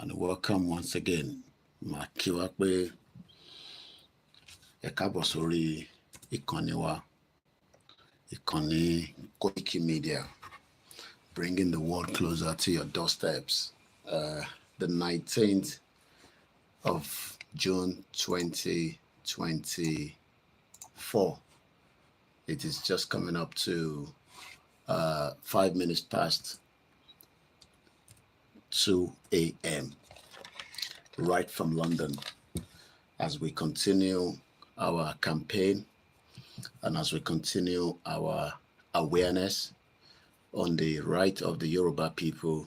and welcome once again. Mà kí wa pé ẹ káàbọ̀ sórí ìkànnì wa, ìkànnì Koikimedia, bringing the world closer to your doorsteps. The 19th of June 2024. It is just coming up to 5 minutes past 2 a.m. right from London, as we continue our campaign and as we continue our awareness on the right of the Yoruba people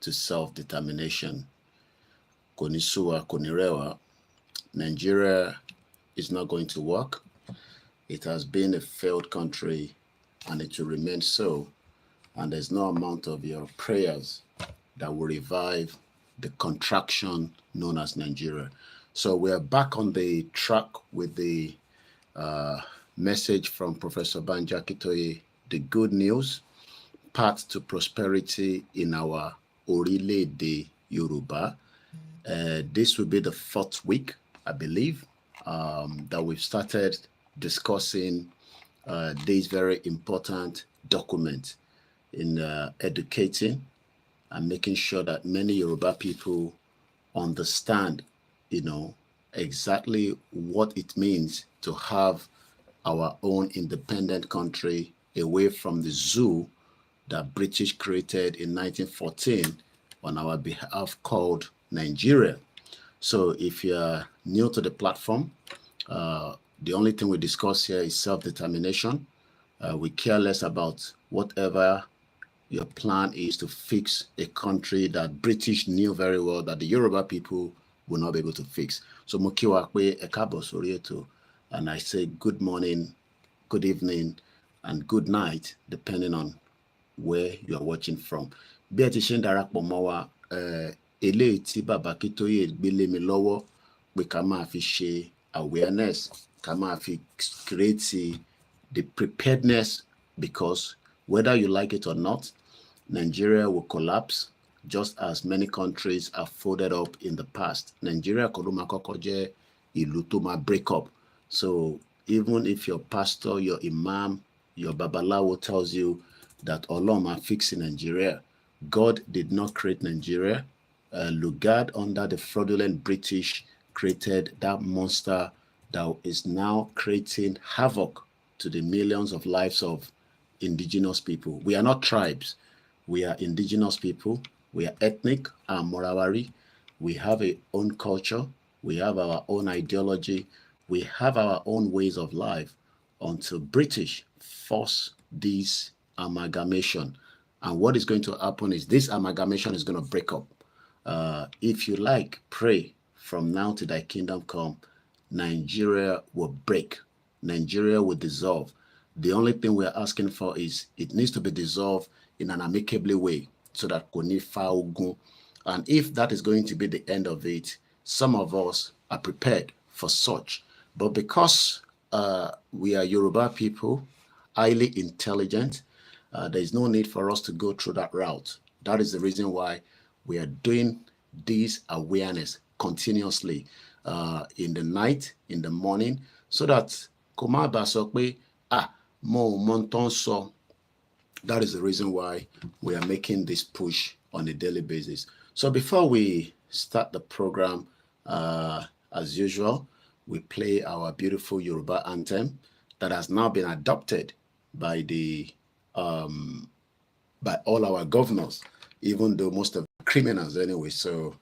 to self-determination. Konisuwa, Konirewa, Nigeria is not going to work. It has been a failed country and it will remain so. And there's no amount of your prayers that will revive the contraction known as Nigeria. So we are back on the track with the message from Professor Adebanji Akintoye, the good news, path to prosperity in our Orile-ede Yoruba. This will be the 4th week, I believe, that we've started discussing this very important document in educating and making sure that many Yoruba people understand, exactly what it means to have our own independent country away from the zoo that British created in 1914 on our behalf called Nigeria. So if you're new to the platform, the only thing we discuss here is self-determination. We care less about whatever your plan is to fix a country that British knew very well that the Yoruba people will not be able to fix. So Mokiwa Kwe Ekabo Sorieto, and I say good morning, good evening, and good night, depending on where you are watching from. Bí ẹ ti ṣe ń darapọ̀ mọ́ wa, eléyìí tí Bàbá Akintoye gbélé mi lọ́wọ́ pé ká máa fi ṣe awareness, ká máa fi create the preparedness, because whether you like it or not, Nigeria will collapse just as many countries have folded up in the past. Nigeria koluma kokoje ilutuma break up. So even if your pastor, your imam, your babalawo tells you that Oloma fixing Nigeria, God did not create Nigeria. Lugard, under the fraudulent British, created that monster that is now creating havoc to the millions of lives of indigenous people. We are not tribes. We are indigenous people. We are ethnic and Morawari. We have our own culture. We have our own ideology. We have our own ways of life until British force this amalgamation. And what is going to happen is this amalgamation is going to break up. If you like, pray from now to thy kingdom come, Nigeria will break. Nigeria will dissolve. The only thing we're asking for is it needs to be dissolved in an amicable way so that koni fa ogun. And if that is going to be the end of it, some of us are prepared for such. But because we are Yoruba people, highly intelligent, there is no need for us to go through that route. That is the reason why we are doing this awareness continuously in the night, in the morning, so that Koma Basokwe, Mo Monton so. That is the reason why we are making this push on a daily basis. So before we start the program, as usual, we play our beautiful Yoruba anthem that has now been adopted by the by all our governors, even though most of them are criminals anyway. So,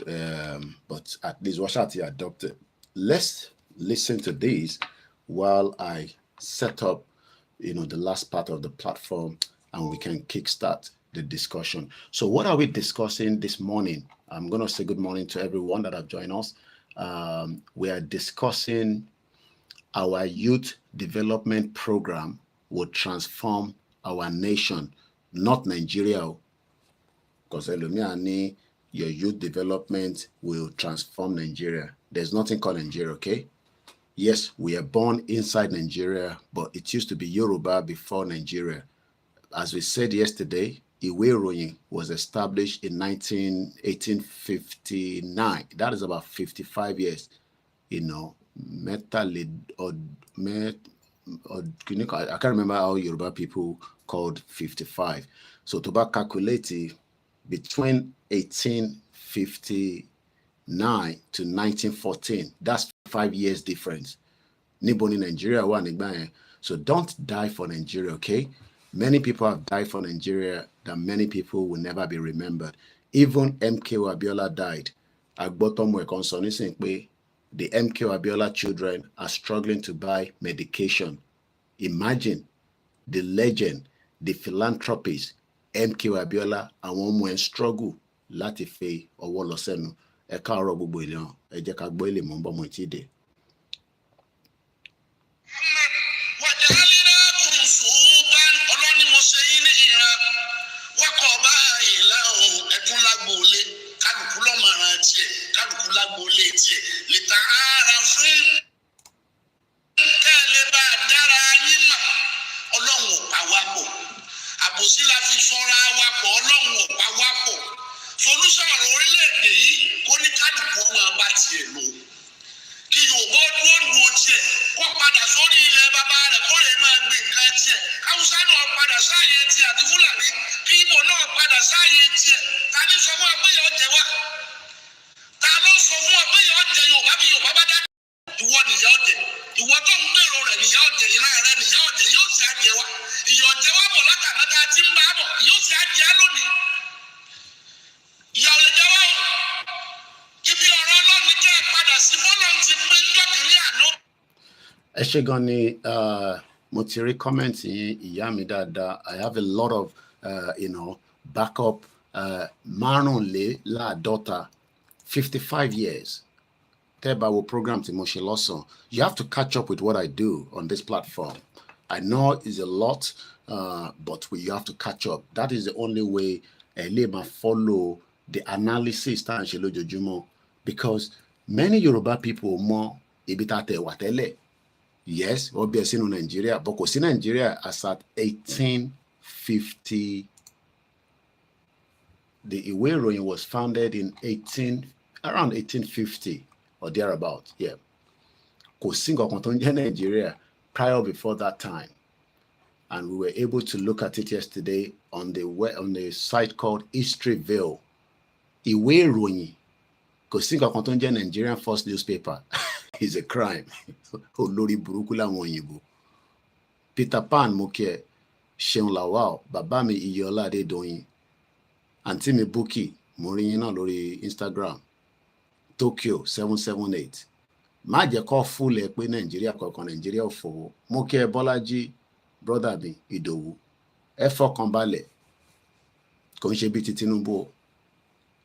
but at least Washati adopted. Let's listen to this while I set up, the last part of the platform, and we can kickstart the discussion. So what are we discussing this morning? I'm going to say good morning to everyone that have joined us. We are discussing our youth development program will transform our nation, not Nigeria. Because your youth development will transform Nigeria. There's nothing called Nigeria, okay? Yes, we are born inside Nigeria, but it used to be Yoruba before Nigeria. As we said yesterday, Ìwé ìròyìn was established in 1859. That is about 55 years. You know, I can't remember how Yoruba people called 55. So to back calculate between 1859 to 1914, that's 5 years difference. Níbo ni Nigeria wà nígbà yẹn. So don't die for Nigeria, okay? Many people have died for Nigeria that many people will never be remembered. Even MKO Abiola died. Agbotomo ẹ̀kan sọ nísìnyí pé the MKO Abiola children are struggling to buy medication. Imagine the legend, the philanthropist, MKO Abiola, àwọn ọmọ ẹ̀ struggle láti fi ọwọ́ lọ sẹ́nu. Ẹ káàárọ̀ gbogbo ènìyàn, ẹ jẹ́ ká gbọ́ ilé mọ́ ń bọ́ mọ́ ìtì dé. Ẹ ṣé gan ni mo ti rí comment yín ìyá mi dáadáa. I have a lot of backup márùnléláàádọ́ta 55 years. Tẹ́ bá wo program tí mo ṣe lọ́sàn. You have to catch up with what I do on this platform. I know it's a lot, but you have to catch up. That is the only way ẹ lè máa follow the analysis tá à ń ṣe lójoojúmọ́, because many Yoruba people mọ ibi tá a tẹ̀ wà tẹ́lẹ̀. Yes, wọ́n bí ẹ sínú Nigeria, but kò sí Nigeria as at 1850. The Ìwé ìròyìn was founded in around 1850 or thereabout. Yeah, kò sí nǹkan kan tó ń jẹ́ Nigeria prior before that time, and we were able to look at it yesterday on the site called Historyville. Ìwé ìròyìn, kò sí nǹkan kan tó ń jẹ́ Nigerian first newspaper. Is a crime. Olórí burúkú làwọn òyìnbó. Peter Pan mo kí ẹ, Ṣeun Lawal, bàbá mi Iyọlá Adédoyin, àǹtí mi Bukky, mo rí yín náà lórí Instagram, Tokyo 778. Má jẹ́ kó fúlẹ̀ pé Nàìjíríà kankan Nàìjíríà ò fowó. Mo kí ẹ Bọ́lájí, brother mi Ìdòwú. Ẹ fọkàn balẹ̀, kò ń ṣe bí ti Tinubu.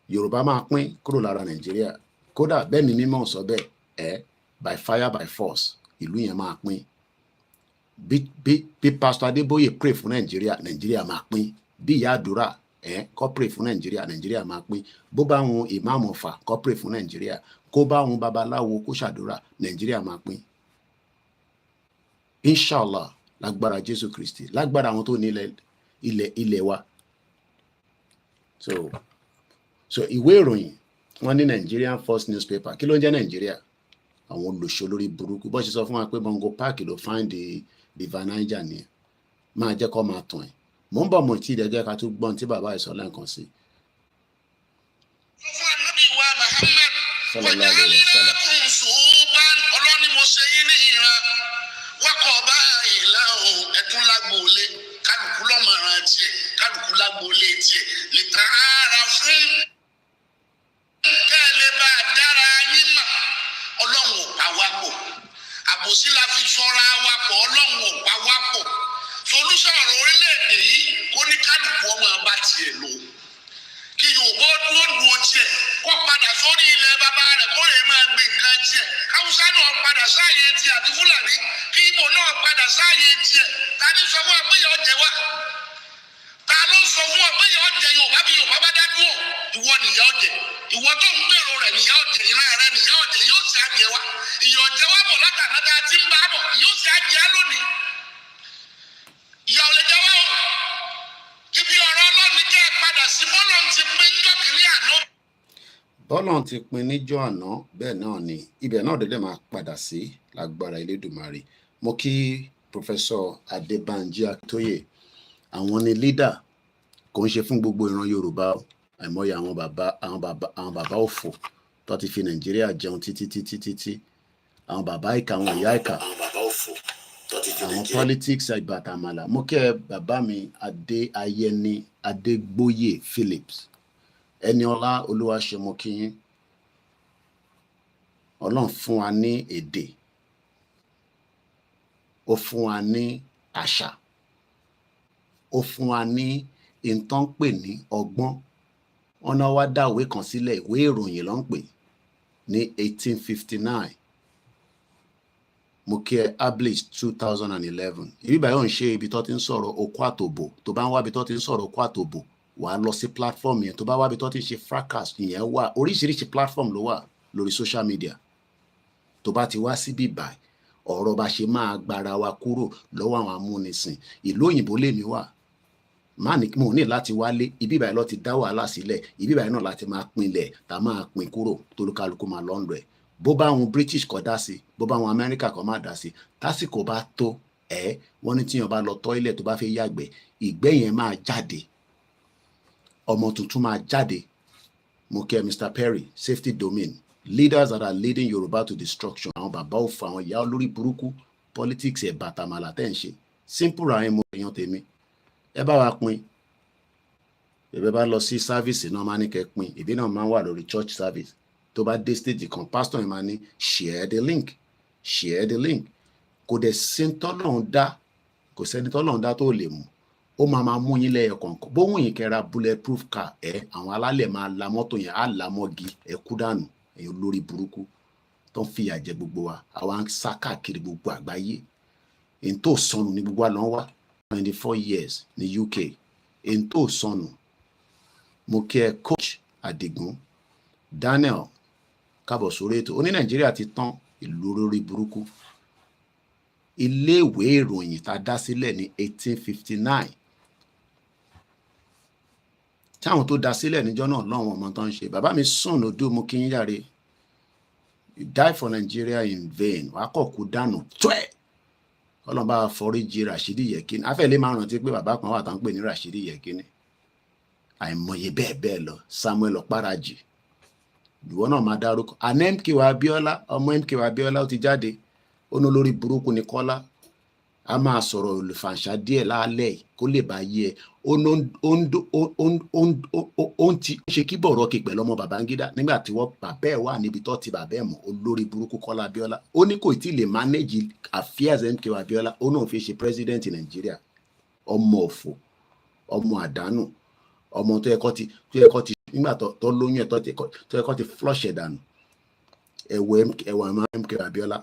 Yorùbá máa pín kúrò lára Nàìjíríà. Kódà bẹ́ẹ̀ ni mímọ́ sọ bẹ́ẹ̀ by fire by force ìlú yẹn máa pín. Bí Pastor Adébóyè pray fún Nàìjíríà máa pín. Bí ìyá àdúrà kó pray fún Nàìjíríà máa pín. Bó bá wọn ìmáàmù Ọ̀fà kó pray fún Nàìjíríà, kó bá wọn babaláwo kó ṣàdúrà, Nàìjíríà máa pín. Inshallah, lágbára Jésù Kristi, lágbára àwọn tó ní ilẹ̀ wa. So ìwé ìròyìn wọ́n ní Nigerian first newspaper. Kí ló ń jẹ́ Nàìjíríà? Àwọn olùṣọ́ lórí burúkú bó ṣe sọ fún wa pé Bongo Park ló find the River Niger ni máa jẹ́ kó máa tàn ẹ́. Mo ń bọ̀ mọ̀ tí ìdẹ́jẹ́ ká tún gbọ́n tí bàbá ẹ̀ sọ lẹ́ǹkan sí. Sallallahu alaihi wasallam. Ọlọ́ni mo ṣe yín ní ìran wákọ̀ báyìí láhùn ẹ̀tún lágbóolé kálukú lọ́mọ̀ràn tiẹ̀ kálukú lágbóolé tiẹ̀ lè tààrà fún kẹ́lẹ́ bá dára yín mà. Ọlọ́run ò pa wá pọ̀, àbòsí la fi ṣọ́ra wá pọ̀, Ọlọ́run ò pa wá pọ̀. Solúṣàn ọ̀rọ̀ orílẹ̀-èdè yìí kó ní kálukú ọmọ bá tiẹ̀ lò. Kí Yorùbá dúró dúró tiẹ̀ kó padà sórí ilẹ̀ bàbá rẹ̀ kó lè máa gbé nǹkan tiẹ̀. Haúsá náà padà sáàyè tiẹ̀ àti Fúlàní, kí Ìgbò náà padà sáàyè tiẹ̀. Ta ni sọ fún wa pé yọ jẹ wá? Ta ló sọ fún wa pé yọ jẹ Yorùbá bí Yorùbá bá dá dúró? Ìwọ nìyà ọ̀jẹ̀. Ìwọ tó ń gbèrò rẹ̀ nìyà ọ̀jẹ̀, ìran rẹ̀ nìyà ọ̀jẹ̀, yóò ṣe àjẹ wa. Ìyà ọ̀jẹ̀ wa bọ̀ látàná tí ń bá bọ̀, yóò ṣe àjẹ lónìí. Ìyà ò lè jẹ wá o. Ibi ọ̀rọ̀ Ọlọ́run bọ́lọ̀ ti pin níjọ́ àná bẹ́ẹ̀ náà ni ibẹ̀ náà dédé máa padà sí lágbára Elédùmarè. Mo kí Professor Adebanji Akintoye, àwọn ni leader, kò ń ṣe fún gbogbo ìran Yorùbá o. Àìmọye àwọn bàbá òfò tó ti fi Nàìjíríà jẹun títí àwọn bàbá ìkà, àwọn ìyá ìkà, àwọn politics àgbàtàmàlà. Mo kí ẹ bàbá mi Ayẹni Adégbóyè Phillips, Ẹniọlá Olúwaṣe, mo kí yín. Ọlọ́run fún wa ní èdè, ó fún wa ní àṣà, ó fún wa ní ìtàn pè ní ọgbọ́n. Wọ́n náà wá dá ìwé kan sílẹ̀, ìwé ìròyìn ló ń pè ní 1859. Mo kí ẹ Ablis 2011. Ibi báyìí ò ń ṣe ibi tó ti ń sọ̀rọ̀ okó àtòbò. Tó bá ń wá ibi tó ti ń sọ̀rọ̀ okó àtòbò, wà á lọ sí platform yẹn. Tó bá wá ibi tó ti ń ṣe fracas, ìyẹn wà. Oríṣiríṣi platform ló wà lórí social media. Tó bá ti wá síbí báyìí, ọ̀rọ̀ bá ṣe máa gbára wa kúrò lọ́wọ́ àwọn amúnisìn. Ìlú òyìnbó lèmi wà. Mo ní láti wálé. Ibi báyìí ló ti dá wàhálà sílẹ̀. Ibi báyìí náà láti máa pinlẹ̀, tá máa pin kúrò, tolúkálukú máa lọ́nlọ́ ẹ̀. Bó bá àwọn British kọ́ dá sí, bó bá àwọn America kọ́ má dá sí, tásìkò bá tó wọ́n ní tíyan bá lọ tọ́ílẹ̀ tó bá fẹ́ yàgbẹ́, ìgbẹ́ yẹn máa jáde, ọmọ tuntun máa jáde. Mo kí ẹ Mr. Perry, safety domain, leaders that are leading Yoruba to destruction. Àwọn bàbá òfò, àwọn ìyá olórí burúkú, politics ẹ̀ bàtàmàlà tẹ́ ń ṣe. Simple ra ẹ̀ mo èèyàn tèmi. Ẹ bá wa pín. Ìbẹ́ bá lọ sí service náà máa ní kẹ́ pín. Ìbí náà máa ń wà lórí church service. Tó bá dé stage kan, pastor yẹn máa ní share the link, share the link. Kò dẹ̀ sẹ́ni tọ́lọ́run dá, kò sẹ́ni tọ́lọ́run dá tó lè mú. Ó máa mú yín lẹ́yọ kọ̀ọ̀kan. Bóhùn yín kẹ́ra bulletproof car àwọn alálẹ̀ máa la mọ́tò yẹn, á la mọ́gi, kú dànù. Ẹ̀yin olórí burúkú tó ń fìyà jẹ gbogbo wa. Àwa ń sá káàkiri gbogbo àgbáyé. Èyí tó sọnù ní gbogbo àlọ́ wá 24 years ní UK. Èyí tó sọnù. Mo kí ẹ coach Adigun Daniel, kábọ̀ sórí ètò. Ó ní Nàìjíríà ti tán, ìlú lórí burúkú. Iléèwé ìròyìn tá a dá sílẹ̀ ní 1859. Tí àwọn tó dá sílẹ̀ níjọ́ náà lọ́wọ́ ọmọ tó ń ṣe. Bàbá mi sùn lódò, mo kí yín yáre. You die for Nigeria in vain. Wàá kọ̀ kú dànù twẹ́. Ọlọ́run bá foríjì Rashidi Yekini. Afẹ́lẹ́ máa rántí pé bàbá kan wà tá ń pè ní Rashidi Yekini. Àìmọye bẹ́ẹ̀ lọ. Samuel Okparaji. Ìwọ náà máa dárúkọ. Àná MKO Abiola, ọmọ MKO Abiola ó ti jáde. Ó ní olórí burúkú ní Kọ́lá. A máa sọ̀rọ̀ olùfàǹṣà díẹ̀ lálẹ́ kó lè bá yé ẹ. Ó ń ṣe kí bọ̀rọ̀ kí pẹ̀lú ọmọ Babangida nígbà tí wọ́n bàbá ẹ̀ wà níbi tó ti bàbá ẹ̀ mọ̀. Olórí burúkú Kọ́lá Abiola. Ó ní kò tí ì lè manage affairs MKO Abiola. Ó náà fi ṣe president Nàìjíríà. Ọmọ òfò, ọmọ àdánù, ọmọ tó yẹ kó ti nígbà tó lóyún ẹ̀ tó yẹ kó ti flush ẹ̀ dànù. Ẹ̀wọ̀n MKO Abiola.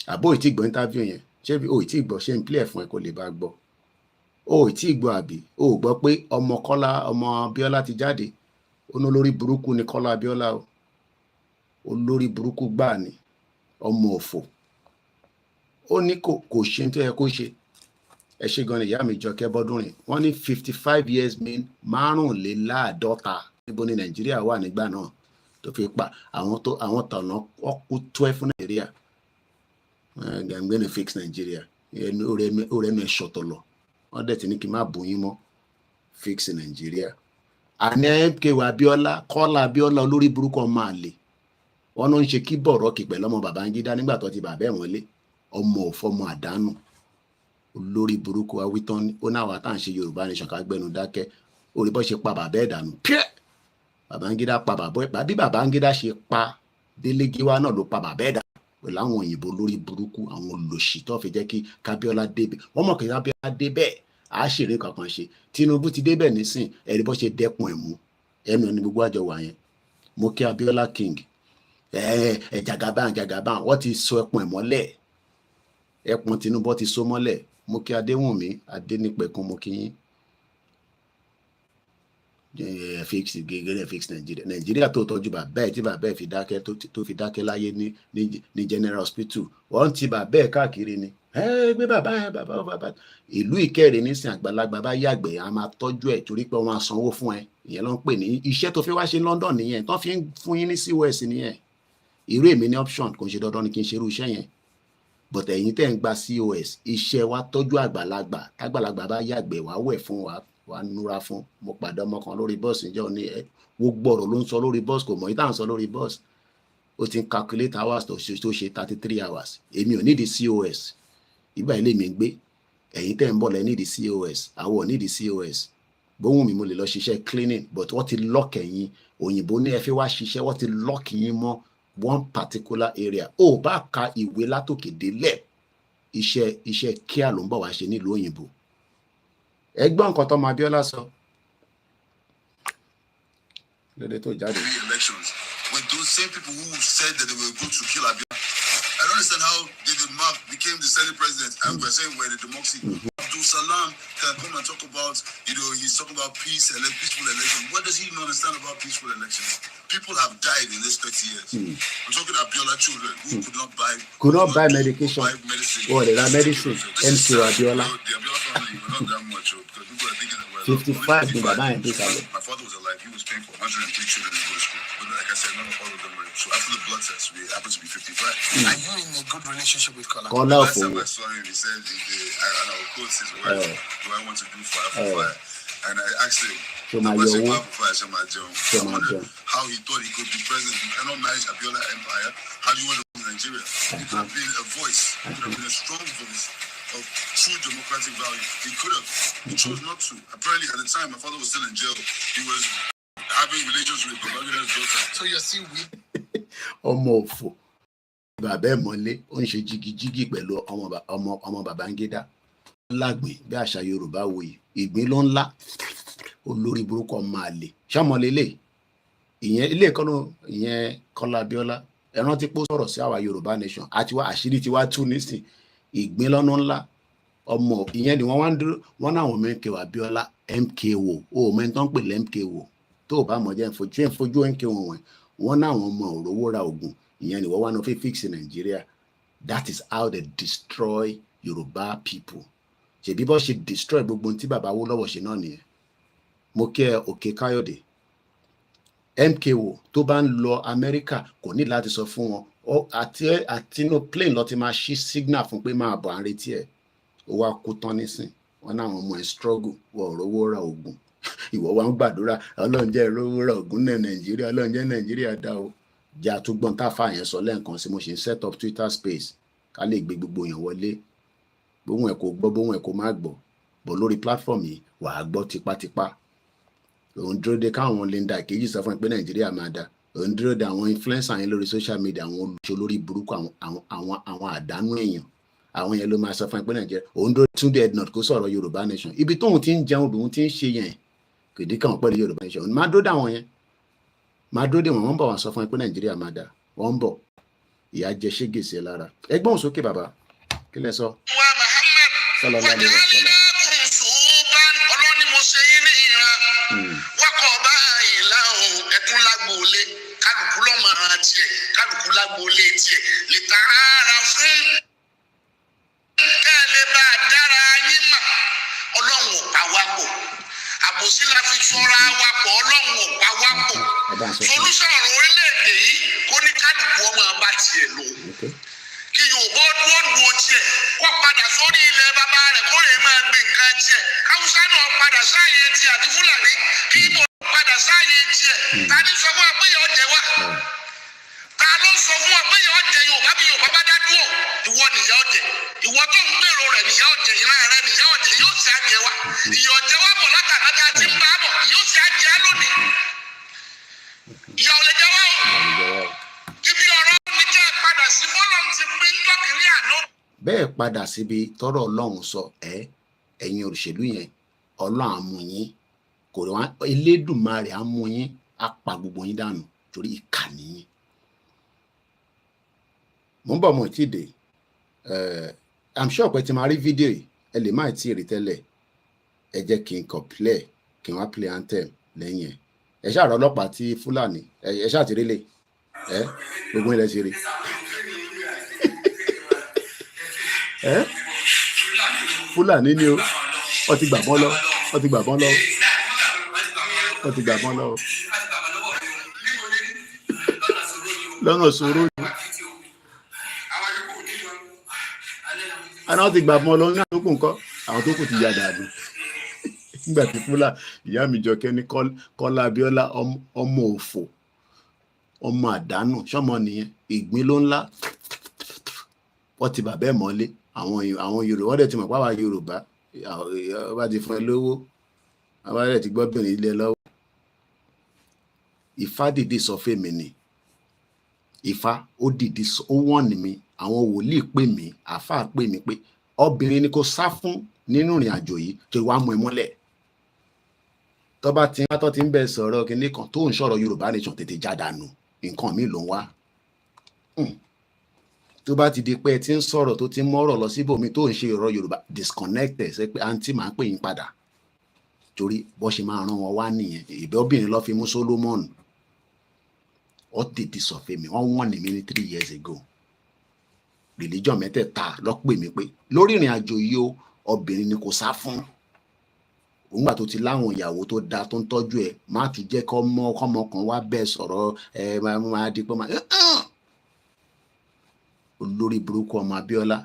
Àbó ìtì gbọ́ interview yẹn. Ṣé o ìtì gbọ́, ṣé n play fún ẹ kó lè bá gbọ́. O ìtì gbọ́ àbí o gbọ́ pé ọmọ Abiola ti jáde. Ó ní olórí burúkú ní Kọ́lá Abiola o. Olórí burúkú gbáà ni, ọmọ òfò. Ó ní kò ṣe tó yẹ kó ṣe. Ẹ ṣe gan ni ìyá mi Jọkẹ́ Bọ́dúnrin. Wọ́n ní 55 years mean 45. Níbo ni Nàìjíríà wà nígbà náà tó fi pa àwọn tọ̀nà ọkú 12 fún Nàìjíríà. I'm going to fix Nigeria. Orenu ẹ̀ṣọ̀tọ̀lọ̀. Wọ́n dẹ̀ ti ní kí n má bù yín mọ́. Fix Nigeria. Àní MKO Abiola, Kọ́lá Abiola olórí burúkú ọmọ àlè. Wọ́n náà ń ṣe kí bọ̀rọ̀ kì pẹ̀lú ọmọ Babangida nígbà tó ti bàbá ẹ̀ wọlé. Ọmọ òfò, ọmọ àdánù. Olórí burúkú awítán. Ó náà wà tá à ń ṣe Yorùbá nation ká gbẹnu dákẹ́. Orí bọ́ ṣe pa bàbá ẹ̀ dànù. Babangida pa bàbá ẹ̀. Bí Babangida ṣe pa Délé Gíwá náà ló pa bàbá ẹ̀ dànù. Pẹ̀lú àwọn òyìnbó lórí burúkú, àwọn olòṣì tó fi jẹ́ kí Kábíọ́lá débẹ̀. Wọ́n mọ̀ kí Kábíọ́lá débẹ̀, á ṣeré kankan ṣe. Tinubu ti débẹ̀ nísìn, ẹ̀rí bọ́ ṣe dẹ́kun ẹ̀ mú. Ẹnu ni gbogbo àjọ wà yẹn. Mo kí Abiola King. Jagaban, wọ́n ti so ẹpọ̀n ẹ̀ mọ́lẹ̀. Ẹpọ̀n Tinubu ti so mọ́lẹ̀. Mo kí Adéwùnmí, Adénípẹ̀kun, mo kí yín. fix gẹ́gẹ́ fix Nàìjíríà tó tọ́jú bàbá ẹ̀ tí bàbá ẹ̀ fi dákẹ́ tó fi dákẹ́ láyé ní general hospital wọ́n ti bàbá ẹ̀ káàkiri ni gbé bàbá ẹ̀ bàbá ìlú Ìkẹrẹ nísìn àgbàlagbà bá yàgbẹ́ a máa tọ́jú ẹ̀ torí pé wọ́n máa sanwó fún ẹ ìyẹn ló ń pè ní iṣẹ́ tó fi wá ṣe London nìyẹn tó fi ń fún yín ní COS nìyẹn irú èmi ní option kò ń ṣe dandan ni kí n ṣe irú iṣẹ́ yẹn but ẹ̀yin tẹ́ ń gba COS iṣẹ́ wa tọ́jú àgbàlagbà tágbàlagbà bá yàgbẹ́ wá wẹ̀ fún wa wà núra fún mo pàdé ọmọ kan lórí bọ́ọ̀sì níjọ́ ní gbogbo ọ̀rọ̀ ló ń sọ lórí bọ́ọ̀sì kò mọ̀ ìtàn sọ lórí bọ́ọ̀sì ó ti ń calculate hours tó ṣe 33 hours èmi ò nídìí COS ìgbà ilé mi ń gbé ẹ̀yin tẹ́ ń bọ̀ lẹ́ nídìí COS àwọn ò nídìí COS bóhùn mi mo lè lọ ṣiṣẹ́ cleaning but wọ́n ti lock ẹ̀yin òyìnbó ní ẹ fi wá ṣiṣẹ́ wọ́n ti lock yín mọ́ one particular area ó bá ka ìwé látòkè délẹ̀ iṣẹ́ kíá ló ń bọ̀ wá ṣe nílùú òyìnbó ẹgbọ́n nǹkan tó máa Abíọ́lá sọ lóde tó jáde. When those same people who said that they were going to kill Abiola, I don't understand how David Mark became the Senate president and we're saying we're the democracy. Abdul Salam can come and talk about, he's talking about peace and peaceful election. What does he not understand about peaceful elections? People have died in this 30 years. I'm talking Abiola children who could not buy medication. Oh, they are medicine. MK Abiola. The Abiola family were not that much because people are thinking that 55 in my father was alive. He was paying for 103 children to go to school. But like I said, not all of them were. So after the blood test, we happened to be 55. Are you in a good relationship with Kola? Last time I saw him, he said, and I will quote his words, do I want to do fire for fire? And I asked him, I wondered how he thought he could be president. You cannot manage Abiola Empire. How do you want to rule Nigeria? He could have been a voice. He could have been a strong voice of true democratic value. He could have. He chose not to. Apparently, at the time, my father was still in jail. He was having relations with Babangida daughter. So you're still with ọmọ òfò bàbá ẹ̀ mọ́lé ó ń ṣe jigijigi pẹ̀lú ọmọ Babangida lágbè bí àṣà Yorùbá wòye ìgbín ló ń lá olórí burúkú ọmọ àlè ṣàmọlélẹ ìyẹn ilé ìkọlù ìyẹn Kọ́lá Abíọ́lá ẹran tí pọ sọ̀rọ̀ sí àwa Yorùbá nation àti wá àṣírí tí wá tú nísìn ìgbín lọ́nà ńlá ọmọ ìyẹn ni wọ́n wá ń dúró wọ́n náà wọ́n MKO Abíọ́lá MKO o mẹ́ntàn pè lẹ́ MKO tó o bá mọ̀ jẹ́ ìfojú MKO wọ́n náà wọ́n mọ òrówó ra oògùn ìyẹn ni wọ́n wá náà fi fix Nàìjíríà. That is how they destroy Yorùbá people. ṣèbí bọ́ ṣe destroy gbogbo tí bàbá wó lọ́wọ́ ṣe náà nìyẹn. Mo kí ẹ Òkè Káyọ̀dé MKO tó bá ń lọ Amẹ́ríkà kò ní láti sọ fún wọn àti inú plane lọ ti máa ṣí signal fún pé máa bọ̀ à ń retí ẹ̀ ó wá kú tán nísìn wọn náà wọn mọ ẹ struggle wọ òrówó ra oògùn ìwọ wa ń gbàdúrà Ọlọ́run jẹ́ ìrówó ra oògùn náà Nàìjíríà Ọlọ́run jẹ́ Nàìjíríà dá o jà tó gbọ́n táfà yẹn sọ lẹ́ẹ̀kan sí mo ṣe ń set up Twitter space ká lè gbé gbogbo yẹn wọlé bóhun ẹ̀ kò gbọ́ bóhun ẹ̀ kò má gbọ́ bọ̀ lórí platform yìí wà á gbọ́ tipátipá òun dúró de káwọn Linda Ìkejì sọ fún ẹ pé Nàìjíríà máa dá òun dúró de àwọn influencer yẹn lórí social media àwọn olùṣe lórí burúkú àwọn àdánù èèyàn àwọn yẹn ló máa sọ fún ẹ pé Nàìjíríà òun dúró Túndé Ednut kó sọ̀rọ̀ Yorùbá nation ibi tóun ti ń jẹun lòun ti ń ṣe yẹn kìdí káwọn pẹ̀lú Yorùbá nation máa dúró de àwọn yẹn máa dúró de wọn bọ̀ wọn sọ fún ẹ pé Nàìjíríà máa dá wọn bọ̀ ìyá jẹ ṣégèsè lára ẹgbọ́n sókè bàbá kí lẹ sọ. Sallallahu alaihi wasallam. Kálukú lágboolé tiẹ̀ lè ta ara fún kẹ́lẹ́ bá dára yín mà Ọlọ́run ò pa wá pọ̀ àbòsí la fi sọ́ra wá pọ̀ Ọlọ́run ò pa wá pọ̀ solúsàn ọ̀rọ̀ orílẹ̀-èdè yìí kó ní kálukú ọmọ bá tiẹ̀ lò kí Yorùbá dúró tiẹ̀ kó padà sórí ilẹ̀ bàbá rẹ̀ kó lè máa gbé nǹkan tiẹ̀ káwùsá náà padà sáàyè tiẹ̀ àti Fúlàní kí Ìgbò padà sáàyè tiẹ̀ tani sọ fún wa pé yọ jẹ wá ta ló sọ fún wa pé yọ jẹ Yorùbá bí Yorùbá bá dá dúró ìwọ nìyà ọjẹ ìwọ tó ń gbèrò rẹ nìyà ọjẹ ìran rẹ nìyà ọjẹ yóò sì àjẹ wa ìyà ọjẹ wa bọ̀ látàkàtà tí ń bá bọ̀ yóò sì àjẹ á lónìí ìyà ò lè jẹ wá o ibi ọ̀rọ̀ mi jẹ́ padà sí bọ́lọ̀ ti pín jọ́kìnrí àná. bẹ́ẹ̀ padà síbi tọ́rọ̀ Ọlọ́run sọ ẹ̀yin òṣèlú yẹn Ọlọ́run á mú yín kò wá Elédùmarè á mú yín á pa gbogbo yín dànù torí ìkà nìyín. mo ń bọ̀ mọ̀ tí dé I'm sure pé tí máa rí fídíò yìí ẹ lè má tí ì rí tẹ́lẹ̀ ẹ jẹ́ kí n kàn play kí n wá play anthem lẹ́yìn ẹ̀ ṣáà rọ ọlọ́pàá tí Fúlàní ẹ ṣáà ti rí lè gbogbo ilẹ̀ ti rí Fúlàní ni o wọ́n ti gbà bọ́n lọ wọ́n ti gbà bọ́n lọ wọ́n ti gbà bọ́n lọ lọ́nà ṣòro ni àwọn ti gbà bọ́n lọ ní àwọn tó kù ńkọ́ àwọn tó kù ti yá dànù nígbà tí Fúlàní ìyá mi Jọkẹ́ ní Kọ́lá Abíọ́lá ọmọ òfò ọmọ àdánù sọmọ nìyẹn ìgbín ló ńlá wọ́n ti bàbá ẹ̀ mọ́lé àwọn Yorùbá wọ́n dẹ̀ ti mọ̀ pé àwa Yorùbá bá ti fún ẹ lówó àwa dẹ̀ ti gbọ́bìnrin ilé lọ́wọ́. Ifá dìde sọ fèmí ni Ifá ó dìde ó wọ́n ní mi àwọn wòlíì pè mí àáfàá pè mí pé obìnrin ni kò sá fún nínú ìrìn àjò yìí tó wàá mú ẹ mọ́lẹ̀ tọ́ba tí wọ́n tọ́ ti ń bẹ sọ̀rọ̀ kínní kan tó ń sọ̀rọ̀ Yorùbá nation tètè já dànù nǹkan mi ló ń wá tó bá ti di pé ẹ ti ń sọ̀rọ̀ tó ti ń mọ́rọ̀ lọ síbòmí tó ń ṣe ọ̀rọ̀ Yorùbá disconnected ṣe pé àǹtí máa ń pè yín padà torí bó ṣe máa rán wọn wá nìyẹn ìbẹ́ obìnrin lọ́ fi mú Solomon ó tètè sọ fún mi wọ́n ní mi ní 3 years ago religion mẹ́tẹ̀ẹ̀ta lọ́ pè mí pé lórí ìrìn àjò yìí o obìnrin ni kò sá fún òǹgbà tó ti láwọn ìyàwó tó dáa tó ń tọ́jú ẹ̀ má tún jẹ́ kọ́mọ kan wá bẹ́ẹ̀ sọ̀rọ̀ máa di pé olórí burúkú ọmọ Abíọ́lá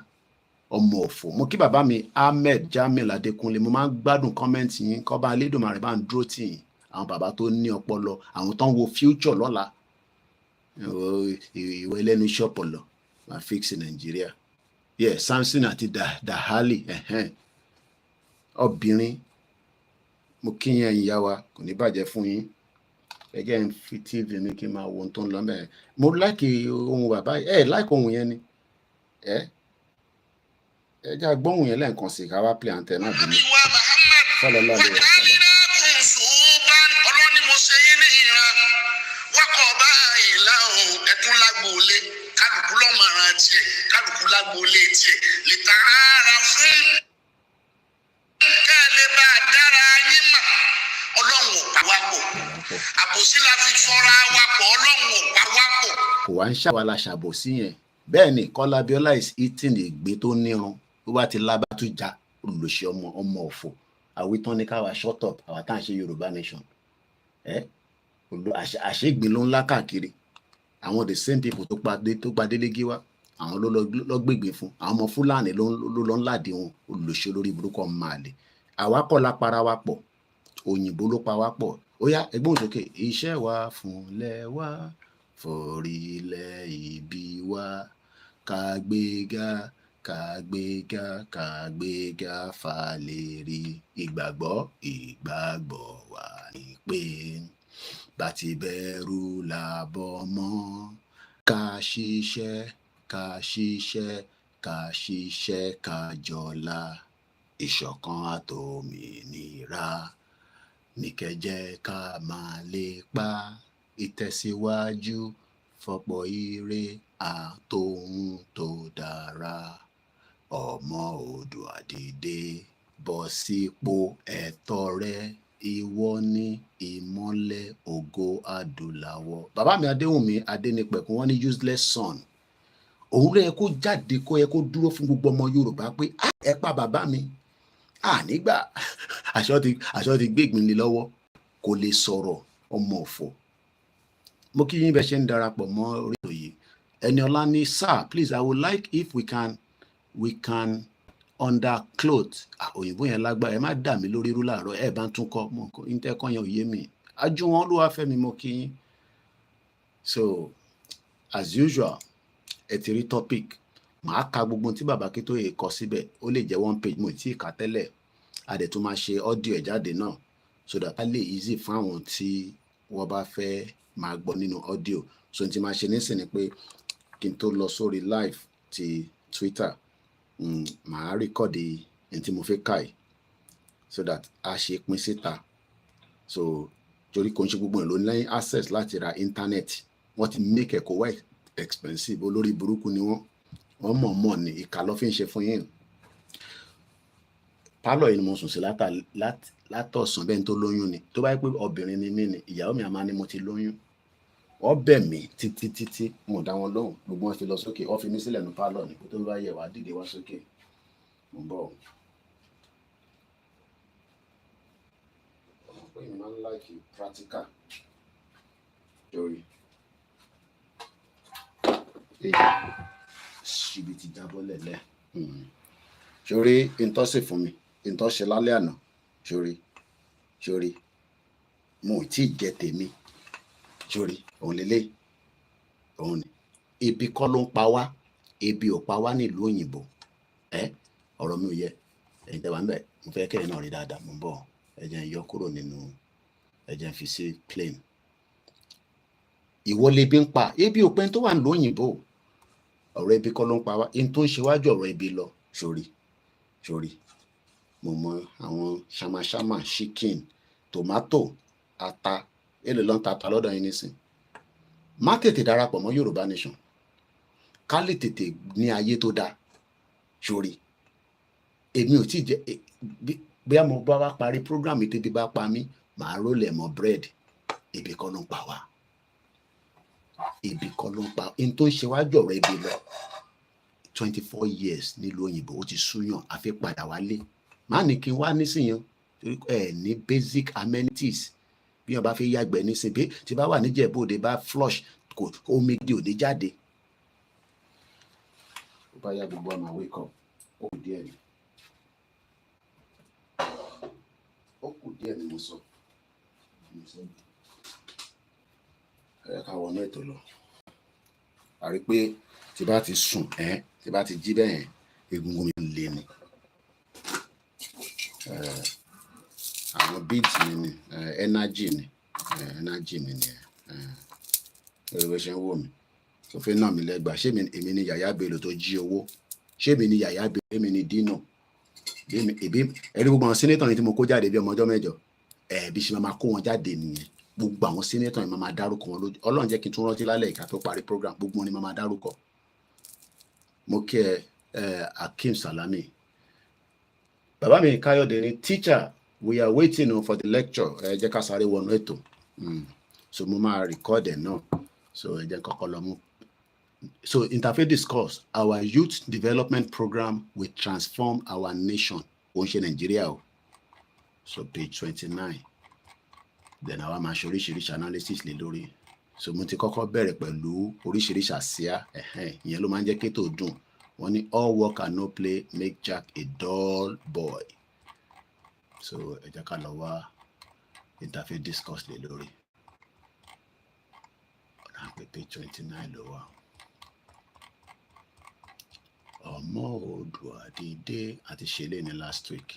ọmọ òfò mo kí bàbá mi Ahmed Jamil Adékúnlé mo máa ń gbádùn kọ́mẹ́ǹtì yín kọ́ba Elédùmarè bá ń dúró tì yín àwọn bàbá tó ní ọpọlọ àwọn tó ń wo future lọ́la ìwé ẹlẹ́nu iṣẹ́ ọpọlọ máa fix Nàìjíríà Samson àti Dahali obìnrin mo kí yín ẹ̀yin ìyá wa kò ní bàjẹ́ fún yín ẹ jẹ́ ń fi tv mi kí n máa wo ohun tó ń lọ mẹ́rin mo láìkì ohun bàbá láìkì ohun yẹn ni ẹ jẹ́ agbóhùn yẹn lẹ́ẹ̀kan sí ká wá play àǹtẹ̀ náà bí mi sọlọ lọ́dọ̀ rẹ̀ sọlọ. ọlọ́ni mo ṣe yín ní ìran wákọ̀ báyìí láhùn ẹ̀tún lágbóolé kálukú lọ́mọ̀ràn tiẹ̀ kálukú lágbóolé tiẹ̀ lè ta ara fún kẹ́lẹ́ bá dára yín mà ọlọ́run ò pa wá pọ̀ àbòsí la fi fọ́ra wá pọ̀ ọlọ́run ò pa wá pọ̀. kò wá ń ṣàwàlà ṣàbòsí yẹn bẹ́ẹ̀ ni Kọ́lá Abíọ́lá is eating ìgbín tó nírun tó bá ti lábá tó já olùṣe ọmọ òfò àwítán ní káwa shut up àwa tá à ń ṣe Yorùbá nation àṣegbìn ló ń lá káàkiri àwọn the same people tó gba Délégi wá àwọn ló gbègbè fún àwọn ọmọ Fúlàní ló lọ ń ládìí wọn olùṣe lórí burúkú ọmọ àlè àwa kọ́ la para wa pọ̀ òyìnbó ló pa wá pọ̀ ó yá ẹgbọ́n sókè iṣẹ́ wa fúnlẹ̀ wá forílẹ̀ ibi wa kàgbéga kàgbéga kàgbéga falẹ̀rí ìgbàgbọ́ wà ní pé bàtí bẹ̀rù làbọ̀ mọ́ ká ṣiṣẹ́ ká jọlá ìṣọ̀kan àtòmìnira ní kẹjẹ ká máa lépa ìtẹ̀síwájú fọ́pọ̀ ire àtòhun tó dára ọmọ Oòduà dìde bọ́ sípò ẹ̀tọ́ rẹ ìwọ ní ìmọ́lẹ̀ ògo adúláwọ̀. Bàbá mi Adéwùnmí Adénípẹ̀kun wọ́n ní useless son òun ló yẹ kó jáde kó yẹ kó dúró fún gbogbo ọmọ Yorùbá pé ẹ pa bàbá mi nígbà aṣọ ti gbégbin lé lọ́wọ́ kò lè sọ̀rọ̀ ọmọ òfò. Mo kí yín bẹ́ẹ̀ ṣe ń darapọ̀ mọ́ orí ètò yìí. Ẹniọlá ní sir please I would like if we can undercloth òyìnbó yẹn lágbára ẹ má dà mí lórí irú láàárọ̀ ẹ bá ń tún kọ́ mọ́ ìtẹ́kọ̀ yẹn ò yé mi ajú wọn ló wá fẹ́ mi mo kí yín. So as usual ẹ ti rí topic màá ka gbogbo tí bàbá Akintoye kọ síbẹ̀ ó lè jẹ́ 1 page mo tí ì kà tẹ́lẹ̀ a dẹ̀ tún máa ṣe audio ẹ̀ jáde náà so that a lè easy fún àwọn tí wọ́n bá fẹ́ máa gbọ́ nínú audio. So n ti máa ṣe nísìnyí pé kí n tó lọ sórí live ti Twitter màá rìkọ́dì ẹni tí mo fẹ́ kà yìí so that a ṣe pín síta. So torí kò ń ṣe gbogbo ẹ̀ ló ní access láti ra internet wọ́n ti make ẹ̀kọ́ wá expensive olórí burúkú ni wọ́n mọ̀ ní ìka ló fi ń ṣe fún yín. pálọ̀ yìí ni mo sùn sí látọ̀sán bẹ́ẹ̀ ni tó lóyún ni tó bá yẹ pé obìnrin ni mí ni ìyàwó mi àmá ni mo ti lóyún wọ́n bẹ̀ mí títí mo dá wọn lóhùn gbogbo wọn fi lọ sókè wọ́n fi mí sílẹ̀ ní pálọ̀ ni kó tó bá yẹ wá dìde wá sókè mo ń bọ̀ pé mi máa ń láìkì practical lórí ṣíbi ti jábọ́ lẹ̀lẹ́ sórí ìtọ́sí fún mi ìtọ́sí lálẹ́ àná sórí mo ì tí ì jẹ tèmi sórí òun lélẹ̀ òun ni ebi kọ́ ló ń pa wá ebi ò pa wá nílùú òyìnbó ọ̀rọ̀ mi ò yẹ ẹ̀yin tẹ́ wà ń bẹ̀ mo fẹ́ kẹ́yìn náà rí dáadáa mo ń bọ̀ ẹ jẹ́ n yọ kúrò nínú ẹ jẹ́ n fi sí plane ìwọ lebi ń pa ebi ò pẹ́ tó wà nílùú òyìnbó ọ̀rọ̀ ebi kọ́ ló ń pa wá in tó ń ṣe wájú ọ̀rọ̀ ebi lọ sórí mo mọ àwọn ṣàmàṣàmà chicken tomato ata èlò ló ń ta ata lọ́dọ̀ yín nísìn má tètè darapọ̀ mọ́ Yorùbá Nation ká lè tètè ní ayé tó dáa sórí èmi ò tí jẹ bí mo bá wá parí program yìí tètè bá pa mí màá rólẹ̀ mọ́ bread ebi kọ́ ló ń pa wá ebi kọ́ ló ń pa in tó ń ṣe wájú ọ̀rọ̀ ebi lọ 24 years nílùú òyìnbó ó ti súyàn àfi padà wálé má ní kí n wá nísìnyàn ní basic amenities bí wọn bá fi yàgbẹ́ nísìn bí tí bá wà níjẹ̀bú òde bá flush kò omi di òde jáde ó bá yá gbogbo ọmọ wake up ó kù díẹ̀ ni mo sọ ẹ ká wọnú ètò lọ a rí pé tí bá ti sùn tí bá ti jí bẹ́ẹ̀ egungun mi lé ni àwọn beats mi ni energy mi ni ẹ̀rọ bó ṣe ń wò mí tó fi náà mi lẹ́gbàá ṣé èmi ni Yàyà Bello tó jí owó ṣé èmi ni Yàyà Bello èmi ni Dino ẹ̀rí gbogbo àwọn sínétọ̀ ni tí mo kó jáde bí ọmọ ọjọ́ mẹ́jọ bí ṣe máa kó wọn jáde nìyẹn gbogbo àwọn sínétọ̀ yẹn máa dárúkọ wọn lójú Ọlọ́run jẹ́ kí n tún rántí lálẹ́ ìka tó parí program gbogbo wọn ni máa dárúkọ mo kí Akeem Salami bàbá mi Káyọ̀dé ni teacher we are waiting for the lecture ẹ jẹ́ ká sáré wọnú ètò so mo máa record ẹ̀ náà so ẹ jẹ́ kọ́kọ́ lọ mú so interfaith discourse our youth development program will transform our nation ó ń ṣe Nàìjíríà o so page 29 then àwa máa ṣe oríṣiríṣi analysis lé lórí so mo ti kọ́kọ́ bẹ̀rẹ̀ pẹ̀lú oríṣiríṣi àsíá ìyẹn ló máa ń jẹ́ kí ètò dùn wọ́n ní all work and no play make Jack a dull boy so ẹ jẹ́ ká lọ wá interfaith discourse lé lórí ọ̀nà pé page 29 ló wà ọmọ Oòduà dìde àti ṣẹlẹ̀ ní last week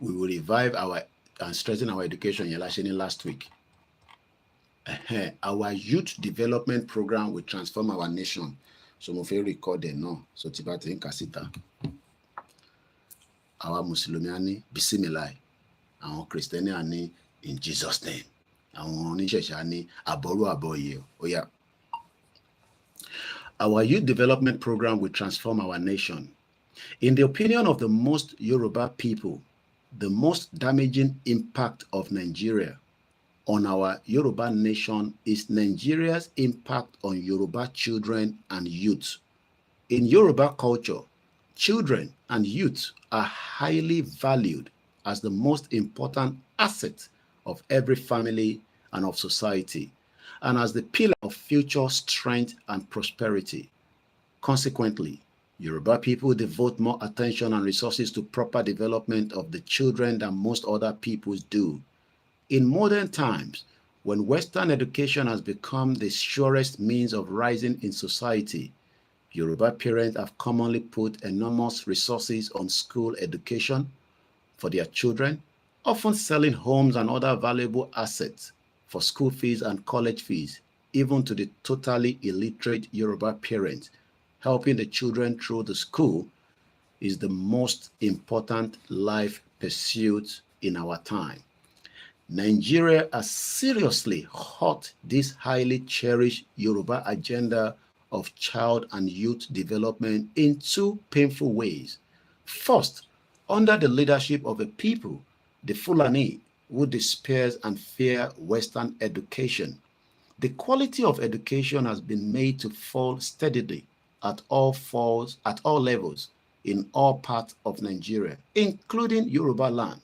we will revive our and strengthen our education yẹn la ṣe ní last week our youth development program will transform our nation so mo fẹ́ record ẹ̀ náà so tí bá ti ń kà síta àwa mùsùlùmí á ní bisimilahi àwọn kìrìsìtẹ́nì á ní in Jesus name àwọn oníṣẹ̀ṣẹ̀ á ní àbọ̀rú àbọ̀yè ó yá. Our youth development program will transform our nation. In the opinion of the most Yoruba people, the most damaging impact of Nigeria on our Yoruba nation is Nigeria's impact on Yoruba children and youth. In Yoruba culture, children and youth are highly valued as the most important asset of every family and of society, and as the pillar of future strength and prosperity. Consequently, Yoruba people devote more attention and resources to proper development of the children than most other peoples do. In modern times, when Western education has become the surest means of rising in society, Yoruba parents have commonly put enormous resources on school education for their children, often selling homes and other valuable assets for school fees and college fees, even to the totally illiterate Yoruba parents. Helping the children through the school is the most important life pursuit in our time. Nigeria has seriously hurt this highly cherished Yoruba agenda of child and youth development in two painful ways. First, under the leadership of a people, the Fulani, who despairs and fear Western education. The quality of education has been made to fall steadily at all levels in all parts of Nigeria, including Yoruba land,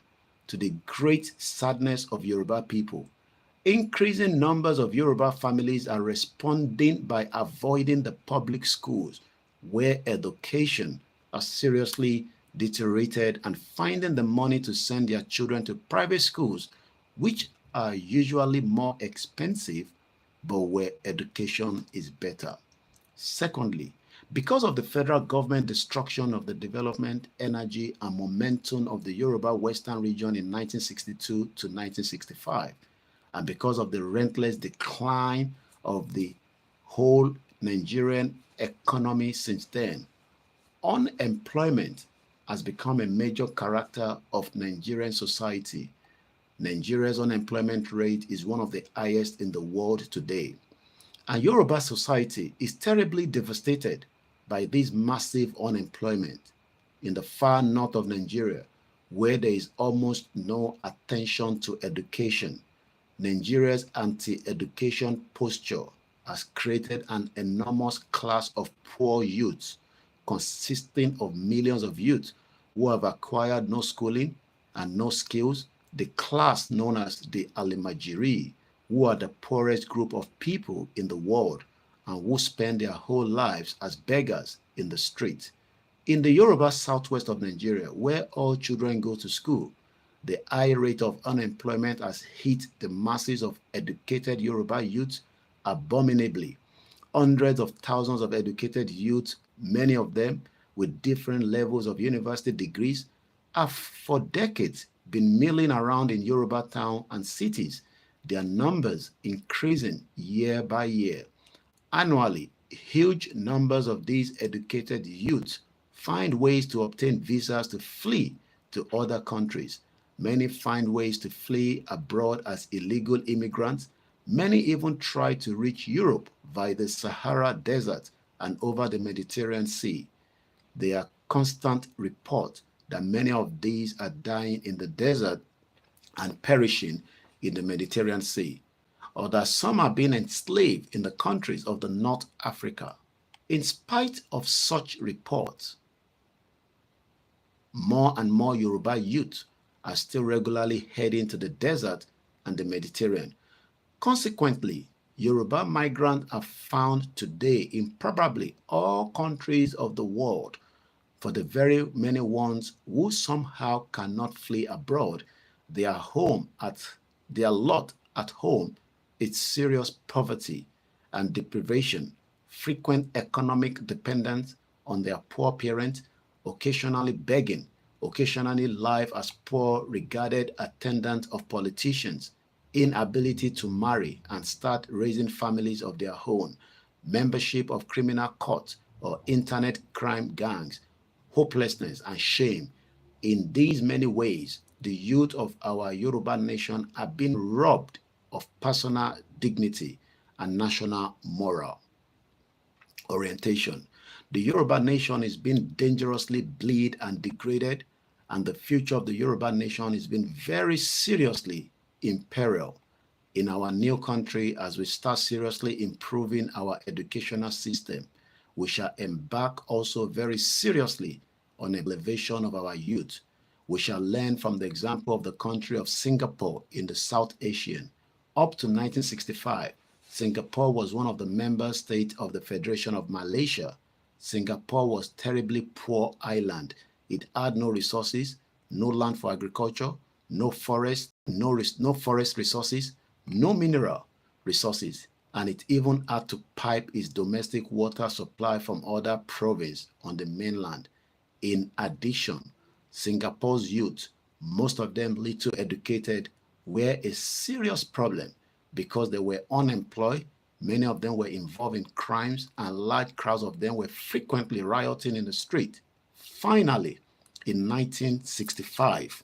to the great sadness of Yoruba people. Increasing numbers of Yoruba families are responding by avoiding the public schools where education has seriously deteriorated and finding the money to send their children to private schools, which are usually more expensive, but where education is better. Secondly, because of the federal government destruction of the development, energy, and momentum of the Yoruba Western region in 1962 to 1965, and because of the relentless decline of the whole Nigerian economy since then, unemployment has become a major character of Nigerian society. Nigeria's unemployment rate is one of the highest in the world today. And Yoruba society is terribly devastated by this massive unemployment. In the far north of Nigeria, where there is almost no attention to education, Nigeria's anti-education posture has created an enormous class of poor youths, consisting of millions of youth who have acquired no schooling and no skills, the class known as the Alimajiri, who are the poorest group of people in the world and who spend their whole lives as beggars in the street. In the Yoruba southwest of Nigeria, where all children go to school, the high rate of unemployment has hit the masses of educated Yoruba youth abominably. Hundreds of thousands of educated youth, many of them with different levels of university degrees, have for decades been milling around in Yoruba town and cities, their numbers increasing year by year. Annually, huge numbers of these educated youths find ways to obtain visas to flee to other countries. Many find ways to flee abroad as illegal immigrants. Many even try to reach Europe via the Sahara Desert and over the Mediterranean Sea. There are constant reports that many of these are dying in the desert and perishing in the Mediterranean Sea, or that some are being enslaved in the countries of the North Africa. In spite of such reports, more and more Yoruba youth are still regularly heading to the desert and the Mediterranean. Consequently, Yoruba migrants are found today in probably all countries of the world. For the very many ones who somehow cannot flee abroad, their lot at home is serious poverty and deprivation, frequent economic dependence on their poor parents, occasionally begging, occasionally life as poor regarded attendant of politicians, inability to marry and start raising families of their own, membership of criminal courts or internet crime gangs, hopelessness and shame. In these many ways, the youth of our Yoruba nation are being robbed of personal dignity and national moral orientation. The Yoruba nation is being dangerously bleed and degraded, and the future of the Yoruba nation is being very seriously in peril in our new country. As we start seriously improving our educational system, we shall embark also very seriously on elevation of our youth. We shall learn from the example of the country of Singapore in the South Asian. Up to 1965, Singapore was one of the member states of the Federation of Malaysia. Singapore was terribly poor island. It had no resources, no land for agriculture, no forest, no forest resources, no mineral resources, and it even had to pipe its domestic water supply from other provinces on the mainland. In addition, Singapore's youth, most of them little educated, were a serious problem because they were unemployed. Many of them were involved in crimes, and large crowds of them were frequently rioting in the street. Finally, in 1965,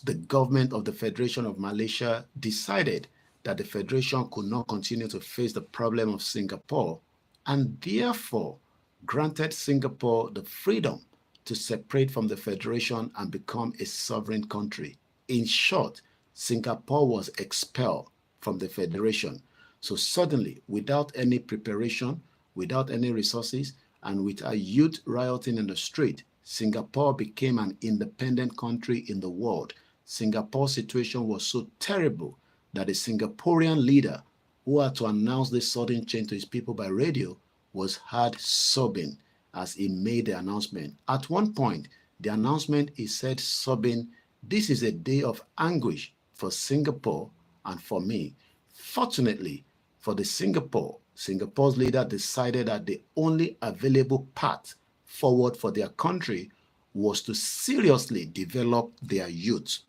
the government of the Federation of Malaysia decided that the Federation could not continue to face the problem of Singapore, and therefore granted Singapore the freedom to separate from the federation and become a sovereign country. In short, Singapore was expelled from the federation. So suddenly, without any preparation, without any resources, and with a youth rioting in the street, Singapore became an independent country in the world. Singapore's situation was so terrible that a Singaporean leader who had to announce this sudden change to his people by radio was heard sobbing as he made the announcement. At one point, the announcement, he said, sobbing, "This is a day of anguish for Singapore and for me." Fortunately for Singapore's leader decided that the only available path forward for their country was to seriously develop their youth.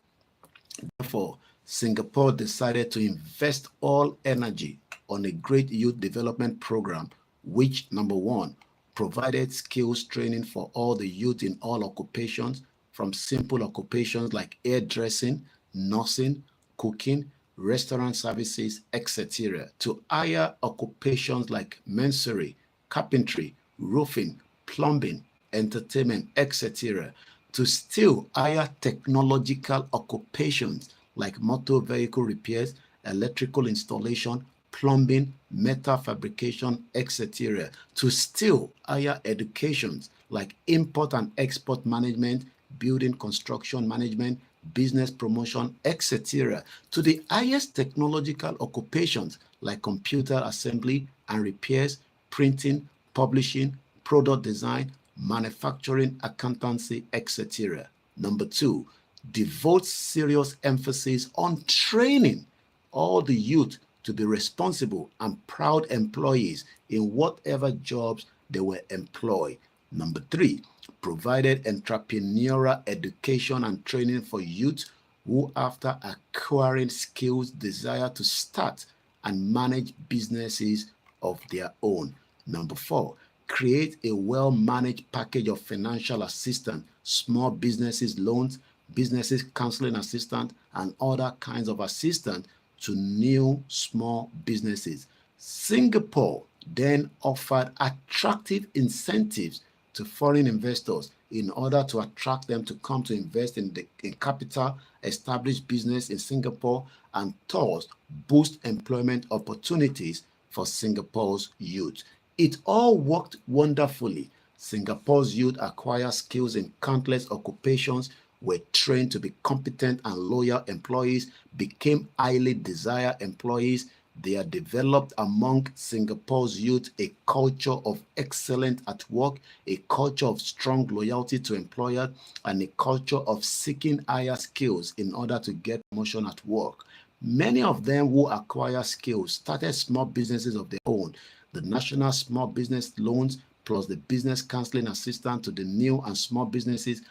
Therefore, Singapore decided to invest all energy on a great youth development program, which, number one, provided skills training for all the youth in all occupations, from simple occupations like hairdressing, nursing, cooking, restaurant services, etc., to higher occupations like masonry, carpentry, roofing, plumbing, entertainment, etc., to still higher technological occupations like motor vehicle repairs, electrical installation, plumbing, metal fabrication, etc., to still higher educations like import and export management, building construction management, business promotion, etc., to the highest technological occupations like computer assembly and repairs, printing, publishing, product design, manufacturing, accountancy, etc. Number two, devote serious emphasis on training all the youth to be responsible and proud employees in whatever jobs they were employed. Number three, provided entrepreneurial education and training for youth who, after acquiring skills, desire to start and manage businesses of their own. Number four, create a well-managed package of financial assistance, small businesses loans, businesses counseling assistance, and other kinds of assistance to new small businesses. Singapore then offered attractive incentives to foreign investors in order to attract them to come to invest in capital, establish business in Singapore, and thus boost employment opportunities for Singapore's youth. It all worked wonderfully. Singapore's youth acquired skills in countless occupations, were trained to be competent and loyal employees, became highly desired employees. They are developed among Singapore's youth a culture of excellence at work, a culture of strong loyalty to employers, and a culture of seeking higher skills in order to get promotion at work. Many of them who acquire skills started small businesses of their own. The National Small Business Loans plus the business counseling assistance to the new and small businesses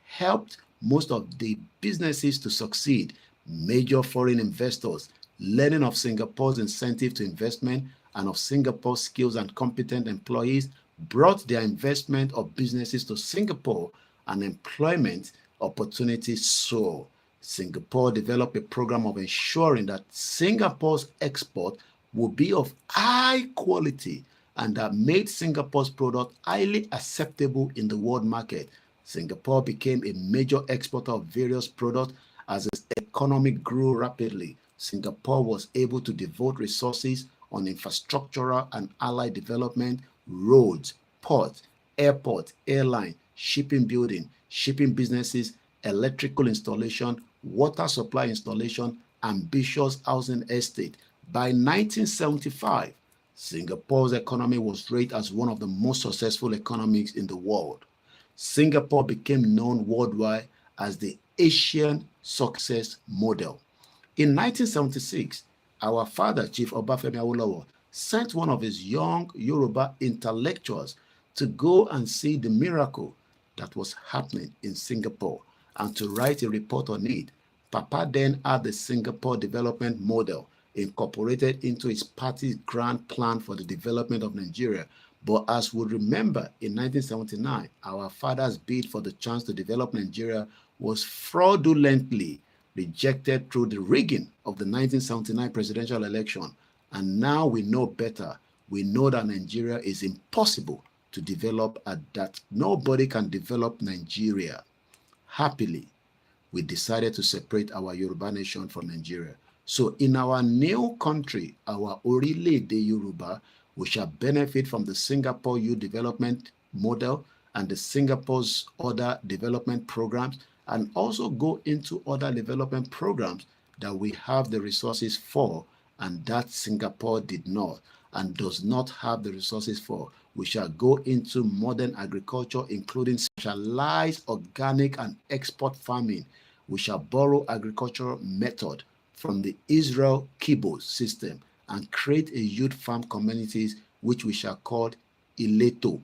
helped most of the businesses to succeed. Major foreign investors, learning of Singapore's incentive to investment and of Singapore's skills and competent employees, brought their investment of businesses to Singapore, and employment opportunities soared. Singapore developed a program of ensuring that Singapore's export would be of high quality and that made Singapore's product highly acceptable in the world market. Singapore became a major exporter of various products. As its economy grew rapidly, Singapore was able to devote resources on infrastructural and allied development, roads, ports, airports, airline, shipping building, shipping businesses, electrical installation, water supply installation, ambitious housing estate. By 1975, Singapore's economy was rated as one of the most successful economies in the world. Singapore became known worldwide as the Asian success model. In 1976, our father, Chief Obafemi Awolowo, sent one of his young Yoruba intellectuals to go and see the miracle that was happening in Singapore and to write a report on it. Papa then had the Singapore development model incorporated into his party's grand plan for the development of Nigeria. But as we remember, in 1979, our father's bid for the chance to develop Nigeria was fraudulently rejected through the rigging of the 1979 presidential election. And now we know better. We know that Nigeria is impossible to develop that nobody can develop Nigeria happily. We decided to separate our Yoruba nation from Nigeria. So in our new country, our Orile-ede Yoruba, we shall benefit from the Singapore Youth Development Model and the Singapore's other development programs, and also go into other development programs that we have the resources for, and that Singapore did not and does not have the resources for. We shall go into modern agriculture, including specialized organic and export farming. We shall borrow agricultural method from the Israel kibbutz system and create a youth farm communities which we shall call Ileto,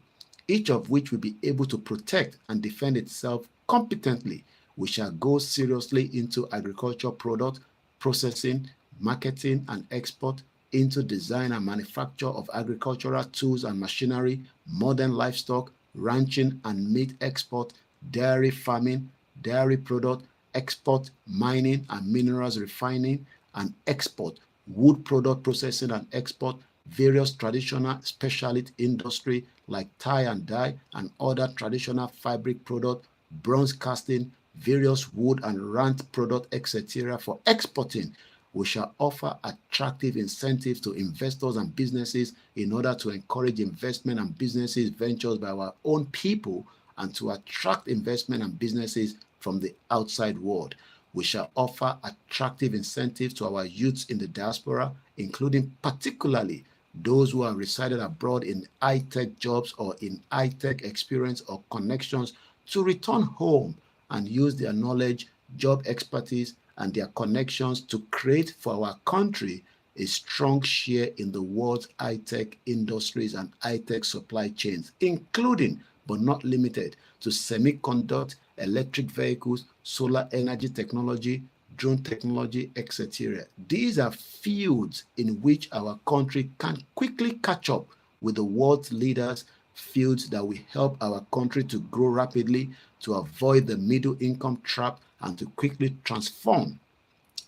each of which will be able to protect and defend itself competently. We shall go seriously into agricultural product processing, marketing and export, into design and manufacture of agricultural tools and machinery, modern livestock, ranching and meat export, dairy farming, dairy product export, mining and minerals refining and export, wood product processing and export, various traditional specialty industry like tie and dye and other traditional fabric product, bronze casting, various wood and rant product, etc. for exporting. We shall offer attractive incentives to investors and businesses in order to encourage investment and businesses ventures by our own people and to attract investment and businesses from the outside world. We shall offer attractive incentives to our youths in the diaspora, including particularly those who have resided abroad in high-tech jobs or in high-tech experience or connections, to return home and use their knowledge, job expertise, and their connections to create for our country a strong share in the world's high-tech industries and high-tech supply chains, including but not limited to semiconductor, electric vehicles, solar energy technology, drone technology, etc. These are fields in which our country can quickly catch up with the world's leaders, fields that will help our country to grow rapidly, to avoid the middle income trap, and to quickly transform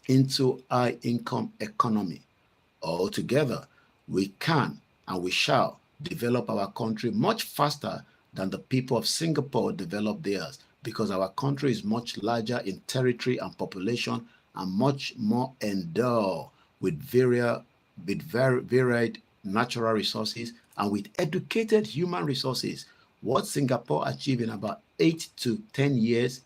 into high income economy. Altogether, we can and we shall develop our country much faster than the people of Singapore developed theirs, because our country is much larger in territory and population and much more endowed with varied natural resources and with educated human resources. What Singapore achieved in about 8 to 10 years,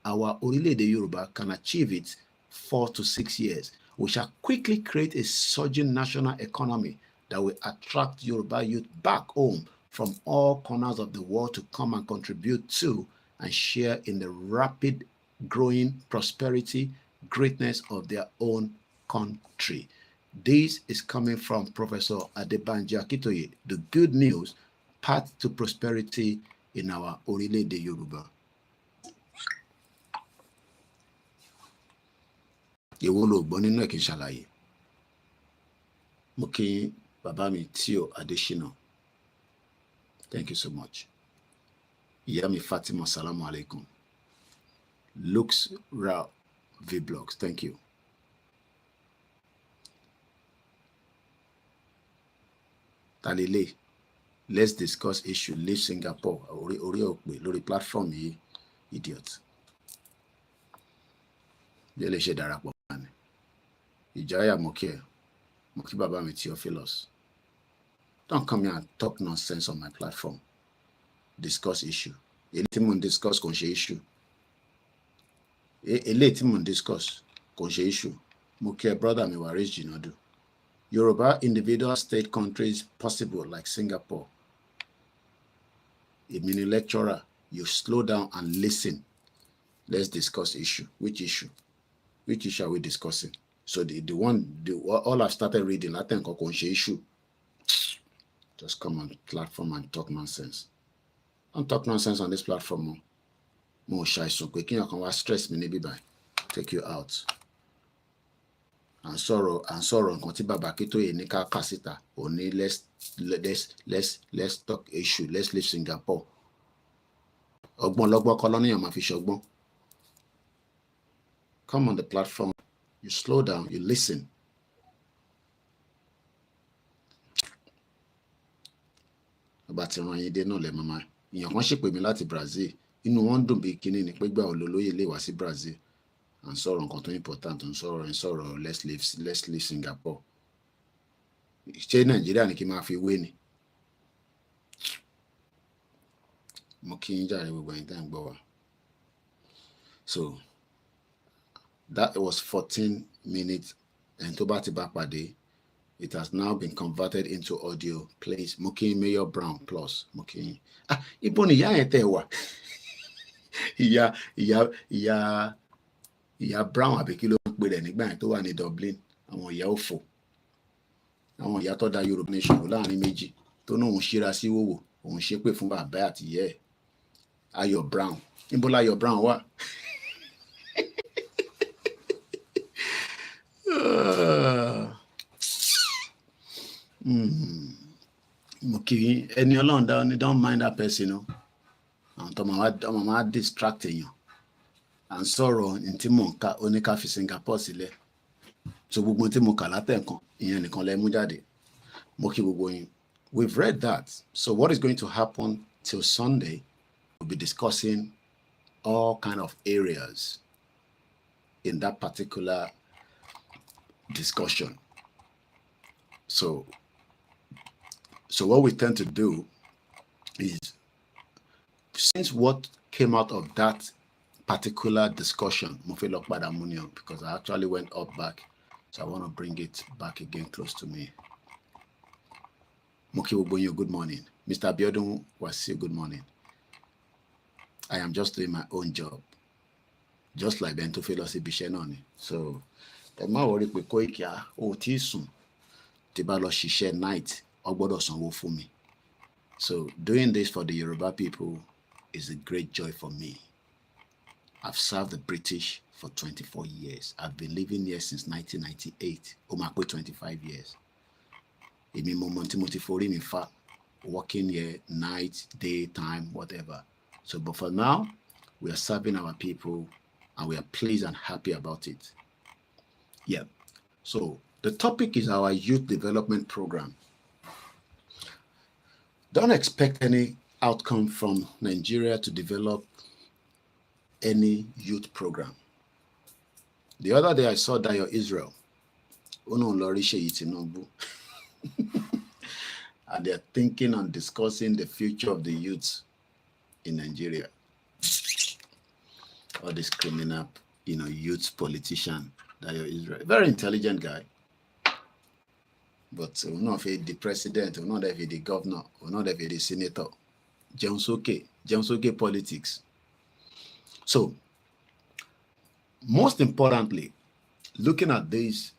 our Orile-ede Yoruba can achieve it 4 to 6 years. We shall quickly create a surging national economy that will attract Yoruba youth back home from all corners of the world to come and contribute to and share in the rapid growing prosperity, greatness of their own country. This is coming from Professor Adebanji Akintoye. The good news, path to prosperity in our Orile-ede Yoruba. Èwo lo gbọ́ nínú ẹ̀ kí n ṣàlàyé. Mo kí bàbá mi Tíò Adéṣínà. Thank you so much. Ìyá mi Fatima, salamu alaikum. Lux Rao Vlogs, thank you. Talile, let's discuss issue. Leave Singapore. Orí òpè lórí platform yìí, idiot. Yẹ́ lè ṣe darapọ̀ mọ́ ni. Ìjáyà mo kí ẹ. Mo kí bàbá mi Theophilus. Don't come here and talk nonsense on my platform. Discuss issue. Eléyìí tí mo ń discuss kò ń ṣe issue. Eléyìí tí mo ń discuss kò ń ṣe issue. Mo kí ẹ brother mi Waris Jinadu. Yoruba individual state countries possible like Singapore. A mini lecturer, you slow down and listen. Let's discuss issue. Which issue? Which issue are we discussing? So all I've started reading, I think kò ń ṣe issue. Just come on platform and talk nonsense. Don't talk nonsense on this platform. Mo ṣàìsùn pé kíyàn kan wá stress mi níbí báyìí. Take you out. And sorrow nǹkan tí bàbá Akintoye ní ká kà síta. Òní let's talk issue. Let's leave Singapore. Ọgbọ́n lọ́gbọ́n kọ́ lọ́nìyàn máa fi ṣọgbọ́n. Come on the platform. You slow down. You listen. bá ti rán yín dé náà lẹ mama èèyàn kan ṣèpè mí láti Brazil inú wọn dùn bí kíní ni pé gbà olólóyè lè wá sí Brazil à ń sọ̀rọ̀ nǹkan tó important ń sọ̀rọ̀ let's leave Singapore ṣé Nàìjíríà ni kí n máa fi wé ni mo kí yín jàre gbogbo ẹ̀yin tá ń gbọ́ wa so that was 14 minutes and tó bá ti bá pàdé it has now been converted into audio please mo kí yín Mayor Brown plus mo kí yín ibo ni ìyá yẹn tẹ́ wà ìyá Brown àbí kí ló ń pè rẹ̀ nígbà yẹn tó wà ní Dublin àwọn ìyá òfò àwọn ìyá tó da Yorùbá nation láàrin méjì tó náà òun ṣíra sí wòwò òun ṣépè fún bàbá àti ìyá ẹ̀ Ayọ̀ Brown níbo láyọ̀ Brown wà mo kì í ẹni Ọlọ́run dá ní don't mind that person o àwọn tó máa distract èèyàn à ń sọ̀rọ̀ ní tí mò ń ka oníká fi Singapore sílẹ̀ so gbogbo tí mo kà látẹ̀kan ìyẹn nìkan lẹ mú jáde mo kí gbogbo yín we've read that so what is going to happen till Sunday we'll be discussing all kind of areas in that particular discussion so what we tend to do is since what came out of that particular discussion because I actually went up back so I want to bring it back again close to me. Moki Obonyo, good morning. Mr. Abiodun Wasi, good morning. I am just doing my own job just like Bento Philosophy Bishenoni. So ẹ má worry pé Koiki ó tí sùn tí bá lọ ṣiṣẹ́ night ó gbọ́dọ̀ sanwó fún mi. So doing this for the Yoruba people is a great joy for me. I've served the British for 24 years. I've been living here since 1998. Ó máa pé 25 years. Èmi mo mọ tí mo ti forí mi fà, working here night, day, time, whatever. So but for now, we are serving our people and we are pleased and happy about it. Yeah. So the topic is our youth development program. Don't expect any outcome from Nigeria to develop any youth program. The other day I saw Dayo Israel. And they're thinking on discussing the future of the youths in Nigeria. All this criminal, youth politician, Dayo Israel. Very intelligent guy. But we're not the president, we're not the governor, we're not the senator. Jamesoke politics. So, most importantly, looking at this,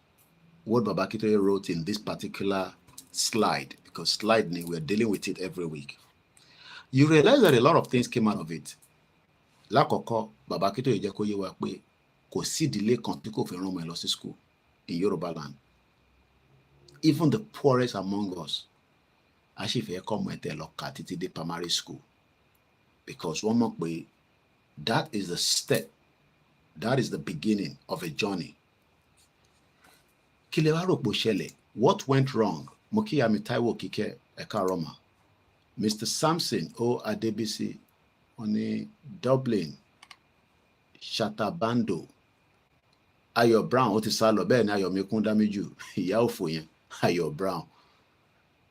what Baba Akintoye wrote in this particular slide, because we're dealing with it every week, you realize that a lot of things came out of it. Lákọ̀ọ́kọ́, Baba Akintoye jẹ́ kó yé wa pé kò sí ìdílé kan tí kò fi rán ọmọ ẹ̀ lọ sí school in Yoruba land. Even the poorest among us, actually, come with a local títí primary school, because one more way, that is the step, that is the beginning of a journey. Kí lẹ wá rò pó ṣẹlẹ̀? What went wrong? Mokiya Taiwo Kike Ekaroma, Mr. Samson O Adebisi, Oni Dublin, Shatabando, Ayo Brown, ó ti sálọ bẹ́ẹ̀ ni Ayo Mekundamiju, ìyá òfò yẹn. Ayo Brown,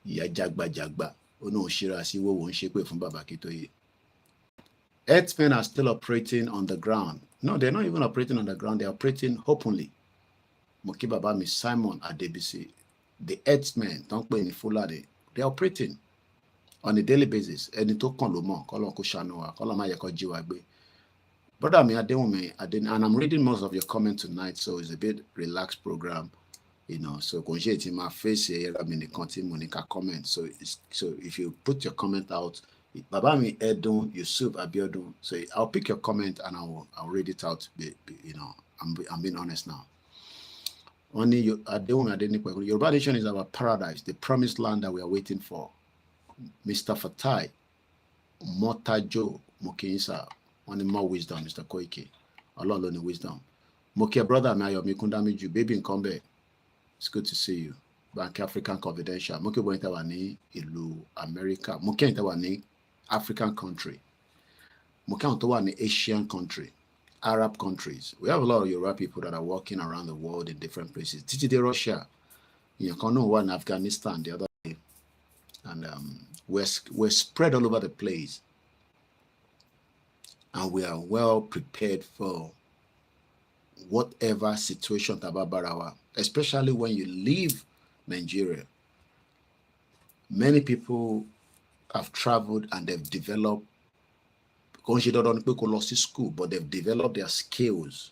ìyá jagba, ono shira sí wo ń ṣépè fún Baba Akintoye. Earthmen are still operating on the ground. No, they're not even operating on the ground, they're operating openly. Moki Baba mi Simon Adebisi, the Earthmen, don't play any Fulade, they're operating on a daily basis. Ẹni tó kàn ló mọ̀, kọ́lọ́n kó ṣàánú wa, kọ́lọ́n má yẹ kó jí wa gbé. Brother mi Adéwùnmí, and I'm reading most of your comments tonight, so it's a bit relaxed program. So konje my face comment. So if you put your comment out, Baba mi Edun Yusuf Abiodun, so I'll pick your comment and I'll read it out. I'm being honest now. Only Yoruba nation is our paradise, the promised land that we are waiting for. Mr. Fatai, Motajo Mokinsa, only more wisdom, Mr. Koiki. Allah only wisdom. Mokia brother Mayo Mikundamiju, baby in Kombe. It's good to see you. Bank African Confidential, mo kí gbogbo ẹ̀yin tẹ́ wà ní ìlú America, mo kí ẹ̀yin tẹ́ wà ní African country, mo kí àwọn tó wà ní Asian country, Arab countries. We have a lot of Yoruba people that are walking around the world in different places. Títí dé Russia, ìyẹn kan náà wà ní Afghanistan the other day, and we're spread all over the place, and we are well prepared for whatever situation tababarawa, especially when you leave Nigeria. Many people have traveled and they've developed, school, but they've developed their skills.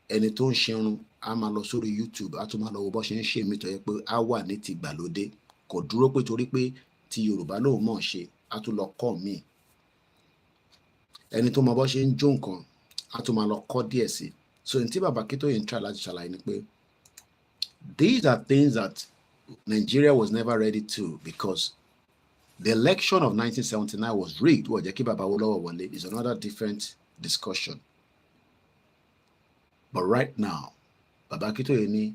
Ẹni tó ń ṣerun a máa lọ sórí YouTube, a tún máa lọ wo bó ṣe ń ṣe mí tó yẹ pé a wà ní ti ìgbàlódé, kò dúró pé torí pé ti Yorùbá lòun mọ̀ ṣe, a tún lọ kọ́ míì. Ẹni tó mọ bó ṣe ń jó nǹkan, a tún máa lọ kọ́ díẹ̀ sí. So in tí bàbá Akintoye ń try láti ṣàlàyé ni pé these are things that Nigeria was never ready to, because the election of 1979 was rigged. Well, Jẹ́ kí bàbá Awólọ́wọ̀ wọlé is another different discussion. But right now, Baba Akintoye ní,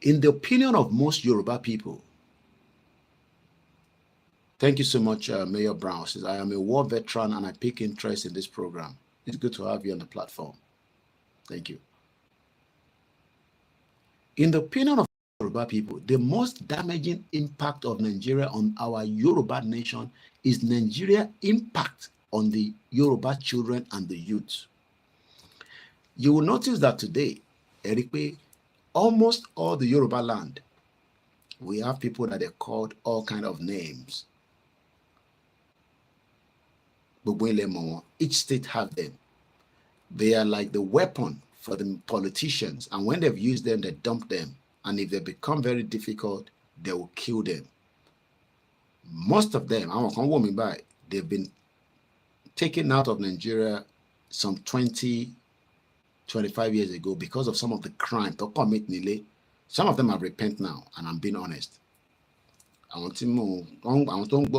in the opinion of most Yoruba people, thank you so much, Mayor Brown says, I am a war veteran and I take interest in this program. It's good to have you on the platform. Thank you. In the opinion of Yoruba people, the most damaging impact of Nigeria on our Yoruba nation is Nigeria's impact on the Yoruba children and the youth. You will notice that today, Eric, almost all the Yoruba land, we have people that are called all kinds of names. Each state has them. They are like the weapon for the politicians, and when they've used them, they dump them. And if they become very difficult, they will kill them. Most of them, they've been taken out of Nigeria some 20, 25 years ago because of some of the crime to commit Nile. Some of them have repented now, and I'm being honest. I want to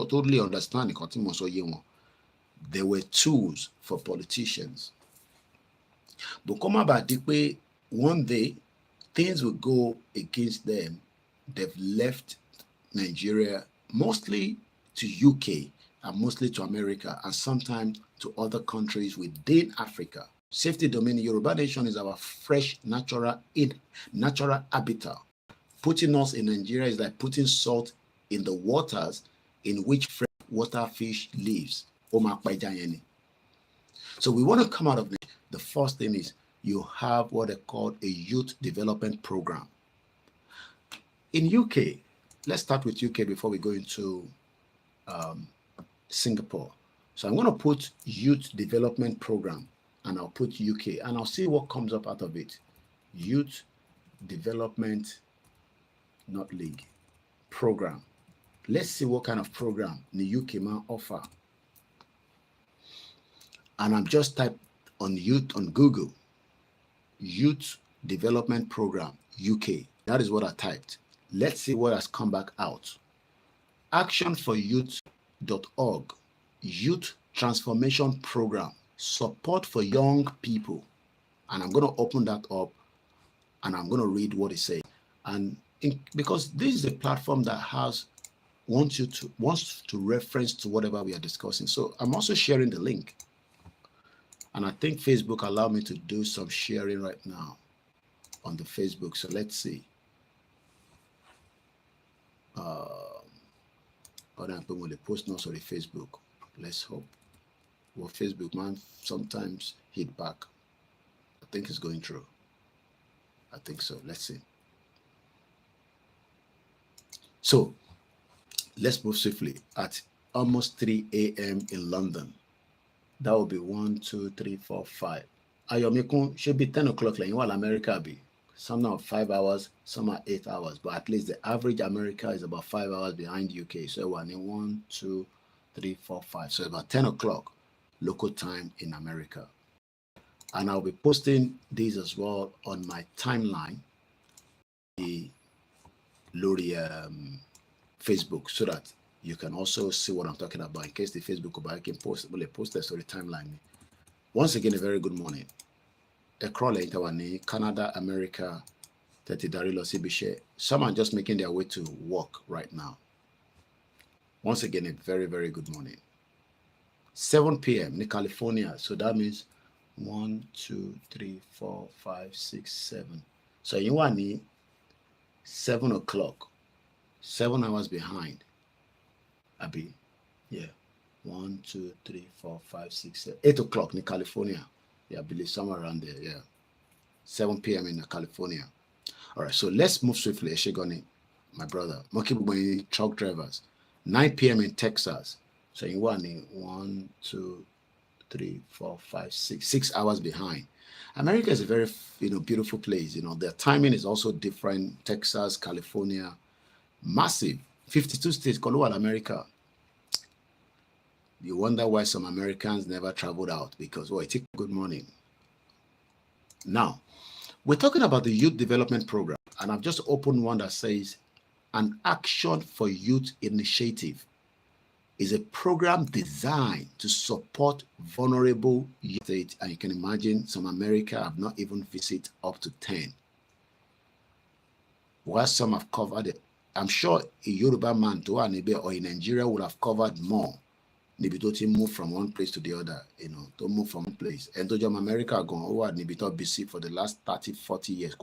totally understand. They were tools for politicians. But come about one day things will go against them. They've left Nigeria mostly to UK and mostly to America, and sometimes to other countries within Africa. Safety domain Yoruba nation is our fresh natural habitat. Putting us in Nigeria is like putting salt in the waters in which fresh water fish lives. So we want to come out of this. The first thing is you have what they call a youth development program. In UK, let's start with UK before we go into Singapore. So I'm going to put youth development program, and I'll put UK, and I'll see what comes up out of it. Youth development, not league, program. Let's see what kind of program the UK man offer. And I'm just typed on youth on Google, youth development program, UK. That is what I typed. Let's see what has come back out. actionforyouth.org, youth transformation program, support for young people. And I'm going to open that up and I'm going to read what it says. And because this is a platform that wants to reference to whatever we are discussing. So I'm also sharing the link. And I think Facebook allowed me to do some sharing right now on the Facebook. So let's see. When they post notes on the Facebook, let's hope. Well, Facebook man sometimes hit back. I think it's going through. I think so. Let's see. So let's move swiftly. At almost 3 a.m. in London. That will be 1, 2, 3, 4, 5. Ayomikun should be 10 o'clock like while America be. Some are 5 hours, some are 8 hours, but at least the average America is about 5 hours behind UK. So we're in 1, 2, 3, 4, 5. So about 10 o'clock local time in America. And I'll be posting these as well on my timeline, the Lori Facebook, so that you can also see what I'm talking about in case the Facebook or I can post this on the timeline. Once again, a very good morning. Canada, America, Some are just making their way to work right now. Once again, a very, very good morning. 7 p.m. in California. So that means 1, 2, 3, 4, 5, 6, 7. So you want 7 o'clock, 7 hours behind. Abi, yeah. 1, 2, 3, 4, 5, 6, 7, 8 o'clock in California. Yeah, I believe somewhere around there. Yeah. 7 p.m. in California. All right, so let's move swiftly. Eshegoni, my brother. Mokibu truck drivers. 9 p.m. in Texas. So you want 1, 2, 3, 4, 5, 6, 6 hours behind. America is a very beautiful place. Their timing is also different. Texas, California, massive. 52 states, Colorado, America. You wonder why some Americans never traveled out because, it's good morning. Now, we're talking about the Youth Development Program, and I've just opened one that says an Action for Youth Initiative is a program designed to support vulnerable youth, and you can imagine some America have not even visited up to 10. While some have covered it, I'm sure a Yoruba man or in Nigeria would have covered more. Nibito move from one place to the other, don't move from one place. And to America gone over Nibito BC for the last 30, 40 years.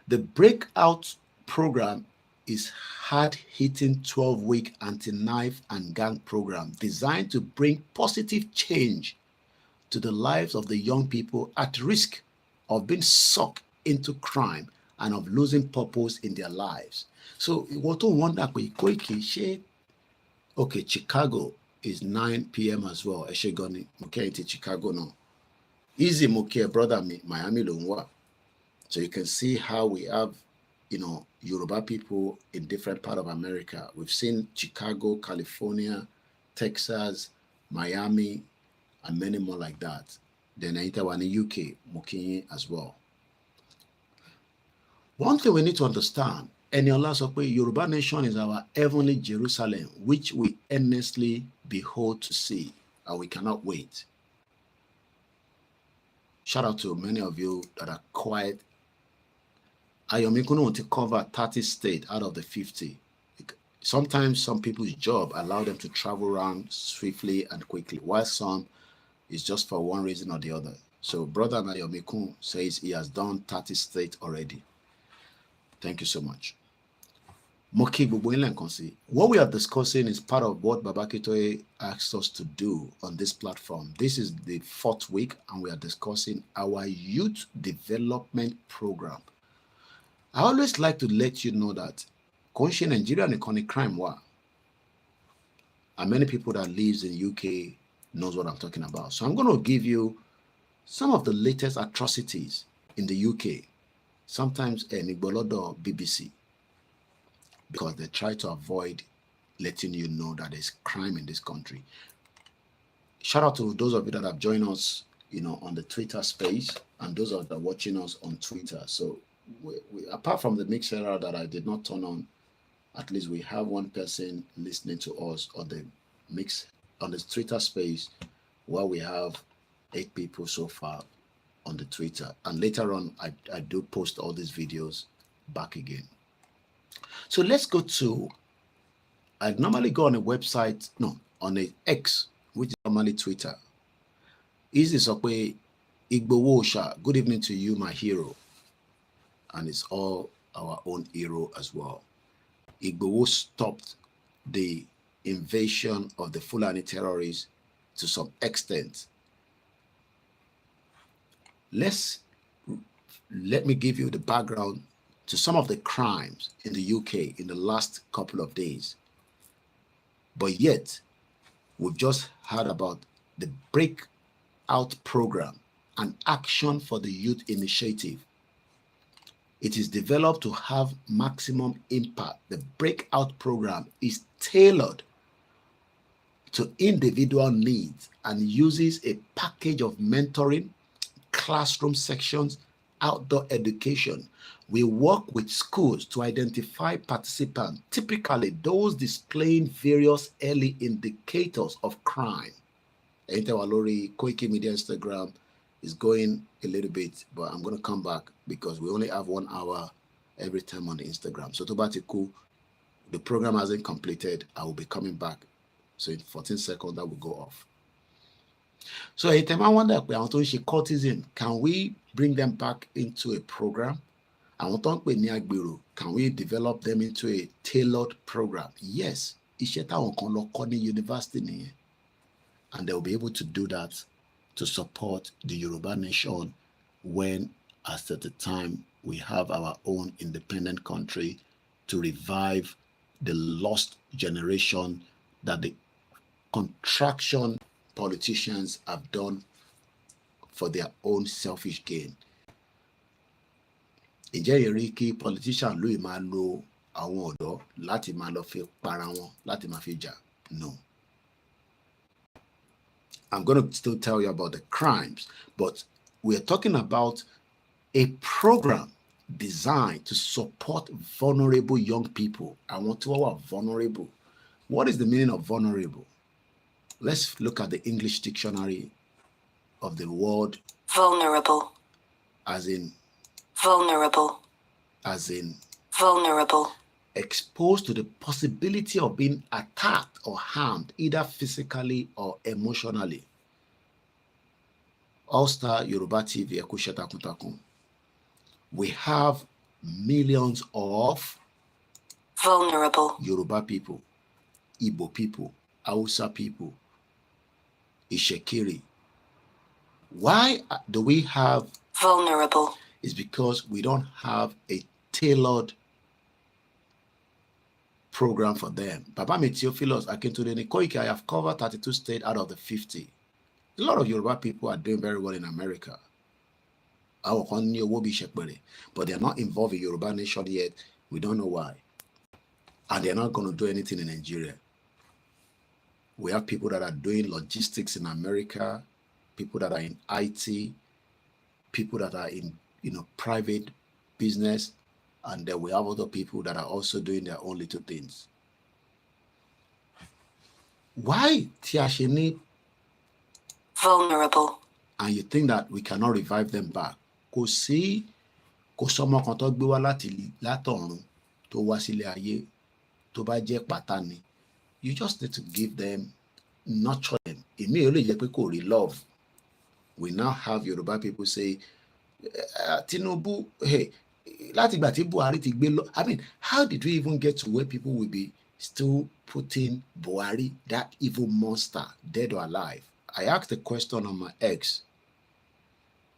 The breakout program is hard-hitting 12-week anti-knife and gang program designed to bring positive change to the lives of the young people at risk of being sucked into crime and of losing purpose in their lives. So what to wonder Koiki, okay, Chicago is 9 p.m. as well. Eshegoni, okay, into Chicago now. Easy, okay, brother, Miami Lungwa. So you can see how we have, Yoruba people in different parts of America. We've seen Chicago, California, Texas, Miami, and many more like that. Then I enter one in UK, Mokinyi as well. One thing we need to understand, Yoruba nation is our heavenly Jerusalem, which we earnestly behold to see, and we cannot wait. Shout out to many of you that are quiet. Ayomikuno want to cover 30 states out of the 50. Sometimes some people's job allow them to travel around swiftly and quickly, while some is just for one reason or the other. So brother Ayomikun says he has done 30 states already. Thank you so much. What we are discussing is part of what Baba Akintoye asked us to do on this platform. This is the 4th week, and we are discussing our youth development program. I always like to let you know that Konshi Nigeria and economic crime and many people that lives in UK knows what I'm talking about. So I'm going to give you some of the latest atrocities in the UK. Sometimes Nigbolodo BBC, because they try to avoid letting you know that there's crime in this country. Shout out to those of you that have joined us, on the Twitter space, and those that are watching us on Twitter. So we, apart from the mixer that I did not turn on, at least we have one person listening to us on the Twitter space, where we have 8 people so far on the Twitter. And later on, I do post all these videos back again. So let's go to, I normally go on a website, on a X, which is normally Twitter. Easy Sokwe Igbowosha, good evening to you, my hero. And it's all our own hero as well. Igbowo stopped the invasion of the Fulani terrorists to some extent. Let me give you the background to some of the crimes in the UK in the last couple of days. But yet, we've just heard about the breakout program, an action for the youth initiative. It is developed to have maximum impact. The breakout program is tailored to individual needs and uses a package of mentoring, classroom sections, outdoor education. We work with schools to identify participants, typically those displaying various early indicators of crime. Enter our Koikimedia Instagram, It's going a little bit, but I'm going to come back because we only have 1 hour every time on the Instagram. So Tobatiku, the program hasn't completed. I will be coming back. So in 14 seconds, that will go off. So a time I wonder, cultism, can we bring them back into a program? Can we develop them into a tailored program? Yes. University, and they'll be able to do that to support the Yoruba nation when, as at the time, we have our own independent country, to revive the lost generation that the contraction politicians have done for their own selfish gain. Ǹjẹ́ ìrí kí politician lóyè máa lo àwọn ọ̀dọ́ láti máa lọ fi para wọn, láti máa fi jà? No. I'm going to still tell you about the crimes, but we're talking about a program designed to support vulnerable young people. I want to know vulnerable. What is the meaning of vulnerable? Let's look at the English dictionary of the word vulnerable. As in Vulnerable. As in vulnerable. Exposed to the possibility of being attacked or harmed, either physically or emotionally. All-Star Yoruba TV, Ekusheta Kuntakun. We have millions of vulnerable Yoruba people, Igbo people, Hausa people, Ishekiri. Why do we have vulnerable? It's because we don't have a tailored program for them. Papa Theophilus Akintoye Koiki, I have covered 32 states out of the 50. A lot of Yoruba people are doing very well in America. But they're not involved in Yoruba nation yet. We don't know why. And they're not going to do anything in Nigeria. We have people that are doing logistics in America, people that are in IT, people that are in private business, and then we have other people that are also doing their own little things. Why Tiashini vulnerable? And you think that we cannot revive them back? Kò sọ́mọ kan tó gbé wá látọ̀run tó wá sílé ayé tó bá jẹ́ pátá ni. You just need to give them, nurture them. Èmi ò lè jẹ́ pé kò rí love. We now have Yoruba people say, Tinubu, hey, láti ìgbà tí Buhari ti gbé lọ. I mean, how did we even get to where people will be still putting Buhari, that evil monster, dead or alive? I asked a question on my ex.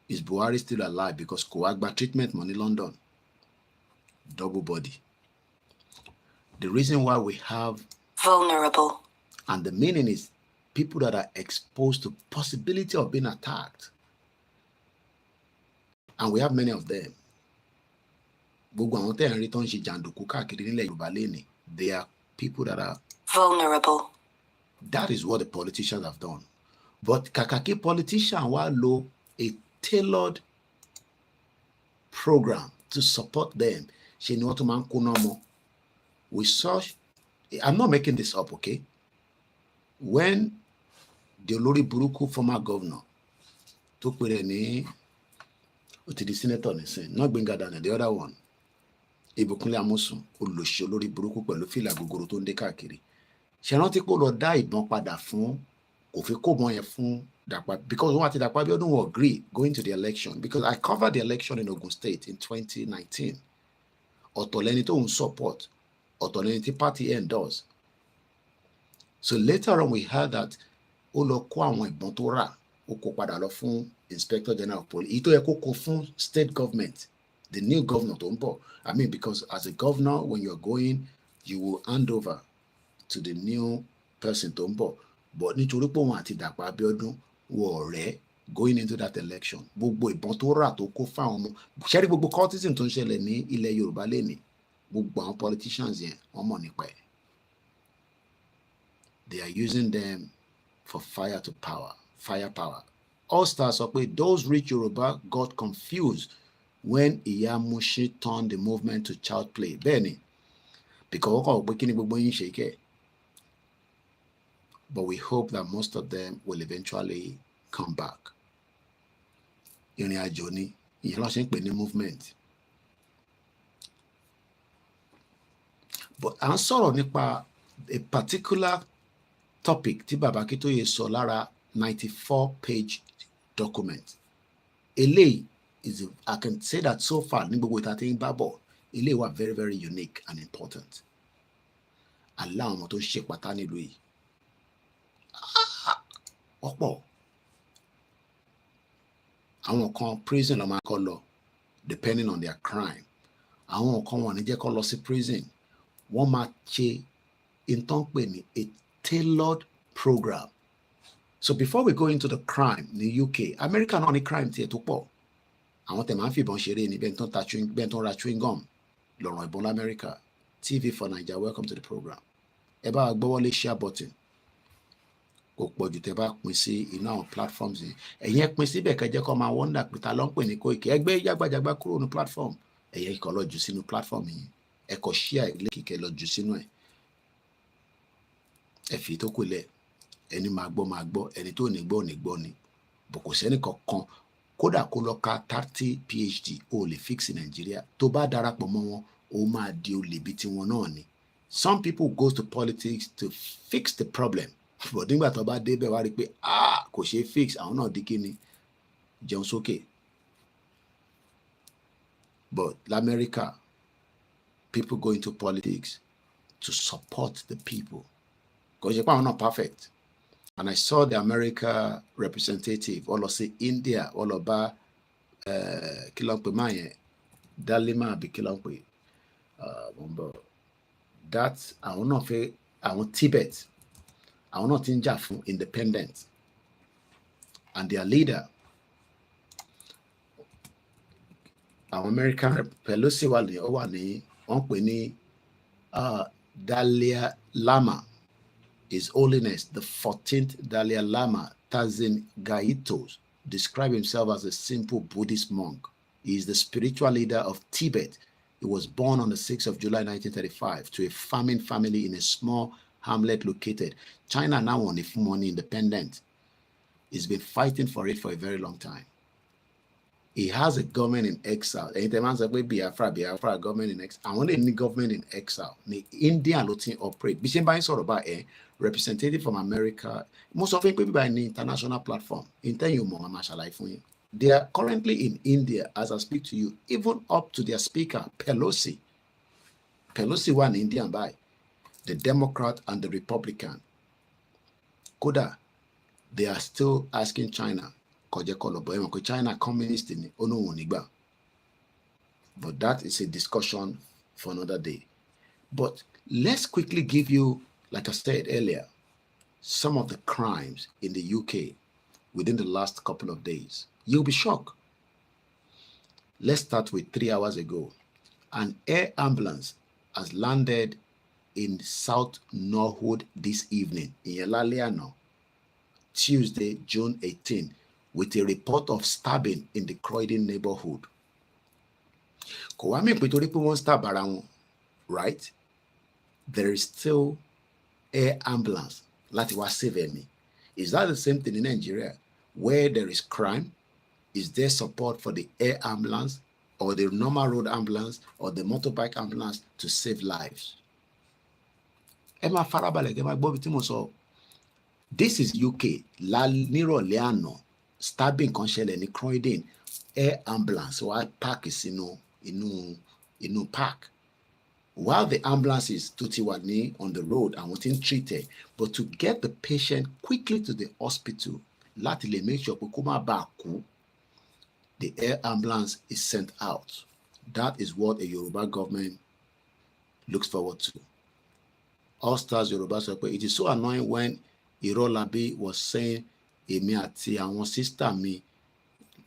Is Buhari still alive? Because Coagba treatment money London. Double body. The reason why we have vulnerable, and the meaning is people that are exposed to possibility of being attacked. And we have many of them. They are people that are vulnerable. That is what the politicians have done. But kakaki politician wa lo a tailored program to support them. We saw, I'm not making this up, okay? When the Olori Buruku former governor took with any to the senator, not Bengadana, the other one, Ibukunle Amosun, Olosho Olori Buruku pẹ̀lú fìlà gogoro tó ń dé káàkiri. Ṣé rántí kó lọ dá ìbọn padà fún kò fi kó bọn yẹn fún Dàpọ̀, because wọ́n àti Dàpọ̀ Abíọ́dún will agree going to the election, because I covered the election in Ogun State in 2019. Ọ̀tọ̀ lẹni tó ń support, ọ̀tọ̀ lẹni tí party endorse. So later on we heard that ó lọ kó àwọn ìbọn tó rà ó kó padà lọ fún Inspector General of Police. Ìtò yẹ kó kó fún state government, the new governor tó ń bọ̀. I mean, because as a governor, when you're going, you will hand over to the new person tó ń bọ̀. But nítorí pé òun àti Dàpọ̀ Abíọ́dún wọ ọ̀rẹ́ going into that election, gbogbo ìbọn tó rà tó kó fáwọn ọmọ ṣẹ́rí gbogbo cultism tó ń ṣẹlẹ̀ ní ilẹ̀ Yorùbá lẹ́nìí, gbogbo àwọn politicians yẹn wọ́n mọ̀ nípa ẹ̀. They are using them for firepower. All Stars sọ pé those rich Yoruba got confused when Iya Mushi turned the movement to child play. Bẹ́ẹ̀ni, because wọ́n kọ̀ pé kí ni gbogbo yín ṣe kẹ́. But we hope that most of them will eventually come back. ìrìn àjò ni, ìyẹn ló ṣe ń pè ní movement. But à ń sọ̀rọ̀ nípa a particular topic tí bàbá Akintoye sọ lára 94-page document. Eléyìí I can say that so far ní gbogbo ìta tí ń bá bọ̀, eléyìí wà very very unique and important. Aláwọn ọmọ tó ṣe pátá nílùú yìí ọ̀pọ̀. Àwọn kan prison ló máa kọ́ lọ depending on their crime. Àwọn kan wọ́n ní jẹ́ kó lọ sí prison. Wọ́n máa ṣe ìtàn pè ní a tailored program. So before we go into the crime ní UK, America náà ní crime tiẹ̀ tó pọ̀. Àwọn tẹ̀ máa ń fìbọn ṣeré ní bẹ́ẹ̀ tó ń ra chewing gum lọ́rọ̀ ìbọn l'America. TV for Naija, welcome to the program. Ẹ bá gbọ́wọ́lé share button. Kò pọ̀ jù tẹ́ bá pín sí inú àwọn platforms yìí. Ẹ̀yin ẹ pín síbẹ̀ kẹ́ jẹ́ kó máa wonder pé ta ló ń pè ní Koiki. Ẹgbẹ́ jágbàjàgbà kúrò ní platform. Ẹ̀yin kọ́ lọ jù sínú platform yìí. Ẹ kọ share ilé kíkẹ́ lọ jù sínú ẹ̀. Ẹ fi tó kù lẹ̀. Ẹni máa gbọ́, ẹni tó ní gbọ́ ni. Bò kò sẹ́ni kankan kódà kó lọ ka 30 PhD ó lè fix Nàìjíríà. Tó bá darapọ̀ mọ́ wọn, ó máa di olè bí tiwọn náà ni. Some people go to politics to fix the problem. But nígbà tó bá débẹ̀ wá rí pé kò ṣeé fix, àwọn náà di kíni jẹun sókè. But l'America, people go into politics to support the people. Kò ṣe pé àwọn náà perfect. And I saw the America representative all of say India all about kí ló ń pè máa yẹn Dalima àbí kí ló ń pè that àwọn náà fẹ́ àwọn Tibet àwọn náà ti ń jà fún independence and their leader àwọn American Pelosi wà ní wọ́n pè ní Dalai Lama. His Holiness the 14th Dalai Lama Tenzin Gyatso described himself as a simple Buddhist monk. He is the spiritual leader of Tibet. He was born on the 6th of July 1935 to a farming family in a small hamlet located. China now won the money independent. He's been fighting for it for a very long time. He has a government in exile. Anytime say Biafra government in exile. I want any government in exile. The India looting operate. Bishimba sort about a representative from America. Most often people by an international platform. They are currently in India as I speak to you, even up to their speaker, Pelosi. Pelosi won Indian by the Democrat and the Republican. Koda, they are still asking China. China communist in but that is a discussion for another day. But let's quickly give you, like I said earlier, some of the crimes in the UK within the last couple of days. You'll be shocked. Let's start with 3 hours ago. An air ambulance has landed in South Norwood this evening in Yelaliano, Tuesday, June 18, with a report of stabbing in the Croydon neighborhood. Right? There is still air ambulance. Is that the same thing in Nigeria? Where there is crime, is there support for the air ambulance or the normal road ambulance or the motorbike ambulance to save lives? This is UK. La Niro Leano. Stabbing kan ṣẹlẹ̀ ní Croydon, air ambulance wá park sínú inú park. While the ambulance is on the road and waiting treated, but to get the patient quickly to the hospital, láti lè make sure pé kó má bàa kú, the air ambulance is sent out. That is what a Yoruba government looks forward to. All Stars Yoruba sọ pé it is so annoying when Irolabi was saying èmi àti àwọn sister mi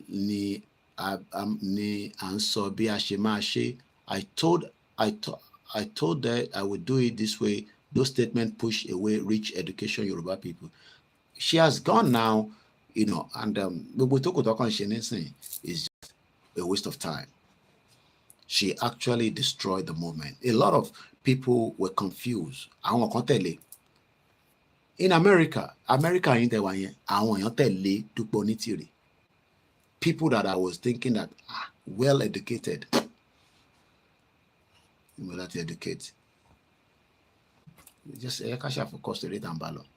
ni à ń sọ bí a ṣe máa ṣe. I told her I would do it this way. Those statements push away rich education Yoruba people. She has gone now, and gbogbo tó kù tó kàn ṣe nísìn is just a waste of time. She actually destroyed the movement. A lot of people were confused. Àwọn kan tẹ̀lé. In America yín tẹ̀ wá yẹn, àwọn èèyàn tẹ̀lé Dúpẹ́ Onítìrì. people that I was thinking that are well educated. Well educated. Just focus to rate and balance.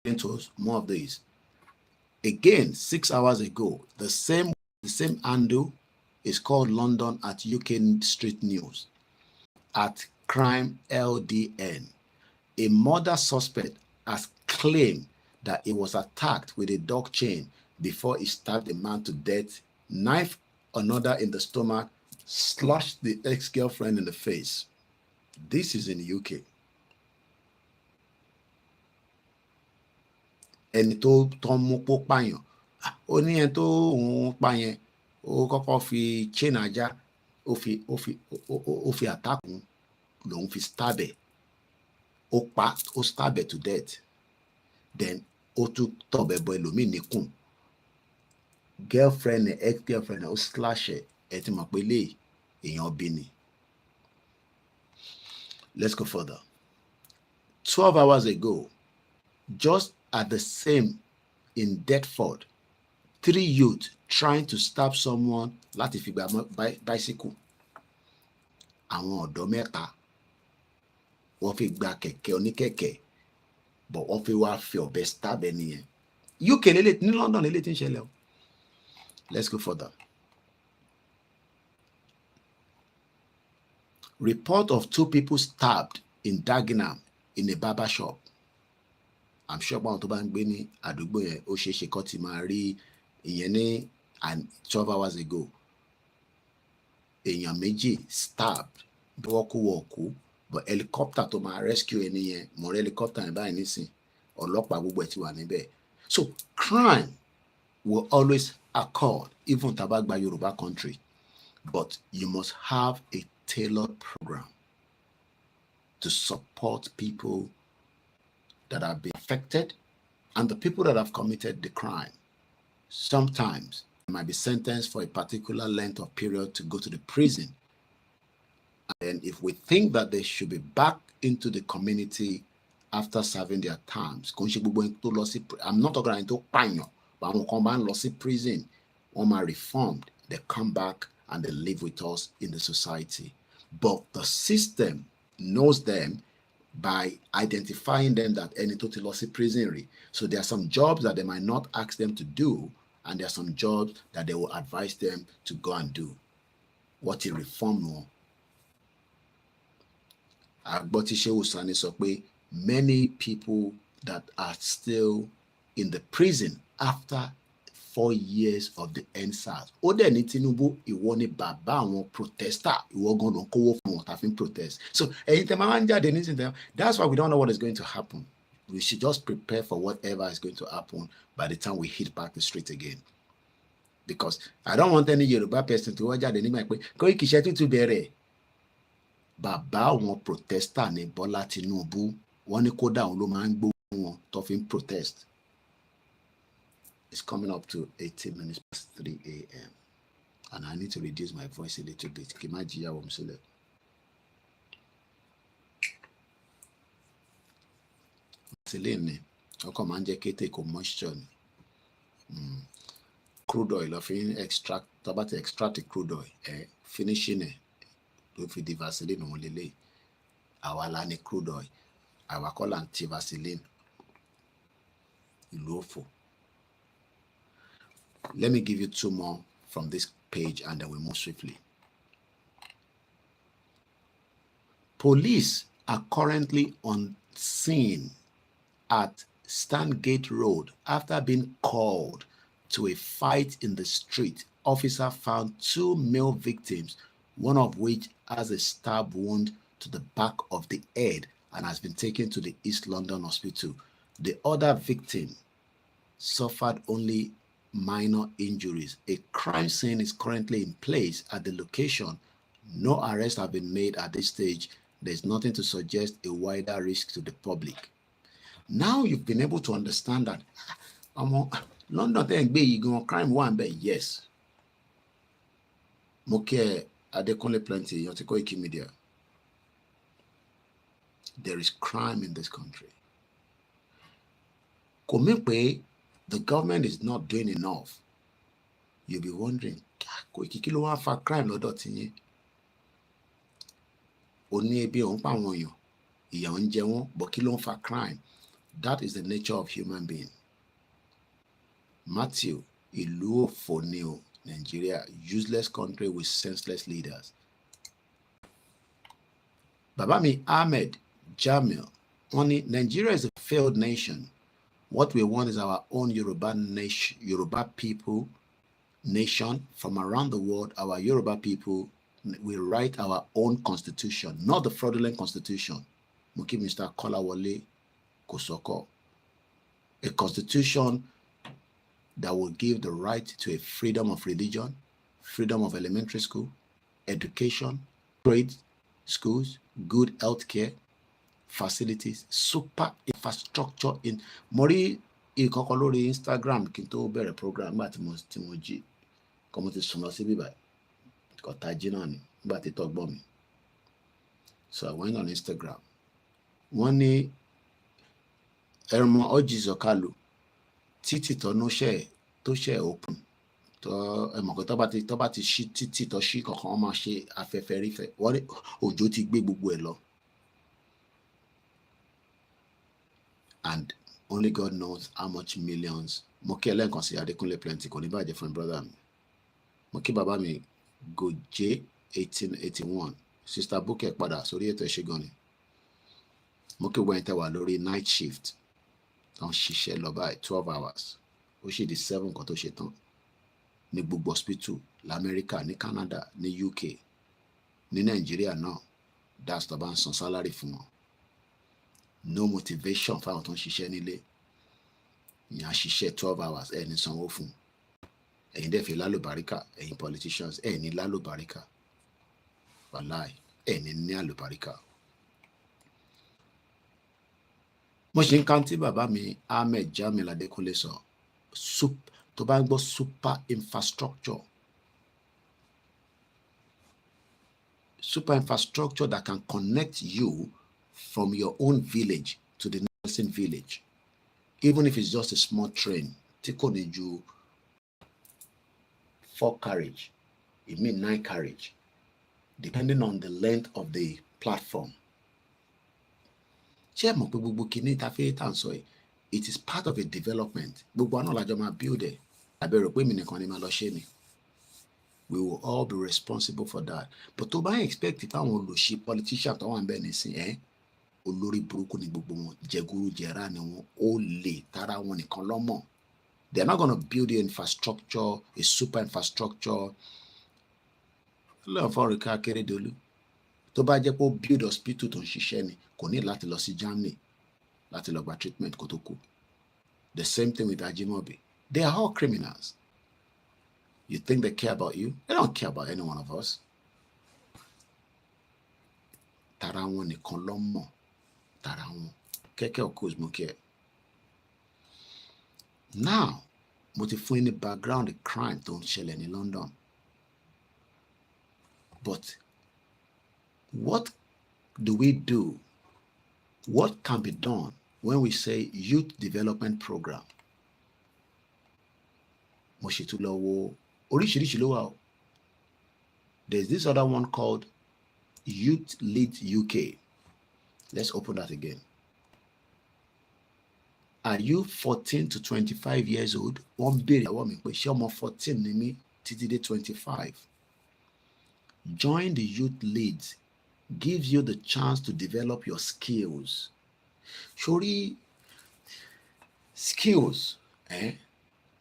Into more of these. Again, 6 hours ago, the same handle is called London at UK Street News at Crime LDN. A murder suspect has claimed that he was attacked with a dog chain before he stabbed a man to death, knifed another in the stomach, slashed the ex-girlfriend in the face. This is in the UK. Ẹni tó tán mú pó pààyàn ó ní ẹni tó ń pààyàn ó kọ́kọ́ fi chain ajá ó fi àtàkùn lòun fi stab ẹ̀ ó stab ẹ̀ to death, then ó tún tọ̀bẹ̀ bọ ẹlòmíì níkùn, girlfriend ex-girlfriend ó slash ẹ̀ ti mọ̀ pé lè èèyàn bí ni. Let's go further. 12 hours ago, just at the same in Deptford, 3 youths trying to stab someone láti fi gba bicycle. Àwọn ọ̀dọ́ mẹ́ta wọ́n fi gba kẹ̀kẹ́ oníkẹ̀kẹ́, but wọ́n fi wá fi ọ̀bẹ stab ẹni yẹn. UK lélẹ̀ ní London lélẹ̀ tí ń ṣẹlẹ̀ o. Let's go further. Report of 2 people stabbed in Dagenham in a barber shop. I'm sure báwọn tó bá ń gbé ní àdúgbò yẹn ó ṣeé ṣe kó ti máa rí ìyẹn ní 12 hours ago. Èèyàn méjì stabbed bí wọ́n kú wọ́n kú, but helicopter tó máa rescue ẹni yẹn mo rí helicopter yẹn báyìí nísìn, ọlọ́pàá gbogbo ẹ̀ ti wà níbẹ̀. So crime will always occur even tá a bá gba Yoruba country, but you must have a tailored program to support people that have been affected and the people that have committed the crime. Sometimes they might be sentenced for a particular length of period to go to the prison. And if we think that they should be back into the community after serving their terms, I'm not talking about panyo, but I'm prison, or reformed, they come back and they live with us in the society. But the system knows them by identifying them that any total loss prison. So there are some jobs that they might not ask them to do, and there are some jobs that they will advise them to go and do. What a reform. Many people that are still in the prison after 4 years of the EndSARS. Ode ni Tinubu ìwọ ni bàbá àwọn protester, ìwọ gan ló kówó fún wọn tá fi protest. So that's why we don't know what is going to happen. We should just prepare for whatever is going to happen by the time we hit back the street again. Because I don't want any Yoruba person to wá jáde nígbà pé Koiki ṣe tuntun bẹ̀rẹ̀. Bàbá àwọn protester ni Bọ́lá Tinubu, wọ́n ní kódà òun ló máa ń gbó wọn tó fi protest. It's coming up to 18 minutes past 3 a.m. And I need to reduce my voice a little bit. Kimajiya wamsule. Vaseline, ọkọ máa ń jẹ́ kété kò moisture ni. Crude oil of extract, about to extract the crude oil, finishing it. Don't feed the Vaseline only lay. Our lani crude oil. Our call anti-Vaseline. Lawful. Let me give you 2 more from this page and then we move swiftly. Police are currently on scene at Stangate Road after being called to a fight in the street. Officer found 2 male victims, one of which has a stab wound to the back of the head and has been taken to the East London hospital. The other victim suffered only minor injuries. A crime scene is currently in place at the location. No arrests have been made at this stage. There's nothing to suggest a wider risk to the public. Now you've been able to understand that London crime one, but yes. Moke Adekunle plenty, Koikimedia. There is crime in this country. The government is not doing enough You'll be wondering, Koiki kí ló wá fa crime lọ́dọ̀ tiyín? Ó ní ebi òun pa àwọn èèyàn, ìyà ń jẹ wọ́n, but kí ló ń fa crime? That is the nature of human being. Matthew, ìlú òfò ni o, Nigeria, useless country with senseless leaders. Bàbá mi Ahmed Jamil, wọ́n ní Nigeria is a failed nation. What we want is our own Yoruba nation, Yoruba people nation from around the world. Our Yoruba people will write our own constitution, not the fraudulent constitution. Muki Mr. Kolawole Kosoko. A constitution that will give the right to a freedom of religion, freedom of elementary school, education, trade schools, good healthcare facilities, super infrastructure in Mori ìkọ̀kọ̀ lórí Instagram kí n tó bẹ̀rẹ̀ program nígbà tí mo jí kọ́ mo ti sùn lọ síbí báyìí kọ́ta jí náà ni nígbà tí tọ́gbọ́n mi. So I went on Instagram. Wọ́n ní ẹ̀rọ ọjì zọ̀kálù títì tọ́nú tó ṣe open tó ẹ̀mọ̀kọ́ tó bá ti ṣí títì tó ṣí kankan wọ́n máa ṣe afẹ́fẹ́ rífẹ́ wọ́n ní òjò ti gbé gbogbo ẹ̀ lọ. And only God knows how much millions. Mo kí ẹlẹ́ǹkan sí Adekunle plenty kò ní bàjẹ́ fún brother mi. Mo kí bàbá mi Gòjé 1881 sister Bukẹ padà sórí ètò ẹ̀ṣẹ̀ gan ni. Mo kí wọ́n tẹ́ wà lórí night shift tó ń ṣiṣẹ́ lọ báyìí 12 hours ó sì di 7 kan tó ṣe tán ní gbogbo hospital l'Amẹ́ríkà ní Canada ní UK ní Nàìjíríà náà that's tó bá ń san salary fún wọn. No motivation fáwọn tó ń ṣiṣẹ́ nílé ìyẹn ṣiṣẹ́ 12 hours ẹ̀ ní sanwó fún ẹ̀yin dẹ̀ fi lálùbáríkà ẹ̀yin politicians ẹ̀ ní lálùbáríkà wàláì ẹ̀ ní àlùbáríkà. Mo ṣe ń kántí bàbá mi Ahmed Jamil Adekunle sọ tó bá ń gbọ́ super infrastructure that can connect you from your own village to the next village, even if it's just a small train. Tí kò ní ju 4 carriage, it means 9 carriage, depending on the length of the platform. Ṣé mọ̀ pé gbogbo kìíní ta fẹ́ tà ń sọ yìí, it is part of a development. Gbogbo àná làjọ máa build ẹ̀. Àbẹ̀rẹ̀ pé mi nìkan ni máa lọ ṣe ni. We will all be responsible for that. But tó bá expect fáwọn olùṣí politician tó wà ń bẹ̀ nísìn olórí burúkú ni gbogbo wọn, jẹgúrú jẹrá ni wọn, ó lè tara wọn nìkan lọ́mọ. They are not going to build the infrastructure, a super infrastructure. Lọ́wọ́ fọ́ọ̀rì káàkiri dolú. Tó bá jẹ́ pé ó build hospital tó ń ṣiṣẹ́ ni, kò ní láti lọ sí Germany láti lọ gba treatment kó tó kú. The same thing with Ajimobi. They are all criminals. You think they care about you? They don't care about any one of us. Tara wọn nìkan lọ́mọ. Tara wọn. Kẹ́kẹ́ ọkọ̀ mo kẹ́. Now, mo ti fún yín ní background crime tó ń ṣẹlẹ̀ ní London. But what do we do? What can be done when we say youth development program? Mo ṣètò lọ wo oríṣiríṣi ló wà o. There's this other one called Youth Lead UK. Let's open that again. Are you 14 to 25 years old? Wọ́n béèrè àwọn mi pé ṣé ọmọ 14 ni mí títí dé 25. Join the Youth Leads. Gives you the chance to develop your skills. Sori skills,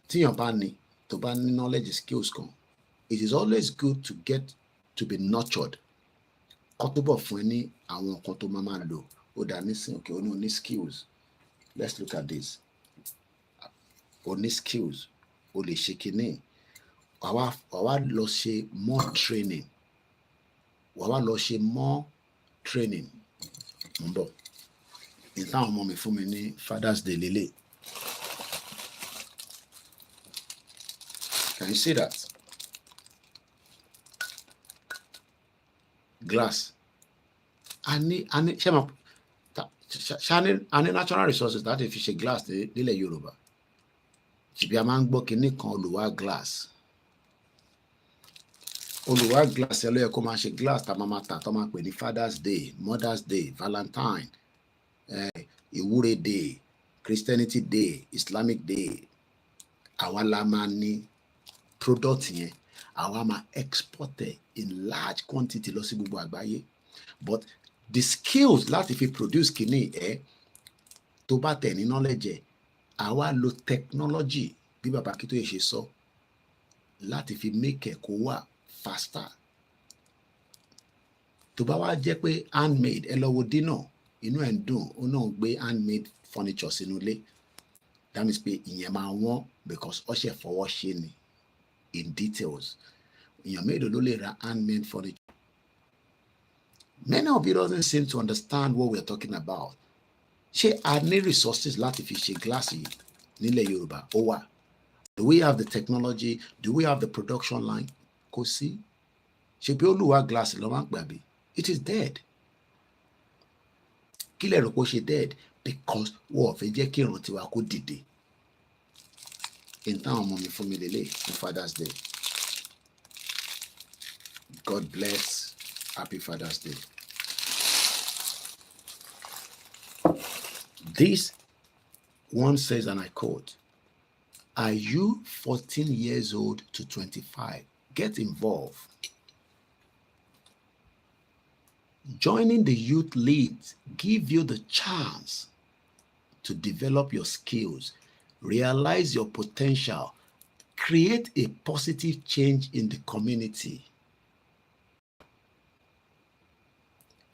tí yàn bá ní, tó bá ní knowledge skills kan, it is always good to get to be nurtured. Kọ́ tó bọ̀ fún ẹ ní àwọn nǹkan tó máa lò, ó dá nísìn, okay, ó ní skills. Let's look at this. Ó ní skills, ó lè ṣe kíní. Wàá lọ ṣe more training. Wàá lọ ṣe more training. Mbọ̀. Ìtàn ọmọ mi fún mi ní Father's Day lélẹ̀. Can you see that? Glass. I need natural resources that if you say glass nílẹ̀ Yorùbá. Ṣìbí a máa ń gbọ́ kinní kan olùwà glass. Olùwà glass ẹ ló yẹ kó máa ṣe glass tá máa tà tó máa pè ní Father's Day, Mother's Day, Valentine, Ìwúre Day, Christianity Day, Islamic Day. Àwa la máa ní product yẹn, àwa máa export it in large quantity lọ sí gbogbo àgbáyé. But the skills láti fi produce kìíní tó bá tẹ̀ ní knowledge àwa lo technology bí bàbá Akintoye ṣe sọ láti fi make ẹ̀ kó wà faster. Tó bá wá jẹ́ pé handmade ẹ lọ wo dínà inú ẹ̀ ń dùn ó náà gbé handmade furniture sínú ilé. That means pé ìyẹn máa wọ́n because ó ṣe fọwọ́ ṣe ni in details. Èèyàn mélòó ló lè ra handmade furniture? Many of you doesn't seem to understand what we're talking about. Ṣé a ní resources láti fi ṣe glass yìí nílẹ̀ Yorùbá? Ó wà. Do we have the technology? Do we have the production line? Kò sí. Ṣé bí Olúwa glass ló máa ń pè àbí? It is dead. Kí lẹ rò pé ó ṣe dead? Because wọ́n ò fẹ́ jẹ́ kí ìrántí wa kó dìde. In táwọn ọmọ mi fún mi lélẹ̀ fún Father's Day. God bless. Happy Father's Day. This one says, and I quote, "Are you 14 years old to 25? Get involved. Joining the youth leads give you the chance to develop your skills, realize your potential, create a positive change in the community."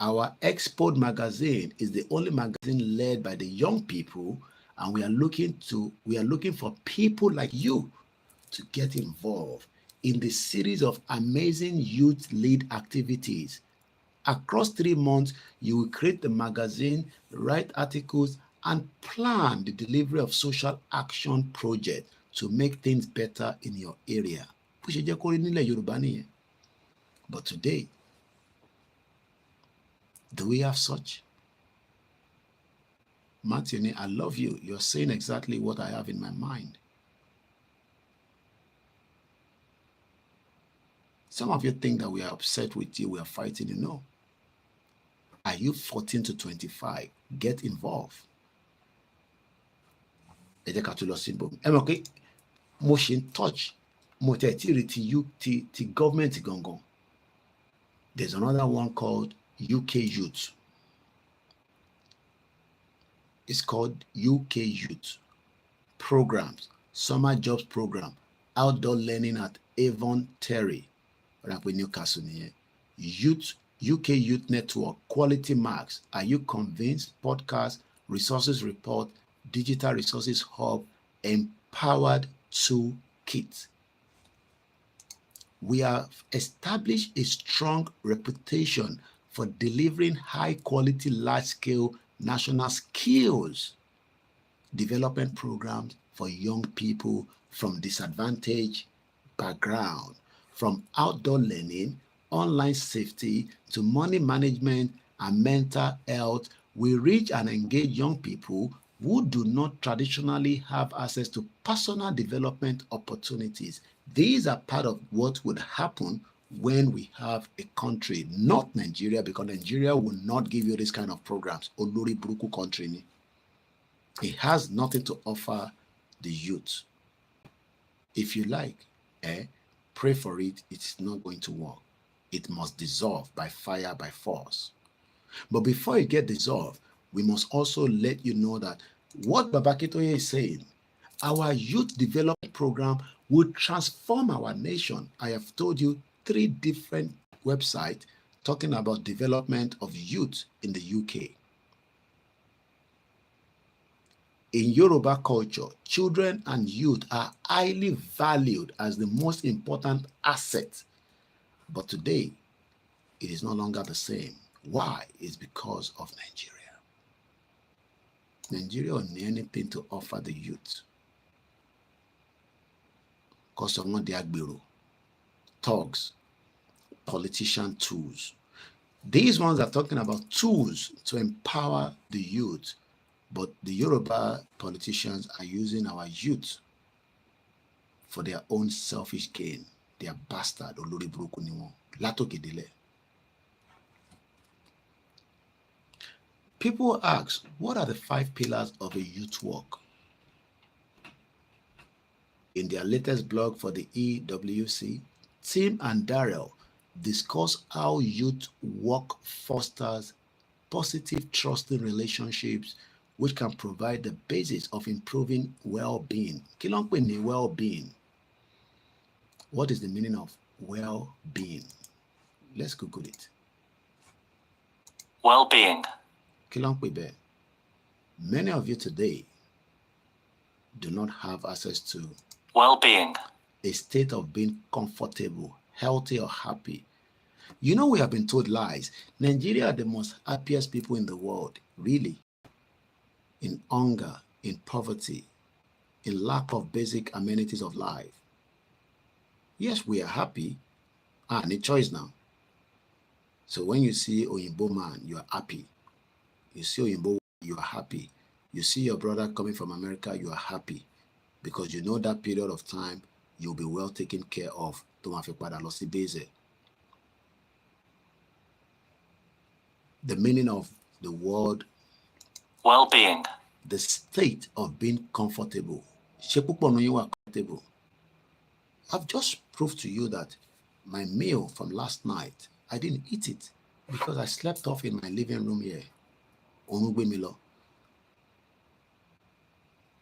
Our Export magazine is the only magazine led by the young people, and we are looking for people like you to get involved in the series of amazing youth-led activities. Across 3 months, you will create the magazine, write articles, and plan the delivery of social action projects to make things better in your area. But today, do we have such? Matthew, I love you. You're saying exactly what I have in my mind. Some of you think that we are upset with you, we are fighting you. No. Are you 14 to 25? Get involved. Motion touch. Government gongon. There's another one called UK Youth. It's called UK Youth Programs, Summer Jobs Program, Outdoor Learning at Avon Terry, Newcastle. Youth, UK Youth Network, Quality Marks. Are you convinced? Podcast, Resources Report, Digital Resources Hub, Empowered Toolkit. We have established a strong reputation for delivering high-quality, large-scale national skills development programs for young people from disadvantaged background, from outdoor learning, online safety, to money management and mental health. We reach and engage young people who do not traditionally have access to personal development opportunities. These are part of what would happen when we have a country, not Nigeria, because Nigeria will not give you this kind of programs. Olori Buruku country. It has nothing to offer the youth. If you like, pray for it. It's not going to work. It must dissolve by fire, by force. But before it gets dissolved, we must also let you know that what Baba Akintoye is saying, our youth development program will transform our nation. I have told you 3 different websites talking about development of youth in the UK. In Yoruba culture, children and youth are highly valued as the most important asset. But today, it is no longer the same. Why? It's because of Nigeria. Nigeria don't need anything to offer the youth. Because of what they are bureau, thugs, politician tools. These ones are talking about tools to empower the youth, but the Yoruba politicians are using our youth for their own selfish gain. They are bastard olórí burúkú ni wọ́n látòkè délẹ̀. People ask, what are the 5 pillars of a youth work? In their latest blog for the EWC, Tim and Darrell discuss how youth work fosters positive, trusting relationships which can provide the basis of improving well-being. Kí ló ń pè ní well-being? What is the meaning of well-being? Let's Google it. Well-being. Kí ló ń pè bẹ́ẹ̀? Many of you today do not have access to Well-being. a state of being comfortable, healthy, or happy. You know, we have been told lies. Nigeria are the most happiest people in the world, really. In hunger, in poverty, in lack of basic amenities of life. Yes, we are happy. Any choice now. So when you see Oyinbo man, you are happy. You see Oyinbo, you are happy. You see your brother coming from America, you are happy. Because you know that period of time, you'll be well taken care of. The meaning of the word well-being, the state of being comfortable. Comfortable. I've just proved to you that my meal from last night, I didn't eat it because I slept off in my living room here.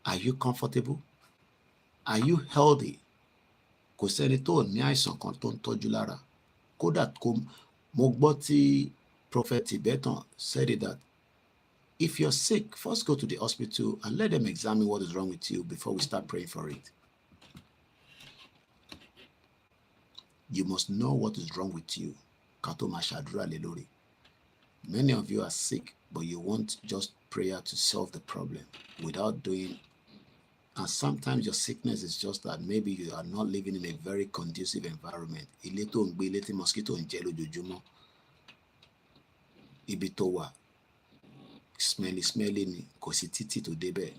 Are you comfortable? Are you healthy? Kò sẹ́ni tó ní àìsàn kan tó ń tọ́jú lára. Kódà kó mo gbọ́ tí Prophet Tibetan said it that if you're sick, first go to the hospital and let them examine what is wrong with you before we start praying for it. You must know what is wrong with you. Many of you are sick, but you want just prayer to solve the problem without doing. And sometimes your sickness is just that maybe you are not living in a very conducive environment. Mosquito Ibitowa. Smelly ni kosititi to debe.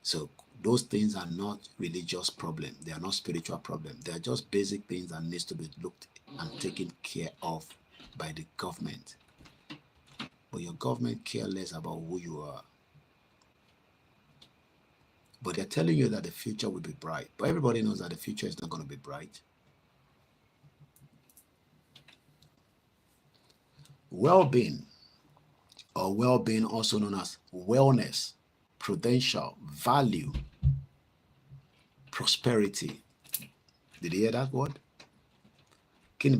So those things are not religious problems. They are not spiritual problems. They are just basic things that needs to be looked and taken care of by the government. But your government care less about who you are. But they're telling you that the future will be bright. But everybody knows that the future is not going to be bright. Well-being, or well-being also known as wellness, prudential, value, prosperity. Did you hear that word? The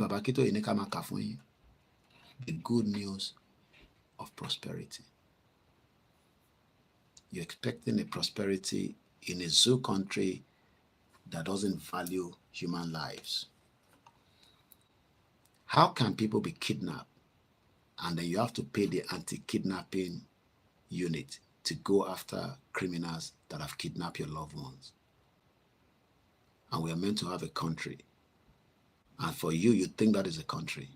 good news of prosperity. You're expecting a prosperity in a zoo country that doesn't value human lives. How can people be kidnapped and then you have to pay the anti-kidnapping unit to go after criminals that have kidnapped your loved ones? And we are meant to have a country. And for you, you think that is a country.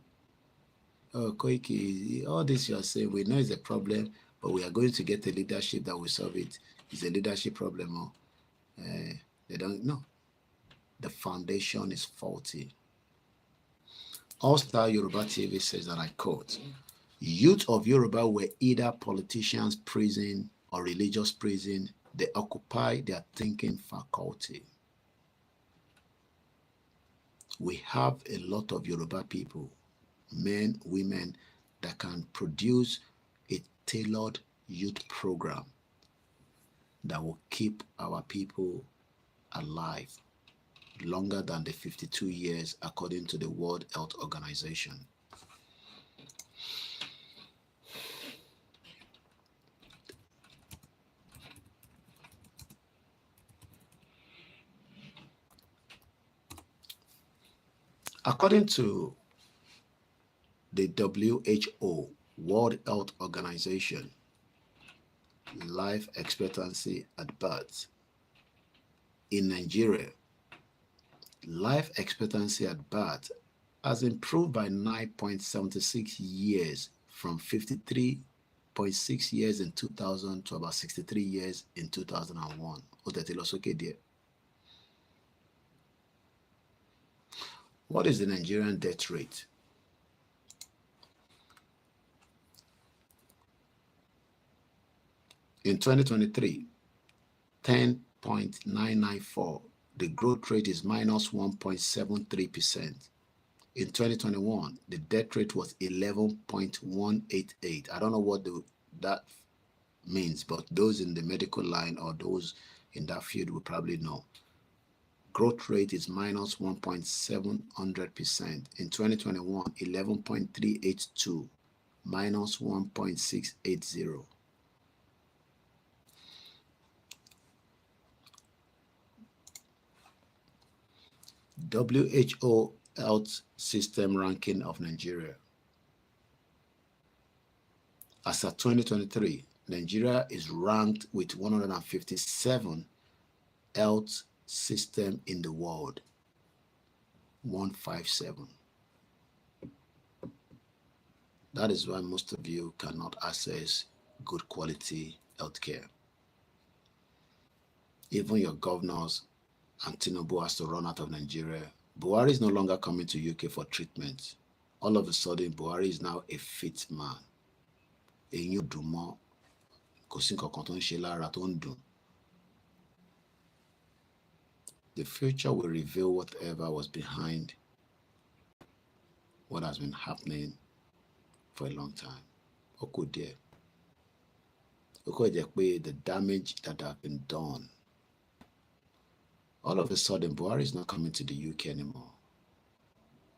Oh, Koiki, all this you are saying, we know it's a problem, but we are going to get a leadership that will solve it. It's a leadership problem. They don't know. The foundation is faulty. All-Star Yoruba TV says that I quote, youth of Yoruba were either politicians' prison or religious prison. They occupy their thinking faculty. We have a lot of Yoruba people, men, women, that can produce a tailored youth program that will keep our people alive longer than the 52 years according to the World Health Organization. According to the WHO, World Health Organization, life expectancy at birth in Nigeria, life expectancy at birth has improved by 9.76 years from 53.6 years in 2000 to about 63 years in 2001. What is the Nigerian death rate? In 2023, 10.994. The growth rate is minus 1.73%. In 2021, the death rate was 11.188. I don't know what that means, but those in the medical line or those in that field will probably know. Growth rate is minus 1.700%. In 2021, 11.382, minus 1.680. WHO Health System Ranking of Nigeria. As of 2023, Nigeria is ranked with 157 health system in the world. 157. That is why most of you cannot access good quality healthcare. Even your governors and Tinubu has to run out of Nigeria. Buhari is no longer coming to UK for treatment. All of a sudden, Buhari is now a fit man. Eyín ò dùn mọ́, kò sí nǹkan kan tó ń ṣe lára tó ń dùn. The future will reveal whatever was behind what has been happening for a long time. Ó kù díẹ̀. Ó kù jẹ́ pé the damage that have been done. All of a sudden, Buhari is not coming to the UK anymore.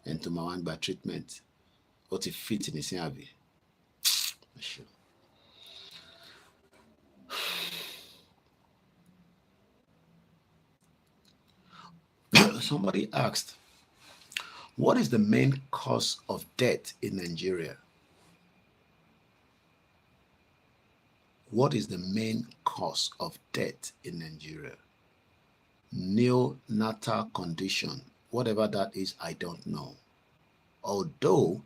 And to my by treatment, what if fit in his Abi? Sure. Somebody asked, what is the main cause of death in Nigeria? What is the main cause of death in Nigeria? Neonatal condition, whatever that is, I don't know. Although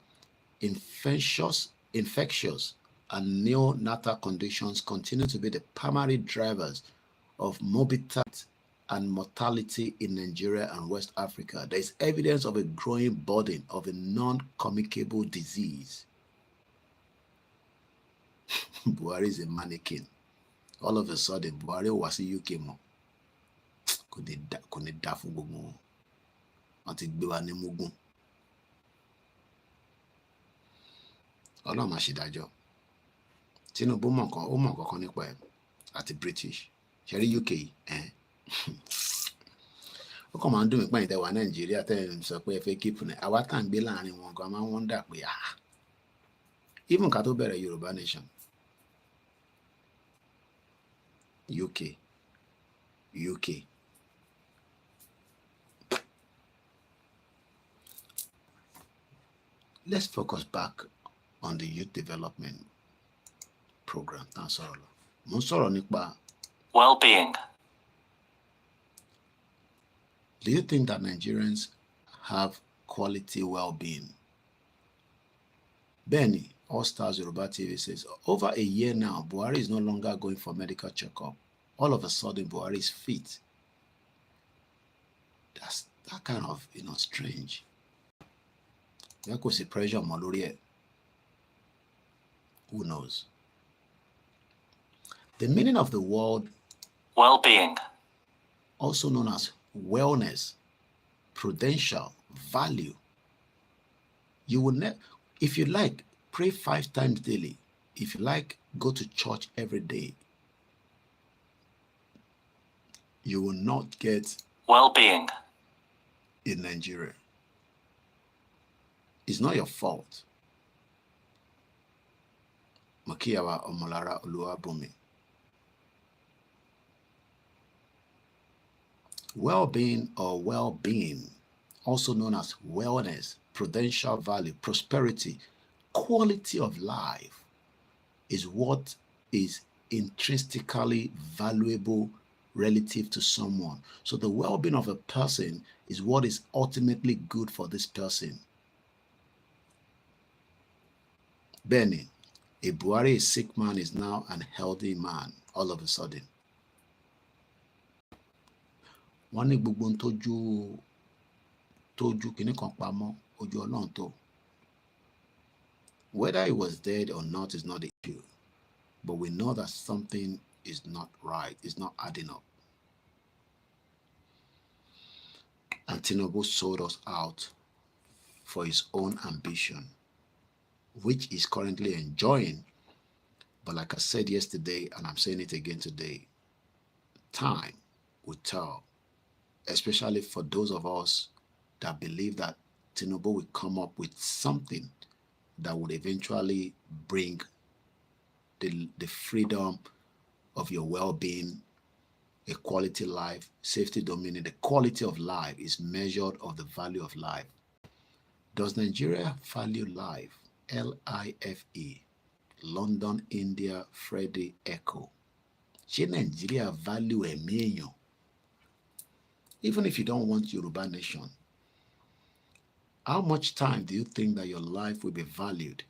infectious and neonatal conditions continue to be the primary drivers of morbidity and mortality in Nigeria and West Africa, there is evidence of a growing burden of a non-communicable disease. Buhari is a mannequin. All of a sudden, Buhari was in UK more. Kò ní dá fún gbogbo wọn. Wọ́n ti gbé wa ní mugun. Ọlọ́run máa ṣèdájọ́. Tinubu mọ̀ nǹkan kan nípa ẹ̀ àti British. Ṣé rí UK ẹ̀? Ó kàn máa ń dùn mí pẹ́yìn tẹ́ wà Nàìjíríà tẹ́ ń sọ pé ẹ fẹ́ keep ní. Àwa tá à ń gbé láàrin wọn gan máa ń wọ́ndà pé even ká tó bẹ̀rẹ̀ Yoruba nation. UK. Let's focus back on the youth development program. Mo sọ̀rọ̀ nípa well-being. Do you think that Nigerians have quality well-being? Benny, All Stars Yoruba TV says, over a year now, Buhari is no longer going for medical checkup. All of a sudden, Buhari is fit. That's that kind of, strange. There could be pressure on Malorie. Who knows? The meaning of the word well-being, also known as wellness, prudential, value. You will never, if you like, pray 5 times daily. If you like, go to church every day. You will not get well-being in Nigeria. It's not your fault. Makiyawa Omolara Oluwabumi. Well-being or well-being, also known as wellness, prudential value, prosperity, quality of life, is what is intrinsically valuable relative to someone. So the well-being of a person is what is ultimately good for this person. Benny, a Buhari, a sick man, is now an healthy man all of a sudden. Wọ́n ní gbogbo ń tójú tójú kìíní kan pamọ́, ojú Ọlọ́run tó. Whether he was dead or not is not the issue, but we know that something is not right, it's not adding up. And Tinubu sold us out for his own ambition, which he's currently enjoying. But like I said yesterday, and I'm saying it again today, time will tell, especially for those of us that believe that Tinubu will come up with something that would eventually bring the freedom of your well-being, a quality life, safety dominion. The quality of life is measured of the value of life. Does Nigeria value life? L-I-F-E. London, India, Freddie Echo. Ṣé Nigeria value ẹ̀mí èèyàn? Even if you don't want Yoruba nation, how much time do you think that your life will be valued,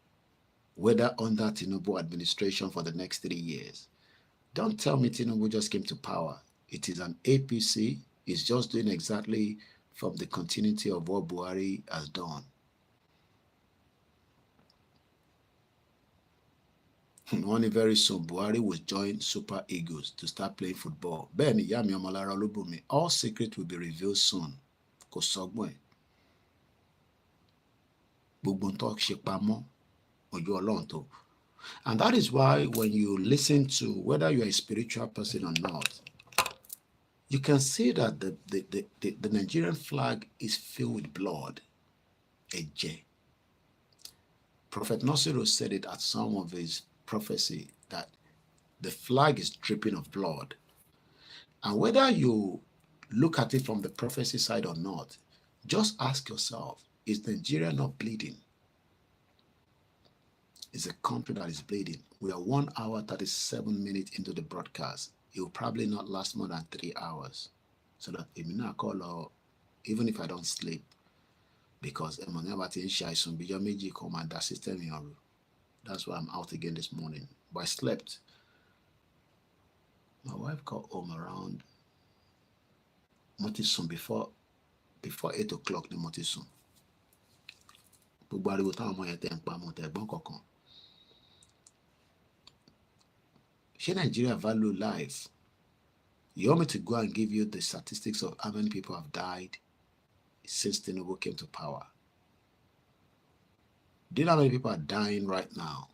whether under Tinubu administration for the next 3 years? Don't tell me Tinubu just came to power. It is an APC. It's just doing exactly from the continuity of what Buhari has done. Only very soon, Buhari will join Super Eagles to start playing football. Bẹ́ẹ̀ni, ìyá mi ọmọlára Olúbùnmi, all secrets will be revealed soon. Kò sọ́gbọ́n ẹ̀. Gbogbo ń tó ṣe pamọ́, ojú Ọlọ́run tó. And that is why when you listen to whether you're a spiritual person or not, you can see that the Nigerian flag is filled with blood. Ẹ̀jẹ̀. Prophet Nasiru said it at some of his prophecy that the flag is dripping of blood. And whether you look at it from the prophecy side or not, just ask yourself, is Nigeria not bleeding? It's a country that is bleeding. We are 1 hour, 37 minutes into the broadcast. It will probably not last more than 3 hours. So that even if I don't sleep, because that's why I'm out again this morning. But I slept. My wife got home around Motisun before 8 o'clock. The Motisun. Should Nigeria value life? You want me to go and give you the statistics of how many people have died since Tinubu came to power? Do you know how many people are dying right now?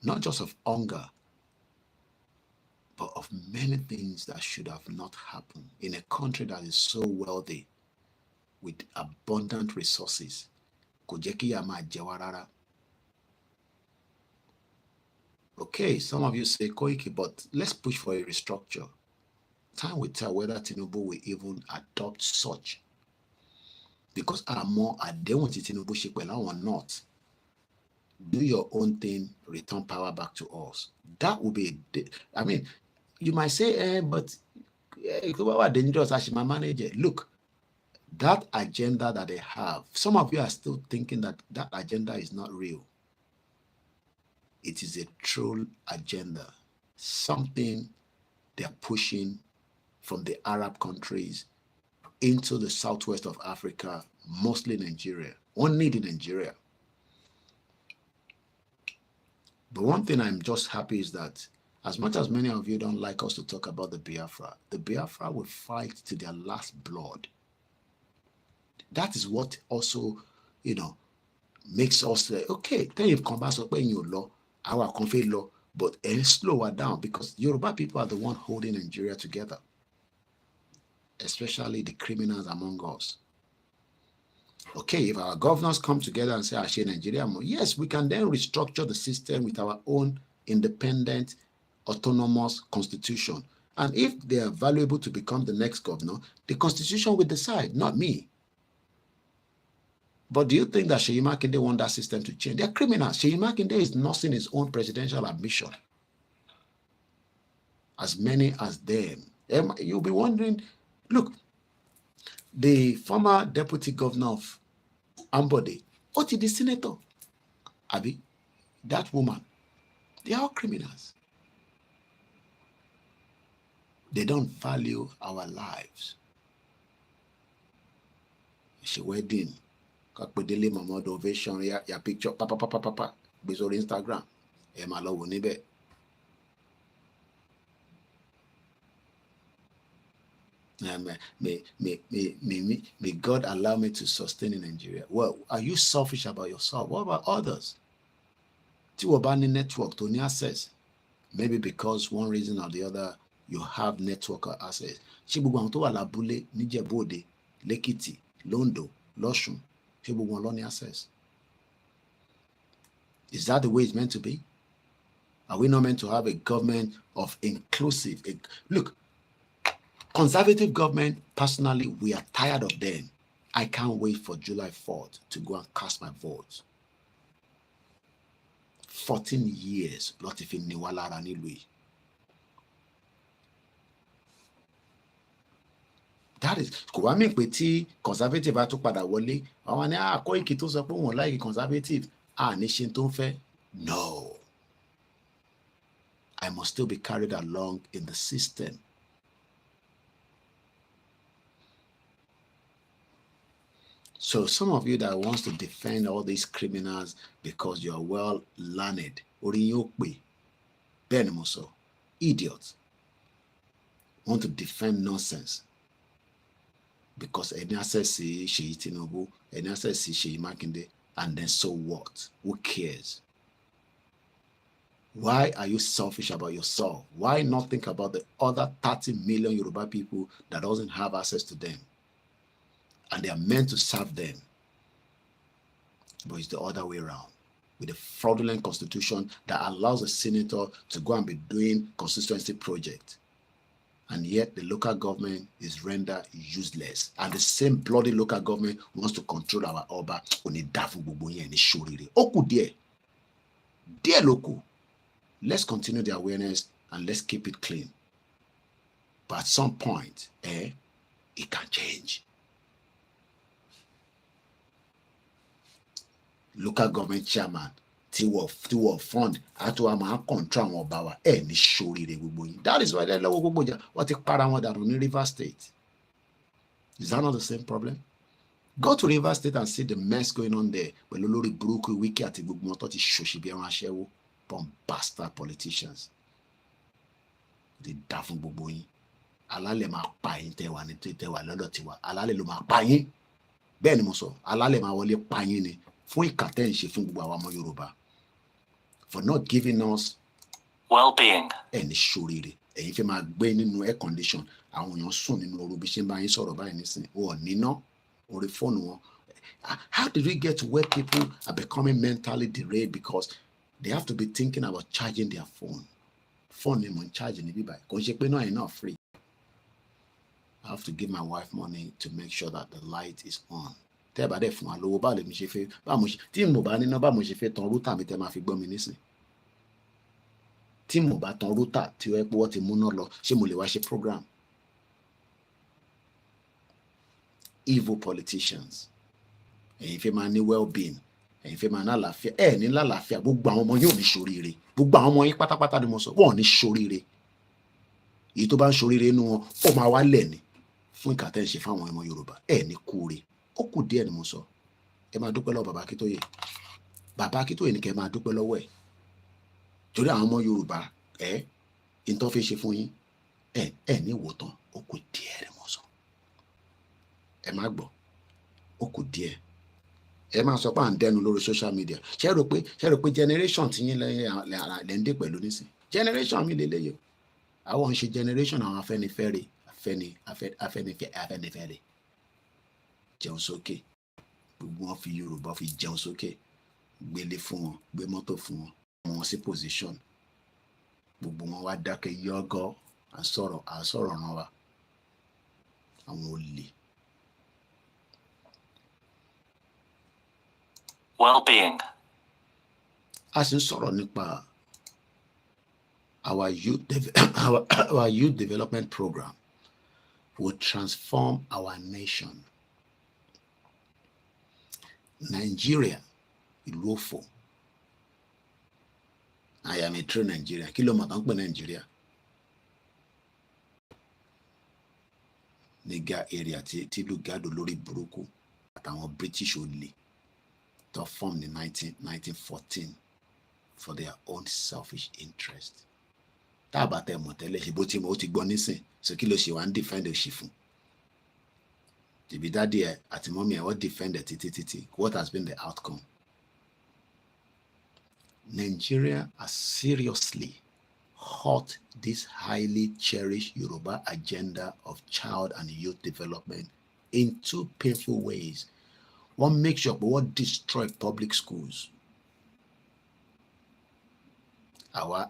Not just of hunger, but of many things that should have not happened in a country that is so wealthy with abundant resources. Okay, some of you say, Koiki, but let's push for a restructure. Time will tell whether Tinubu will even adopt such. Because I'm more adherent to Tinubu Shipwell or not. Do your own thing, return power back to us. That will be, I mean, you might say, but dangerous as my manager. Look, that agenda that they have, some of you are still thinking that that agenda is not real. It is a true agenda, something they're pushing from the Arab countries into the southwest of Africa, mostly Nigeria, only in Nigeria. But one thing I'm just happy is that as much as many of you don't like us to talk about the Biafra will fight to their last blood. That is what also, makes us say, okay, then you've come back up in your law, our conflict law, but slow her down because Yoruba people are the one holding Nigeria together, especially the criminals among us. Okay, if our governors come together and say, I share Nigeria more, yes, we can then restructure the system with our own independent, autonomous constitution. And if they are valuable to become the next governor, the constitution will decide, not me. But do you think that Seyi Makinde want that system to change? They are criminals. Seyi Makinde is nursing his own presidential ambition. As many as them. You'll be wondering, look, the former deputy governor of Ambode, what is the senator? Abi, that woman, they are all criminals. They don't value our lives. ṣe wedding ká pé Délé Momodu ovation ya picture pápápápápá gbé sórí Instagram ẹ máa lọ wò níbẹ̀. May God allow me to sustain in Nigeria. Well, are you selfish about yourself? What about others? Tí wọ́n bá ní network tó ní access, maybe because one reason or the other you have network or access. Ṣé gbogbo àwọn tó wà lábúlé níjẹ̀bú Òde, l'Ékìtì, l'Oǹdó, l'Ọ̀ṣun, ṣé gbogbo wọn ló ní access? Is that the way it's meant to be? Are we not meant to have a government of inclusive? Look, conservative government, personally, we are tired of them. I can't wait for July 4th to go and cast my vote. 14 years, lọ́ti fi ní wá lára nílùú yìí. That is, kò wá mí pé tí conservative bá tún padà wọlé, àwọn ni Koiki tó sọ pé wọ́n láì conservative, ní ṣe tó ń fẹ́. No. I must still be carried along in the system. So some of you that wants to defend all these criminals because you are well learned, idiots, want to defend nonsense because any access Sheyi Tinubu, any access Sheyi Makinde, and then so what? Who cares? Why are you selfish about yourself? Why not think about the other 30 million Yoruba people that doesn't have access to them? And they are meant to serve them. But it's the other way around. With a fraudulent constitution that allows a senator to go and be doing constituency projects. And yet the local government is rendered useless. And the same bloody local government wants to control our Oba. Dear local, let's continue the awareness and let's keep it clean. But at some point, it can change. Local government chairman tí wọ́n fund àti wọ́n máa control àwọn ọba wa ní ṣoríire gbogbo yín. That is why they lọ́wọ́ gbogbo jà wọ́n ti para wọn dànù ní Rivers State. Is that not the same problem? Go to Rivers State and see the mess going on there pẹ̀lú olórí burúkú Wike àti gbogbo wọn tó ti ṣòṣì bí ẹran aṣẹ́wó, bastard politicians. They dá fún gbogbo yín. Alálẹ̀ máa pa yín tẹ́wà ní tẹ́wà lọ́dọ̀ tiwa. Alálẹ̀ ló máa pa yín. Bẹ́ẹ̀ ni mo sọ, alálẹ̀ máa wọlé pa yín ni. Fún ìkàtẹ́ ìṣe fún gbogbo àwọn ọmọ Yorùbá. For not giving us well-being. Ẹni ṣoríire. Ẹ̀yin fẹ́ máa gbé nínú air condition. Àwọn èèyàn sùn nínú ooru bí ṣe ń bá yín sọ̀rọ̀ báyìí nísìn. Wọ́n níná orí fóònù wọn. How did we get to where people are becoming mentally derailed because they have to be thinking about charging their phone? Phone ni mo ń charge níbí báyìí. Kò ń ṣe pé náà ẹ̀ náà free. I have to give my wife money to make sure that the light is on. Tẹ́ bá dẹ̀ fún wa lówó bá lè mi ṣe fẹ́ tí mo bá níná bá mo ṣe fẹ́ tan rútà mi tẹ́ máa fi gbọ́ mi nísìn. Tí mo bá tan rútà tí ó yẹ pé wọ́n ti múná lọ ṣé mo lè wá ṣe program? Evil politicians. Ẹ̀yin fẹ́ máa ní well-being. Ẹ̀yin fẹ́ máa ní àlàáfíà. Ní lálàáfíà gbogbo àwọn ọmọ yóò ní ṣoríire. Gbogbo àwọn ọmọ yín pátápátá ni mo sọ wọ́n ní ṣoríire. Èyí tó bá ń ṣoríire inú wọn ó máa wá lẹ̀ ni fún ìkàtẹ́ ìṣe fáwọn ọmọ Yorùbá. Ní kúure. Ó kù díẹ̀ ni mo sọ. Ẹ máa dúpẹ́ lọ́wọ́ bàbá Akintoye. Bàbá Akintoye ni kẹ́ máa dúpẹ́ lọ́wọ́ ẹ̀. Torí àwọn ọmọ Yorùbá ìtọ́ fi ṣe fún yín. Ní ìwòtán. Ó kù díẹ̀ ni mo sọ. Ẹ má gbọ́. Ó kù díẹ̀. Ẹ máa sọ pé à ń dẹnu lórí social media. Ṣé rò pé generation tí yín lẹ́ ń dé pẹ̀lú nísìn. Generation mi lélẹ́yìí. Àwọn ń ṣe generation àwọn Afẹ́nifẹ́re. Afẹ́nifẹ́re. Jẹun sókè. Gbogbo wọn fi Yorùbá fi jẹun sókè. Gbélé fún wọn, gbé mọ́tò fún wọn, wọn sí position. Gbogbo wọn wá dákẹ́ yọ́gọ́ àsọ̀rọ̀ ràn wá. Àwọn olè. Well-being. A sì ń sọ̀rọ̀ nípa our youth development program will transform our nation. Nigeria, ìlú òfò. I am a true Nigeria. Kí ló mọ̀ tán pé Nigeria? Nígà area tí ìlú gádò lórí burúkú. àtàwọn British olè tó formed in 1914 for their own selfish interest. Tá a bá tẹ mọ̀ tẹ́lẹ̀ ṣe bó ti mọ̀ ó ti gbọ́ nísìn, so kí ló ṣe wá ń defend òṣì fún? Tìbí dádì ẹ àti mọ́mí ẹ wọ́n defend ẹ títí. What has been the outcome? Nigeria has seriously hurt this highly cherished Yoruba agenda of child and youth development in two painful ways. One, make sure we destroy public schools. Our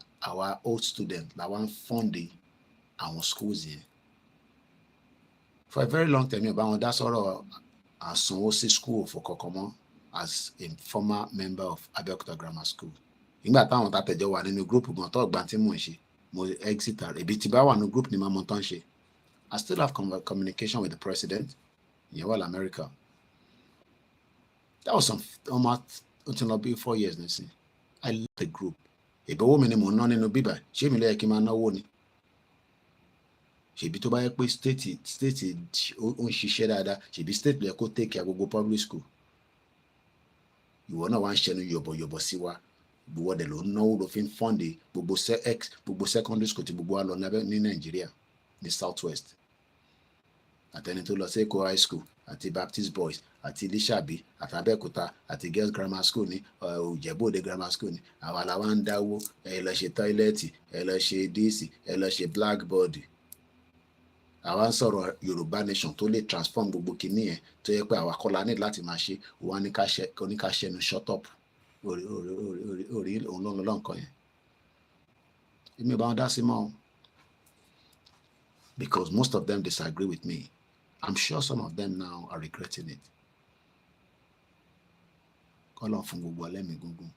old students, that one funding our schools here. For a very long time, that's all our Sonwosi school for Kokomo as a former member of Abeokuta Grammar School. Ìgbà táwọn tàtẹ̀jọ́ wà nínú group gan tó gbà tí mò ń ṣe, mo exit ebi tí bá wà nínú group ni máa mọ tán ṣe. I still have communication with the president. Ìyẹn wà l'America. That was almost until 4 years nísìn. I love the group. Ìbọ̀wọ́ mi ni mò ń ná nínú bíbà. Ṣé mi ló yẹ kí n máa náwó ni? Ṣèbí tó bá yẹ pé state ó ń ṣiṣẹ́ dáadáa, ṣèbí state ló yẹ kó take care gbogbo public school. Ìwọ náà wá ń ṣẹnu yọ̀bọ̀yọ̀bọ̀ sí wa. Gbogbo ọdẹ ló ń náwó ló fi ń fọ́ǹdì gbogbo secondary school tí gbogbo wa lọ ní Nàìjíríà ní South West. Àtẹni tó lọ sí Èkó high school àti Baptist Boys àti Iléṣàbí àti Abẹ́òkúta àti Girls Grammar School ní Ìjẹ̀bú-Òde Grammar School ní àwa làwa ń dáwó ẹ lọ ṣe tọ́ílẹ̀tì ẹ lọ ṣe díìsì ẹ lọ ṣe blackboard. Àwa ń sọ̀rọ̀ Yorùbá nation tó lè transform gbogbo kìíní yẹn tó yẹ pé àwa kọ́ la ní láti máa ṣe wọ́n ní ká ṣẹnu shut up orí òun ló ń lọ nǹkan yẹn. Èmi ò bá wọn dá sí mọ́, because most of them disagree with me. I'm sure some of them now are regretting it. Kọ́lọ̀ fún gbogbo ọlẹ́mìí gúngún.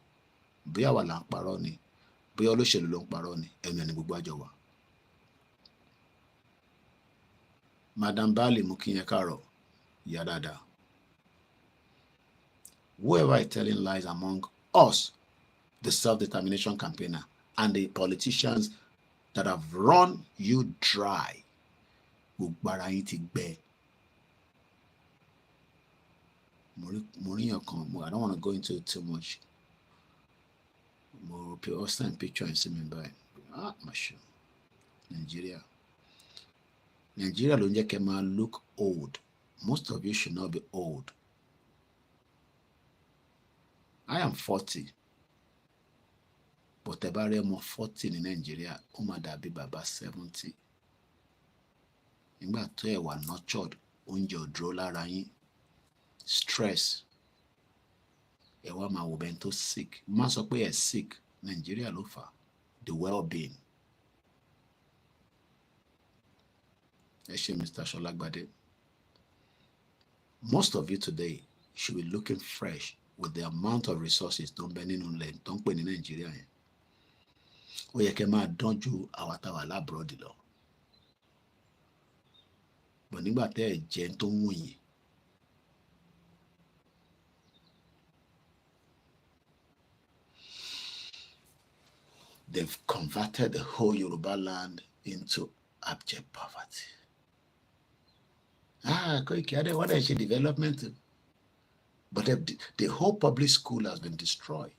Bí àwa là ń parọ́ ni, bí olóṣèlú ló ń parọ́ ni, ẹnu ẹni gbogbo àjọ wa. Madam Bali mú kí yẹn kárọ̀, ìyá dáadáa. Whoever is telling lies among us, the self-determination campaigner, and the politicians that have run you dry, gbogbo ara yín ti gbẹ. Mo rí yàn kan, I don't want to go into it too much. Mo send picture and see me by. Mashallah. Nigeria ló ń jẹ́ kẹ́ máa look old. Most of you should not be old. I am 40. But ẹ bá rí ọmọ 40 ní Nigeria, ó máa dàbí bàbá 70. Nígbà tó ẹ wà nurtured, oúnjẹ ò dúró lára yín. Stress. Ẹ wá máa wò bẹ́ẹ̀ tó sick. Má sọ pé ẹ sick. Nigeria ló fà. The well-being. Ẹ ṣé Mr. Sholagbade. Most of you today should be looking fresh with the amount of resources tó ń bẹ nínú ilẹ̀ tó ń pè ní Nigeria yẹn. Ó yẹ kẹ́ máa dán ju àwa táwa lábúròdì lọ. Bọ̀ nígbà tẹ́ ẹ jẹ́ tó ń wù yín. They've converted the whole Yoruba land into abject poverty. Koiki, what is the development? But the whole public school has been destroyed.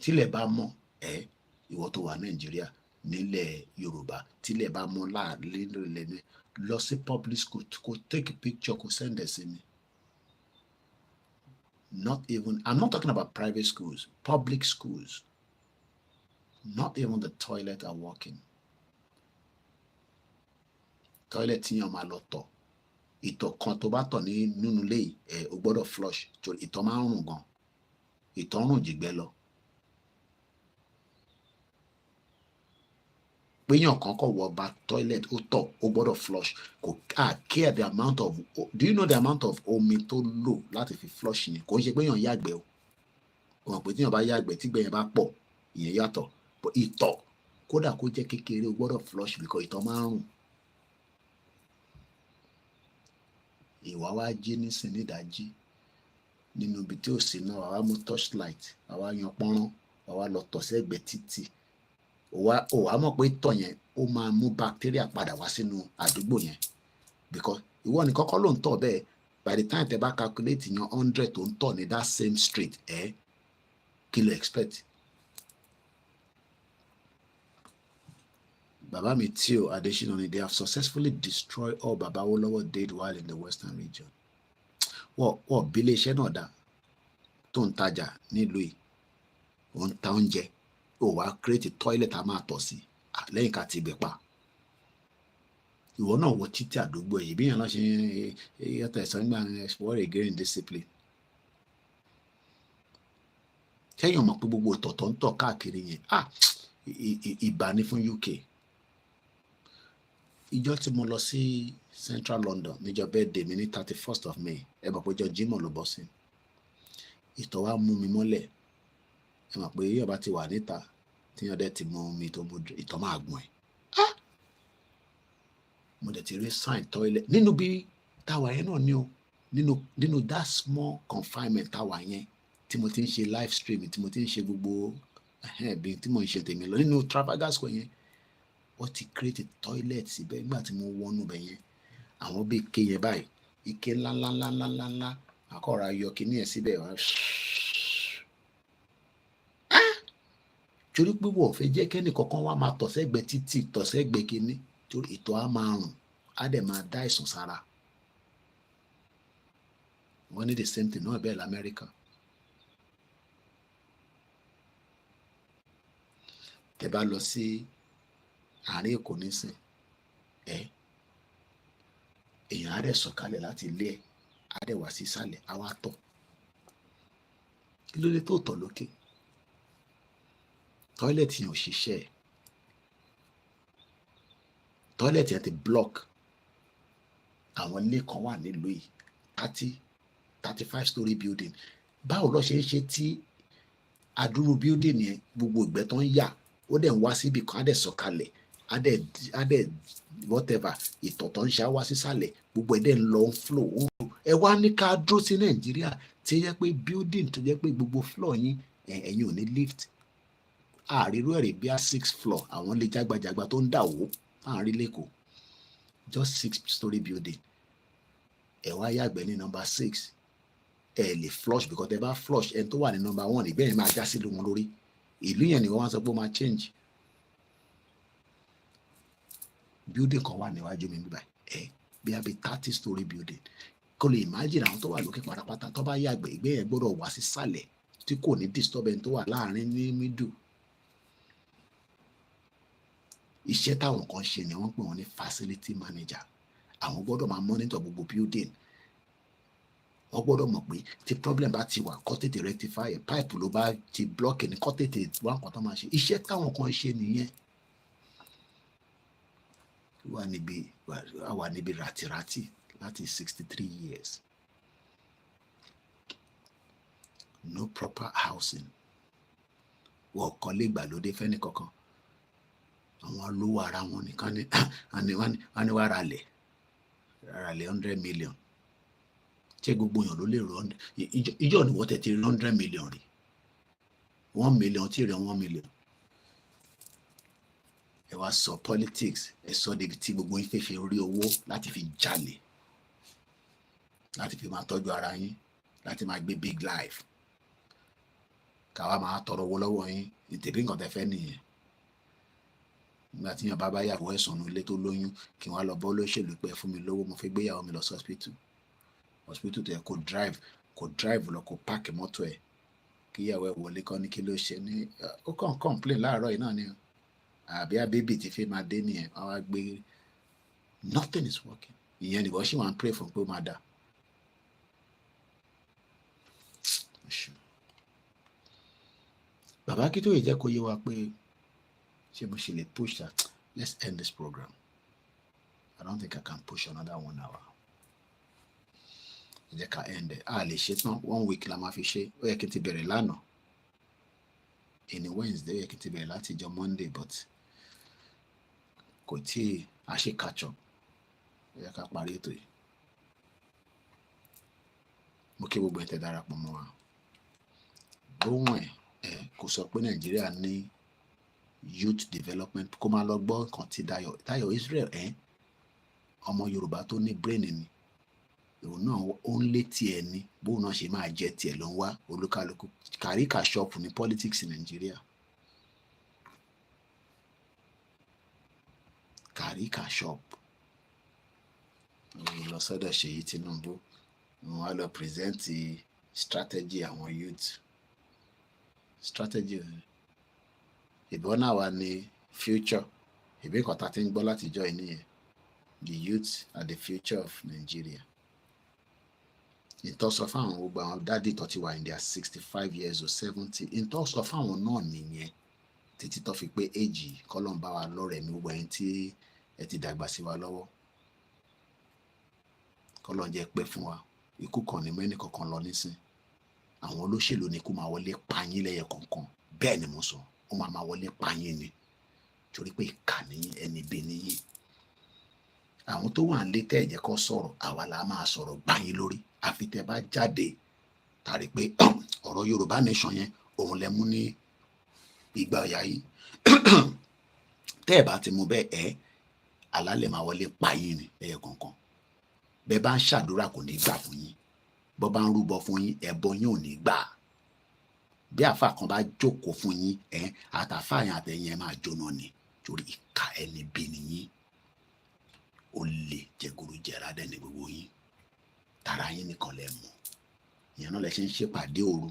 Tílẹ̀ bá mọ̀ ìwọ tó wà Nàìjíríà nílẹ̀ Yorùbá tílẹ̀ bá mọ̀ láàrin lọ sí public school kó take a picture kó send ẹ̀ sí mi. Not even, I'm not talking about private schools, public schools. Not even the toilet are working. Toilet yẹn máa lọ tọ̀. Ìtọ̀ kan tó bá tọ̀ ní nínú ilé o gbọ́dọ̀ flush. Ìtọ̀ máa ń rùn gan. Ìtọ̀ ń rùn jìgbẹ́ lọ. Péyàn kan kọ̀ wọ bá toilet ó tọ̀ ó gbọ́dọ̀ flush. Kò care the amount of, do you know the amount of omi tó lò láti fi flush yẹn? Kò ń ṣe péyàn yàgbẹ́ o. Kò mọ̀ pé tíyàn bá yàgbẹ́ tígbẹ́ yẹn bá pọ̀ ìyẹn yàtọ̀. Ìtọ̀ kódà kó jẹ́ kékeré o gbọ́dọ̀ flush because ìtọ̀ máa ń rùn. Ìwà wa jí nísìn nídàájí nínú ibi tí ò sí náà àwa mú torchlight àwa yan pọ́nrán àwa lọ tọ̀ sẹ́gbẹ̀ẹ́ títì. Ó wá mọ̀ pé ìtọ̀ yẹn ó máa mú bacteria padà wá sínú àdúgbò yẹn because ìwọ ní kọ́kọ́ ló ń tọ̀ bẹ́ẹ̀. By the time tẹ́ bá calculate yan 100 tó ń tọ̀ ní that same street, kí ló expect? Bàbá mi Tio Adesina ni they have successfully destroyed all Baba Awolowo did while in the Western region. Wọ́n bí ilé iṣẹ́ náà dá tó ń tajà nílùú yìí, ó ń ta oúnjẹ, ó wá create toilet a máa tọ̀ sí lẹ́yìn ká ti ibẹ̀ pa. Ìwọ náà wọ títí àdúgbò yìí bí yẹn náà ṣe yàtọ̀ ẹ̀sán nígbà explore again discipline. Kẹ́yìn mọ̀ pé gbogbo tọ̀tọ̀ ń tọ̀ káàkiri yẹn ìbá ní fún UK. Ìjọ tí mo lọ sí Central London níjọ́ birthday mi ní 31st of May, ẹ mọ̀ pé ọjọ́ Jímọ̀ ló bọ́ sí. Ìtọ̀ wa mú mi mọ́lẹ̀. Ẹ mọ̀ pé yóò bá ti wà níta tí yóò dẹ̀ ti mú mi tó mú ìtọ̀ máa gbọ̀n ẹ̀. Mo dẹ̀ ti rí sign toilet nínú bí táwa yẹn náà ní o, nínú that small confinement táwa yẹn tí mo ti ń ṣe live stream, tí mo ti ń ṣe gbogbo bí tí mo ń ṣe tèmi lọ nínú Trafalgar Square yẹn, wọ́n ti create toilet síbẹ̀ nígbà tí mo wọnú bẹ̀ yẹn. Àwọn bí ike yẹn báyìí, ike ńláńláńláńláńlá àkọ́ra yọ kíní ẹ̀ síbẹ̀ wá. Torí pé wọ́n fẹ́ jẹ́ kẹ́ni kankan wá máa tọ̀ sẹ́gbẹ̀ẹ́ títì, tọ̀ sẹ́gbẹ̀ẹ́ kíní, torí ìtọ̀ á máa rùn, á dẹ̀ máa dá àìsàn sára. Wọ́n ní the same thing náà bẹ́ẹ̀ l'Amẹ́ríkà. Tẹ́ bá lọ sí àárín Èkó nísìn, èèyàn á dẹ̀ sọ̀kalẹ̀ láti ilé ẹ̀, á dẹ̀ wá sí ìsàlẹ̀, á wá tọ̀. Kí ló dé tó tọ̀ lókè? Tọ́ílẹ̀tì yẹn ò ṣiṣẹ́ ẹ̀. Tọ́ílẹ̀tì yẹn ti block. Àwọn ilé kan wà nílùú yìí 35 story building. Báwo ló ṣe ń ṣe tí adúrú building yẹn gbogbo ìgbẹ́ tó ń yà ó dẹ̀ ń wá síbi kan, á dẹ̀ sọ̀kalẹ̀, á dẹ̀ whatever ìtọ̀ tó ń ṣe á wá sísàlẹ̀, gbogbo ẹ̀ dẹ̀ ń lọ ń flow. Ẹ wá ní ká dúró sí Nàìjíríà tí ó jẹ́ pé building tó jẹ́ pé gbogbo floor yín ẹ̀yin ò ní lift. Àríró ẹ̀rì bí i 6th floor àwọn ilé jágbajàgba tó ń dà wó àárín lẹ́kọ̀ọ́, just 6 story building. Ẹ wá yàgbẹ́ ní number 6, ẹ lè flush because ẹ bá flush ẹni tó wà ní number 1 ìgbẹ́ yẹn máa já sílùú wọn lórí. Ìlú yẹn ni wọ́n wá sọ pé ó máa change. Building kan wà níwájú mi bíbá bí i 30 story building. Kò lè imagine àwọn tó wà lókè pátápátá tó bá yàgbẹ́ ìgbẹ́ yẹn gbọ́dọ̀ wá sí sàlẹ̀ tí kò ní disturb ẹni tó wà láàrin ní middle. Iṣẹ́ táwọn kan ṣe ni wọ́n pè wọ́n ní facility manager. Àwọn gbọ́dọ̀ máa monitor gbogbo building. Wọ́n gbọ́dọ̀ mọ̀ pé tí problem bá ti wà kó tètè rectify ẹ̀, pipe ló bá ti block ní kó tètè wá nǹkan tó máa ṣe. Iṣẹ́ táwọn kan ṣe nìyẹn. Wà níbi ràtìràtì láti 63 years. No proper housing. Wọ́n kọ́ lé ìgbàlódé fẹ́ni kankan. Àwọn olówó ara wọn nìkan ní wá ralẹ̀ 100 million. Ṣé gbogbo èèyàn ló lè rọ ìjọ ni wọ́n tẹ̀ ti rí 100 million rí? 1 million tí rí 1 million. Ẹ wá sọ politics, ẹ sọ débi tí gbogbo yín fẹ́ fi rí owó láti fi jalè, láti fi máa tọ́jú ara yín, láti máa gbé big life. Káwa máa tọrọ owó lọ́wọ́ yín, ìtẹ̀bí nǹkan tẹ́ fẹ́ nìyẹn. Nígbà tí yàn bá yàwó ẹ̀sùn ní ilé tó lóyún, kí wọ́n lọ bọ́ olóṣèlú pé fún mi lówó, mo fi gbéyàwó mi lọ sí hospital tó yẹ kó drive lọ kó páàkì mọ́tò ẹ̀ kí ìyàwó ẹ̀ wọlé kọ́ ní kí ló ṣe ní ó kàn complain láàárọ̀ yìí náà ni àbí abébì ti fi máa dé nìyẹn wọ́n wá gbé nothing is working. Ìyẹn nìbọn ṣì wọ́n ń pray fún pé ó máa dà. Bàbá Akintoye jẹ́ kó yé wa pé ṣé mo ṣe lè push that. Let's end this program. I don't think I can push another 1 hour. Jẹ́ ká end it. A lè ṣe tán 1 week la máa fi ṣe. Ó yẹ kí n ti bẹ̀rẹ̀ lánàá. Ní Wednesday ó yẹ kí n ti bẹ̀rẹ̀ láti jọ Monday but kò tí a ṣe catch up. Ó yẹ ká parí ètò yìí. Mo kí gbogbo ẹ̀ tẹ́ darapọ̀ mọ́ wa. Gbóhùn ẹ̀ kò sọ pé Nàìjíríà ní youth development kó máa lọ gbọ́ nǹkan tí Táyọ̀ Israel ọmọ Yorùbá tó ní brain ni òun náà ó ń létí ẹni bóun náà ṣe máa jẹ tiẹ̀ ló ń wá olúkálukú kàríkà ṣọ́ọ̀pù ní politics Nàìjíríà. Kàríkà ṣọ́ọ̀pù. Lọ sọ́dọ̀ Ṣèyí Tinubu wọ́n wá lọ present strategy àwọn youth. Strategy ìbọn náà wà ní future ìbí kan tá ti ń gbọ́ látijọ́ yìí nìyẹn. The youth are the future of Nigeria. Ìtọ́sọ fáwọn gbogbo àwọn dádì tó ti wà in their 65 years or 70 ìtọ́sọ fáwọn náà nìyẹn títí tó fi pé èjì kọ́lọ́n bá wa lọ́rẹ̀ mi gbogbo ẹni tí ẹ ti dàgbà sí wa lọ́wọ́. Kọ́lọ́n jẹ́ pẹ́ fún wa ikú kan ní mẹ́ni kankan lọ nísìn. Àwọn olóṣèlú ni kó máa wọlé payín lẹ́yẹ kọ̀ọ̀kan bẹ́ẹ̀ ni mo sọ ó máa wọlé payín ni torí pé ìkà nìyí ẹni bí nìyí. Àwọn tó wà nílé tẹ́ ẹ̀jẹ̀ kan sọ̀rọ̀ àwa la máa sọ̀rọ̀ gbáyín lórí àfi tẹ́ bá jáde tàrí pé ọ̀rọ̀ Yorùbá nation yẹn òun lẹ mú ní ìgbà ọ̀yà yìí. Tẹ́ ẹ̀ bá ti mú bẹ́ẹ̀ ẹ́ alálẹ̀ máa wọlé payín ni ẹ̀yẹ kọ̀ọ̀kan. Bẹ́ẹ̀ bá ń ṣàdúrà kò ní gbà fún yín bọ́ bá ń rúbọ fún yín ẹbọ yín ò ní gbà. Bí àfà kan bá jókòó fún yín àtàfà yẹn àtẹ̀yìn ẹ máa jóná ni torí ìkà ẹni bí nìyí. Ó lè jẹgúrú jẹrà dẹni gbogbo yín tara yín nìkan lẹ mọ̀. Ìyẹn náà lẹ ṣe ń ṣèpàdé òru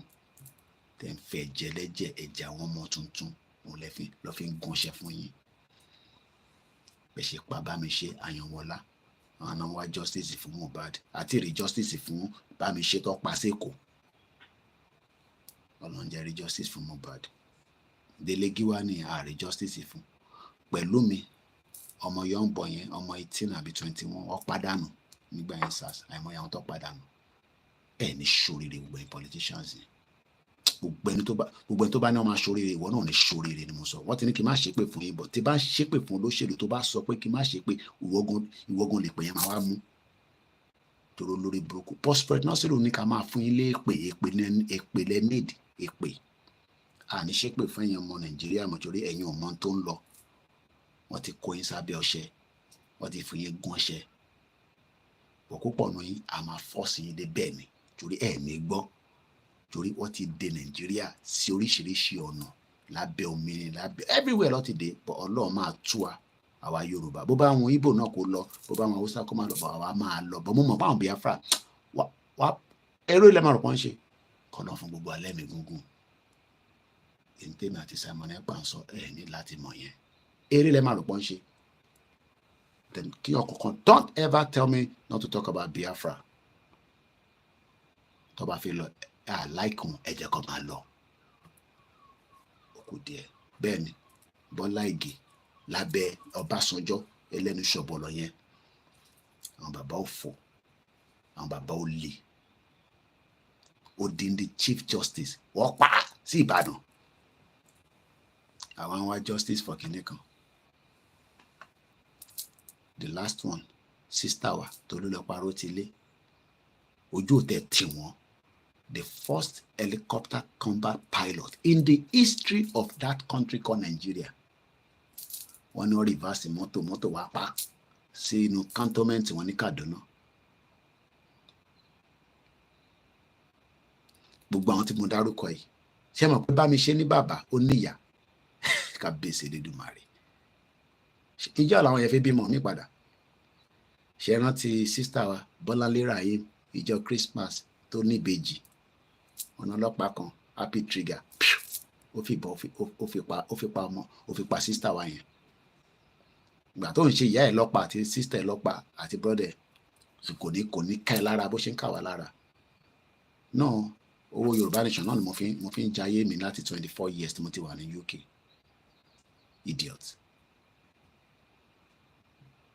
tẹ́ ń fẹ́ ẹ̀jẹ̀ lẹ́jẹ̀ ẹ̀jẹ̀ àwọn ọmọ tuntun òun lọ fi ń gúnṣẹ́ fún yín. Bẹ́ẹ̀ ṣe pa Bámiṣé Àyànwọlá àwọn náà wá justice fún Mohbad àti rí justice fún Bámiṣé tó pa sẹ́kọ̀ọ́. Ọlọ́run jẹ́ rí justice fún Mohbad. Délé Gíwá ní ààrẹ justice fún. Pẹ̀lúmi ọmọ young boy yẹn ọmọ 18 àbí 21 ó pàdánù nígbà yẹn SARS àìmọye àwọn tó pàdánù. Ẹ ní ṣoríire gbogbo ẹ̀yin politicians yẹn. Gbogbo ẹni tó bá ní ọmọ aṣoríire ìwọ náà ní ṣoríire ni mo sọ. Wọ́n ti ní kí n má ṣépè fún yín bọ̀ tí bá ṣépè fún olóṣèlú tó bá sọ pé kí n má ṣépè ìwọ́gun lè pè yẹn máa wá mú. Tòró lórí burúkú. Prospect Nasiru ní ká máa fún yín lé èpè lẹ need èpè. Àní ṣépè fún ẹ̀yin ọmọ Nàìjíríà mọ̀ torí ẹ̀yin ò mọ̀ tó ń lọ. Wọ́n ti kó yín sábẹ́ ọṣẹ wọ́n ti fún yín gún ọṣẹ. Púpọ̀ nù yín a máa fọ́ọ̀sì yín dé bẹ́ẹ̀ ni torí ẹ̀ ní gbọ́ torí wọ́n ti dé Nàìjíríà sí oríṣiríṣi ọ̀nà lábẹ́ omi lábẹ́ everywhere ló ti dé bọ́ Ọlọ́run máa tú wa àwa Yorùbá bó bá àwọn Ìgbò náà kó lọ bó bá àwọn Haúsá kó máa lọ bọ̀ àwa máa lọ bọ́ mo mọ̀ báwọn Biafra wá ẹrú ilẹ̀ máa rọ̀ pọ́n ṣe kọ́nà fún gbogbo alẹ́ mi gúngún. Èyí tèmi àti Simon Ekpa ń sọ ẹ̀ ní láti mọ̀ yẹn eré lẹ́ máa rọ̀ pọ́n ṣe. Then kí ọkọ̀ọ̀kan don't ever tell me not to talk about Biafra. Tó bá fi lọ àláìkùn ẹ̀jẹ̀ kan máa lọ. Òkú díẹ̀ bẹ́ẹ̀ ni Bọ́lá Ìgè lábẹ́ Ọbásanjọ́ ẹlẹ́nu ṣọ̀bọ̀lọ̀ yẹn àwọn bàbá òfò àwọn bàbá olè odindi Chief Justice wọ́n pa sí Ìbàdàn àwọn wá justice for kìnìkan. The last one sister wa Tolúlọpọ̀ Arótilé ojú òtẹ̀ tì wọ́n. The first helicopter combat pilot in the history of that country called Nigeria. Wọ́n ní wọ́n reverse mọ́tò wá pa sí inú cantonment wọn ní Kaduna. Gbogbo àwọn tí mo dárúkọ yìí ṣé mọ̀ pé Bámiṣé ní bàbá ó níyà kábíyèsí Elédùmarè. Ìjọ làwọn yẹn fi bímọ mi padà. Ṣé rántí sister wa Bọ́láńlé Ráyé ìjọ Christmas tó ní ìbejì ọ̀nà ọlọ́pàá kan happy trigger ó fi pa ọmọ ó fi pa sister wa yẹn. Ìgbà tó ń ṣe ìyá ẹ̀ lọ́pàá àti sister ẹ̀ lọ́pàá àti brother kò ní ká ẹ lára bó ṣe ń kà wá lára. Náà owó Yorùbá nation náà ni mo fi ń jayé mi láti 24 years tí mo ti wà ní UK. Idiot.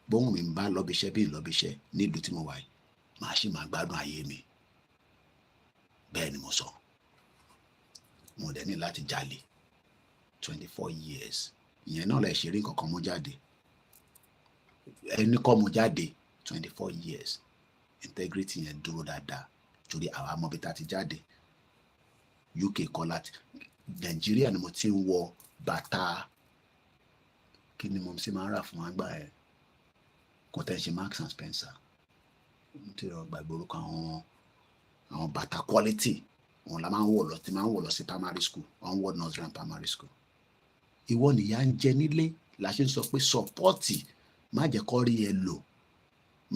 Bóun mi ń bá lọ́bíṣẹ́ bí ìlọ́bíṣẹ́ nílùú tí mo wà yìí màá sì máa gbádùn ayé mi. Bẹ́ẹ̀ ni mo sọ. Mo dẹ̀ ní láti jalè 24 years. Ìyẹn náà lè ṣe rí nǹkan kan mú jáde. Ẹni kọ́ mú jáde 24 years. Integrity yẹn dúró dáadáa torí àwa mọ̀ bí ta ti jáde. UK kọ́ láti Nàìjíríà ni mo ti ń wọ bàtà kí ni mo sì máa ń rà fún àgbà ẹ̀ kò tẹ́ ṣe Marks and Spencer tí ó gbàgbé orúkọ àwọn bàtà quality òun la máa ń wọ̀ lọ tí máa ń wọ̀ lọ sí primary school onward nursery and primary school. Ìwọ nìyà ń jẹ nílé la ṣe ń sọ pé sọpọ́ọ̀tì má jẹ́ kó rí ẹ lò,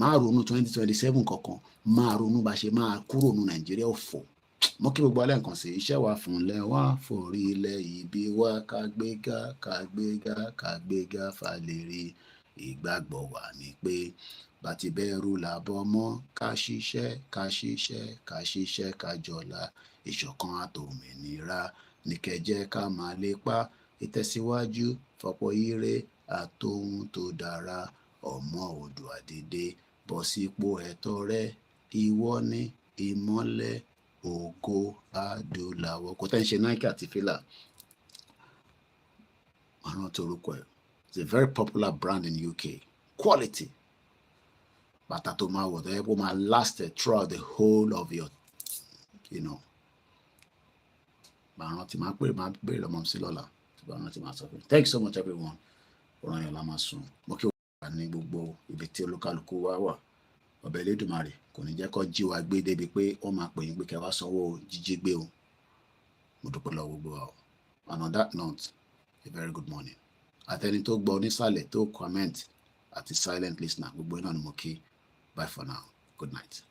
má ronú 2027 kankan, má ronú bá ṣe máa kúrò ní Nàìjíríà ọ̀fọ̀. Mo kí gbogbo alẹ́ nǹkan sí iṣẹ́ wa fúnlẹ̀ wá forí ilẹ̀ ibi wá kágbéga kágbéga kágbéga falẹ̀rí. Ìgbàgbọ́ wa ni pé bá ti bẹ̀rù làbọ̀ mọ́ ká ṣiṣẹ́ ká ṣiṣẹ́ ká ṣiṣẹ́ ká jọlá. Ìṣọ̀kan àtòmìnira ní kẹjẹ́ ká máa lépa. Ìtẹ̀síwájú fọ̀pọ̀ ire àtohun tó dára. Ọmọ Oòduà dìde bọ́ sípò ẹ̀tọ́ rẹ. Ìwọ ni ìmọ́lẹ̀ ògo adúláwọ̀. Kò tẹ́ ń ṣe Nike àti fìlà. Àrùn tó orúkọ ẹ̀. It's a very popular brand in UK. Quality. Bàtà tó máa wọ̀ tó yẹ kó máa last throughout the whole of your, you know. Bàrán tí máa béèrè lọ́mọ sí lọ́la. Bàrán tí máa sọ fún. Thank you so much everyone. Ọ̀rọ̀ yẹn la máa sùn. Mo kí wà ní gbogbo ibi tí olúkálùkù wá wà. Ọbẹ̀ Elédùmarè kò ní jẹ́ kó jí wa gbé débi pé wọ́n máa pè yín pé kẹ́ wá sanwó jíjí gbé o. Mo dúpẹ́ lọ́wọ́ gbogbo wa o. And on that note, a very good morning. Àtẹni tó gbọ́ onísàlẹ̀ tó comment àti silent listener gbogbo iná ni mo kí. Bye for now. Good night.